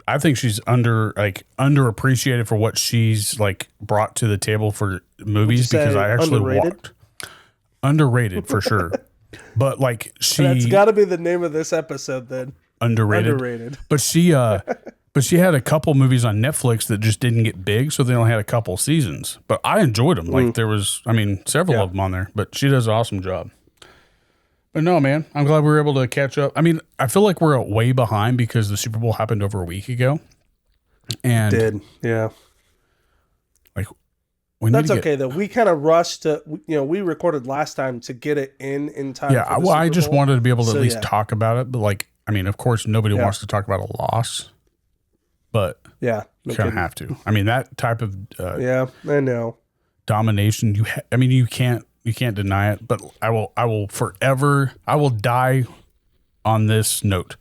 I think she's underappreciated for what she's like brought to the table for movies say because I actually underrated? underrated for sure. But like That's got to be the name of this episode then. Underrated. But she had a couple movies on Netflix that just didn't get big, so they only had a couple seasons. But I enjoyed them. Like there was, several of them on there. But she does an awesome job. But no, man, I'm glad we were able to catch up. I mean, I feel like we're way behind because the Super Bowl happened over a week ago. And yeah. Like, that's okay though. We kind of rushed to, we recorded last time to get it in time. Yeah, well, I just wanted to be able to at least talk about it. But like, of course, nobody wants to talk about a loss. But you kind of have to. I mean, that type of I know domination. You can't deny it. But I will forever. I will die on this note.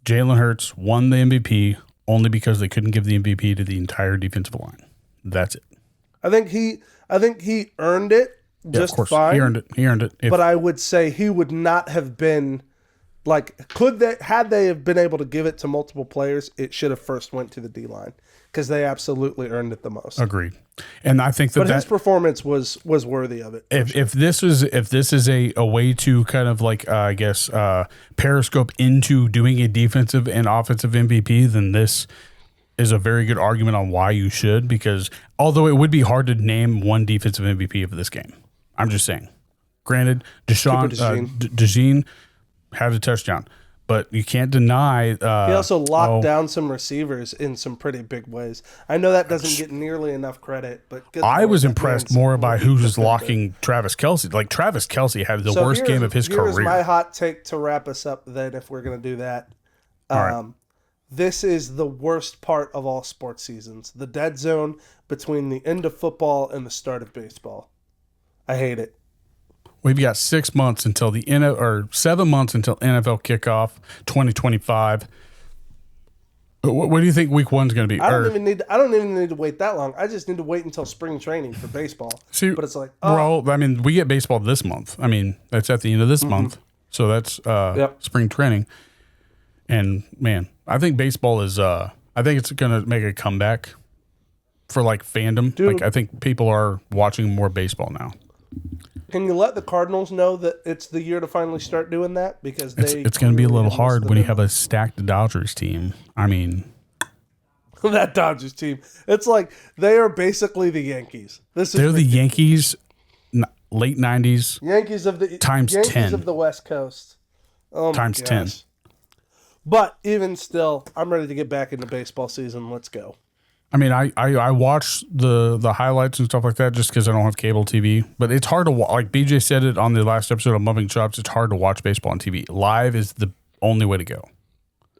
Jalen Hurts won the MVP only because they couldn't give the MVP to the entire defensive line. That's it. I think he earned it just fine. He earned it. But I would say he would not have been. Like, had they have been able to give it to multiple players, it should have first went to the D-line because they absolutely earned it the most. Agreed. And I think that his performance was worthy of it. If this is a way to kind of like periscope into doing a defensive and offensive MVP, then this is a very good argument on why you should. Because although it would be hard to name one defensive MVP of this game, I'm just saying. Granted, DeJean had a touchdown, but you can't deny. He also locked down some receivers in some pretty big ways. I know that doesn't get nearly enough credit, but I was impressed more by who was locking Travis Kelce. Like Travis Kelce had the worst game of his career. Here's my hot take to wrap us up. Then, if we're going to do that, this is the worst part of all sports seasons: the dead zone between the end of football and the start of baseball. I hate it. We've got 6 months until 7 months until NFL kickoff 2025. What do you think week one's going to be? I don't even need to wait that long. I just need to wait until spring training for baseball. But it's like, we get baseball this month. That's at the end of this month. So that's spring training. And man, I think baseball is I think it's going to make a comeback for like fandom. Dude. Like I think people are watching more baseball now. Can you let the Cardinals know that it's the year to finally start doing that? Because it's going to be a little hard when you have a stacked Dodgers team. That Dodgers team. It's like they are basically the Yankees. They're the Yankees, late 90s. Yankees of the times Yankees 10 of the West Coast. Times 10. But even still, I'm ready to get back into baseball season. Let's go. I watch the highlights and stuff like that just because I don't have cable TV. But it's hard to watch. Like BJ said it on the last episode of Muffing Chops, it's hard to watch baseball on TV. Live is the only way to go.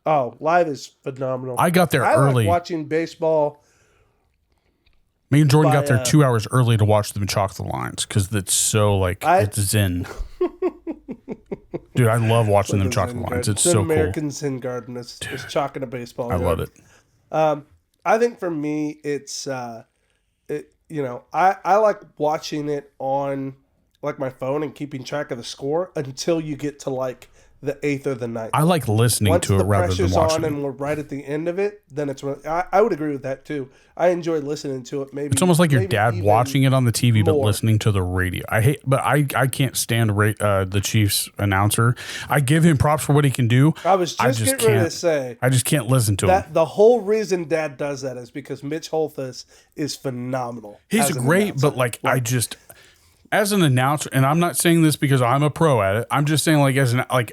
Oh, live is phenomenal. I got there early. Like watching baseball. Me and Jordan got there 2 hours early to watch them chalk the lines because it's so it's zen. Dude, I love watching them chalk the lines. It's so American cool. Zen Garden is chalking a baseball. I love it. I think for me, it's, I like watching it on like my phone and keeping track of the score until you get to like the 8th or the 9th. I like listening to it rather than watching. Once the pressure's on and we're right at the end of it, then it's really, I would agree with that too. I enjoy listening to it. Maybe it's almost like your dad watching it on the TV, but listening to the radio. I can't stand the Chiefs announcer. I give him props for what he can do. I was just getting ready to say. I just can't listen to him. The whole reason Dad does that is because Mitch Holthus is phenomenal. He's great, but as an announcer, and I'm not saying this because I'm a pro at it. I'm just saying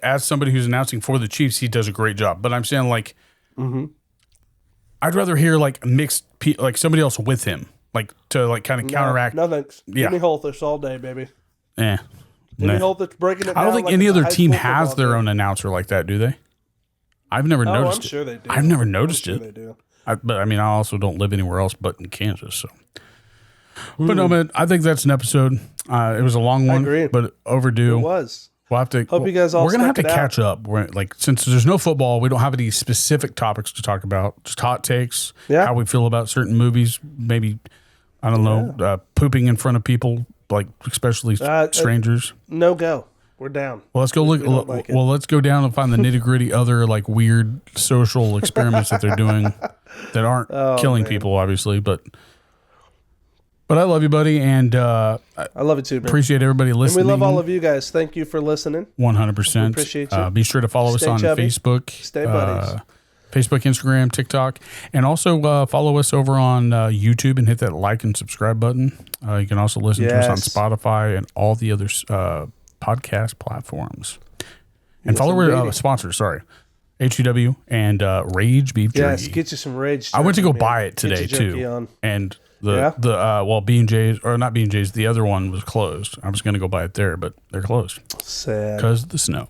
as somebody who's announcing for the Chiefs, he does a great job. But I'm saying I'd rather hear somebody else with him, to kind of counteract. No thanks. Yeah. Give me Holthus all day, baby. Give me Holthus breaking it down. I don't think any other team has their own announcer like that, do they? I've never noticed it. I'm sure they do. I've never noticed it. They do. But I also don't live anywhere else but in Kansas, so. But no, man, I think that's an episode. It was a long one, but overdue. It was. We'll have to. Hope you guys all. We're gonna have to catch up. Since there's no football, we don't have any specific topics to talk about. Just hot takes. Yeah. How we feel about certain movies. Maybe I don't know. Pooping in front of people, especially strangers. No go. We're down. Well, let's go look. Let's go down and find the nitty gritty other weird social experiments that they're doing that aren't killing people, obviously, but But I love you, buddy, and I love it too, man. appreciate everybody And listening. we love all of you guys. Thank you for listening. 100%. Appreciate you. Be sure to follow us on chubby. Facebook. Stay buddies. Facebook, Instagram, TikTok, and also follow us over on YouTube and hit that like and subscribe button. You can also listen to us on Spotify and all the other podcast platforms. And follow our sponsors, HEW and Rage Beef Jerky. Yes, get you some Rage Jerky. I went to go man. buy it today, Get your jerky too. on. And B&J's, or not B&J's, the other one was closed. I was going to go buy it there, but they're closed. Sad. Because of the snow.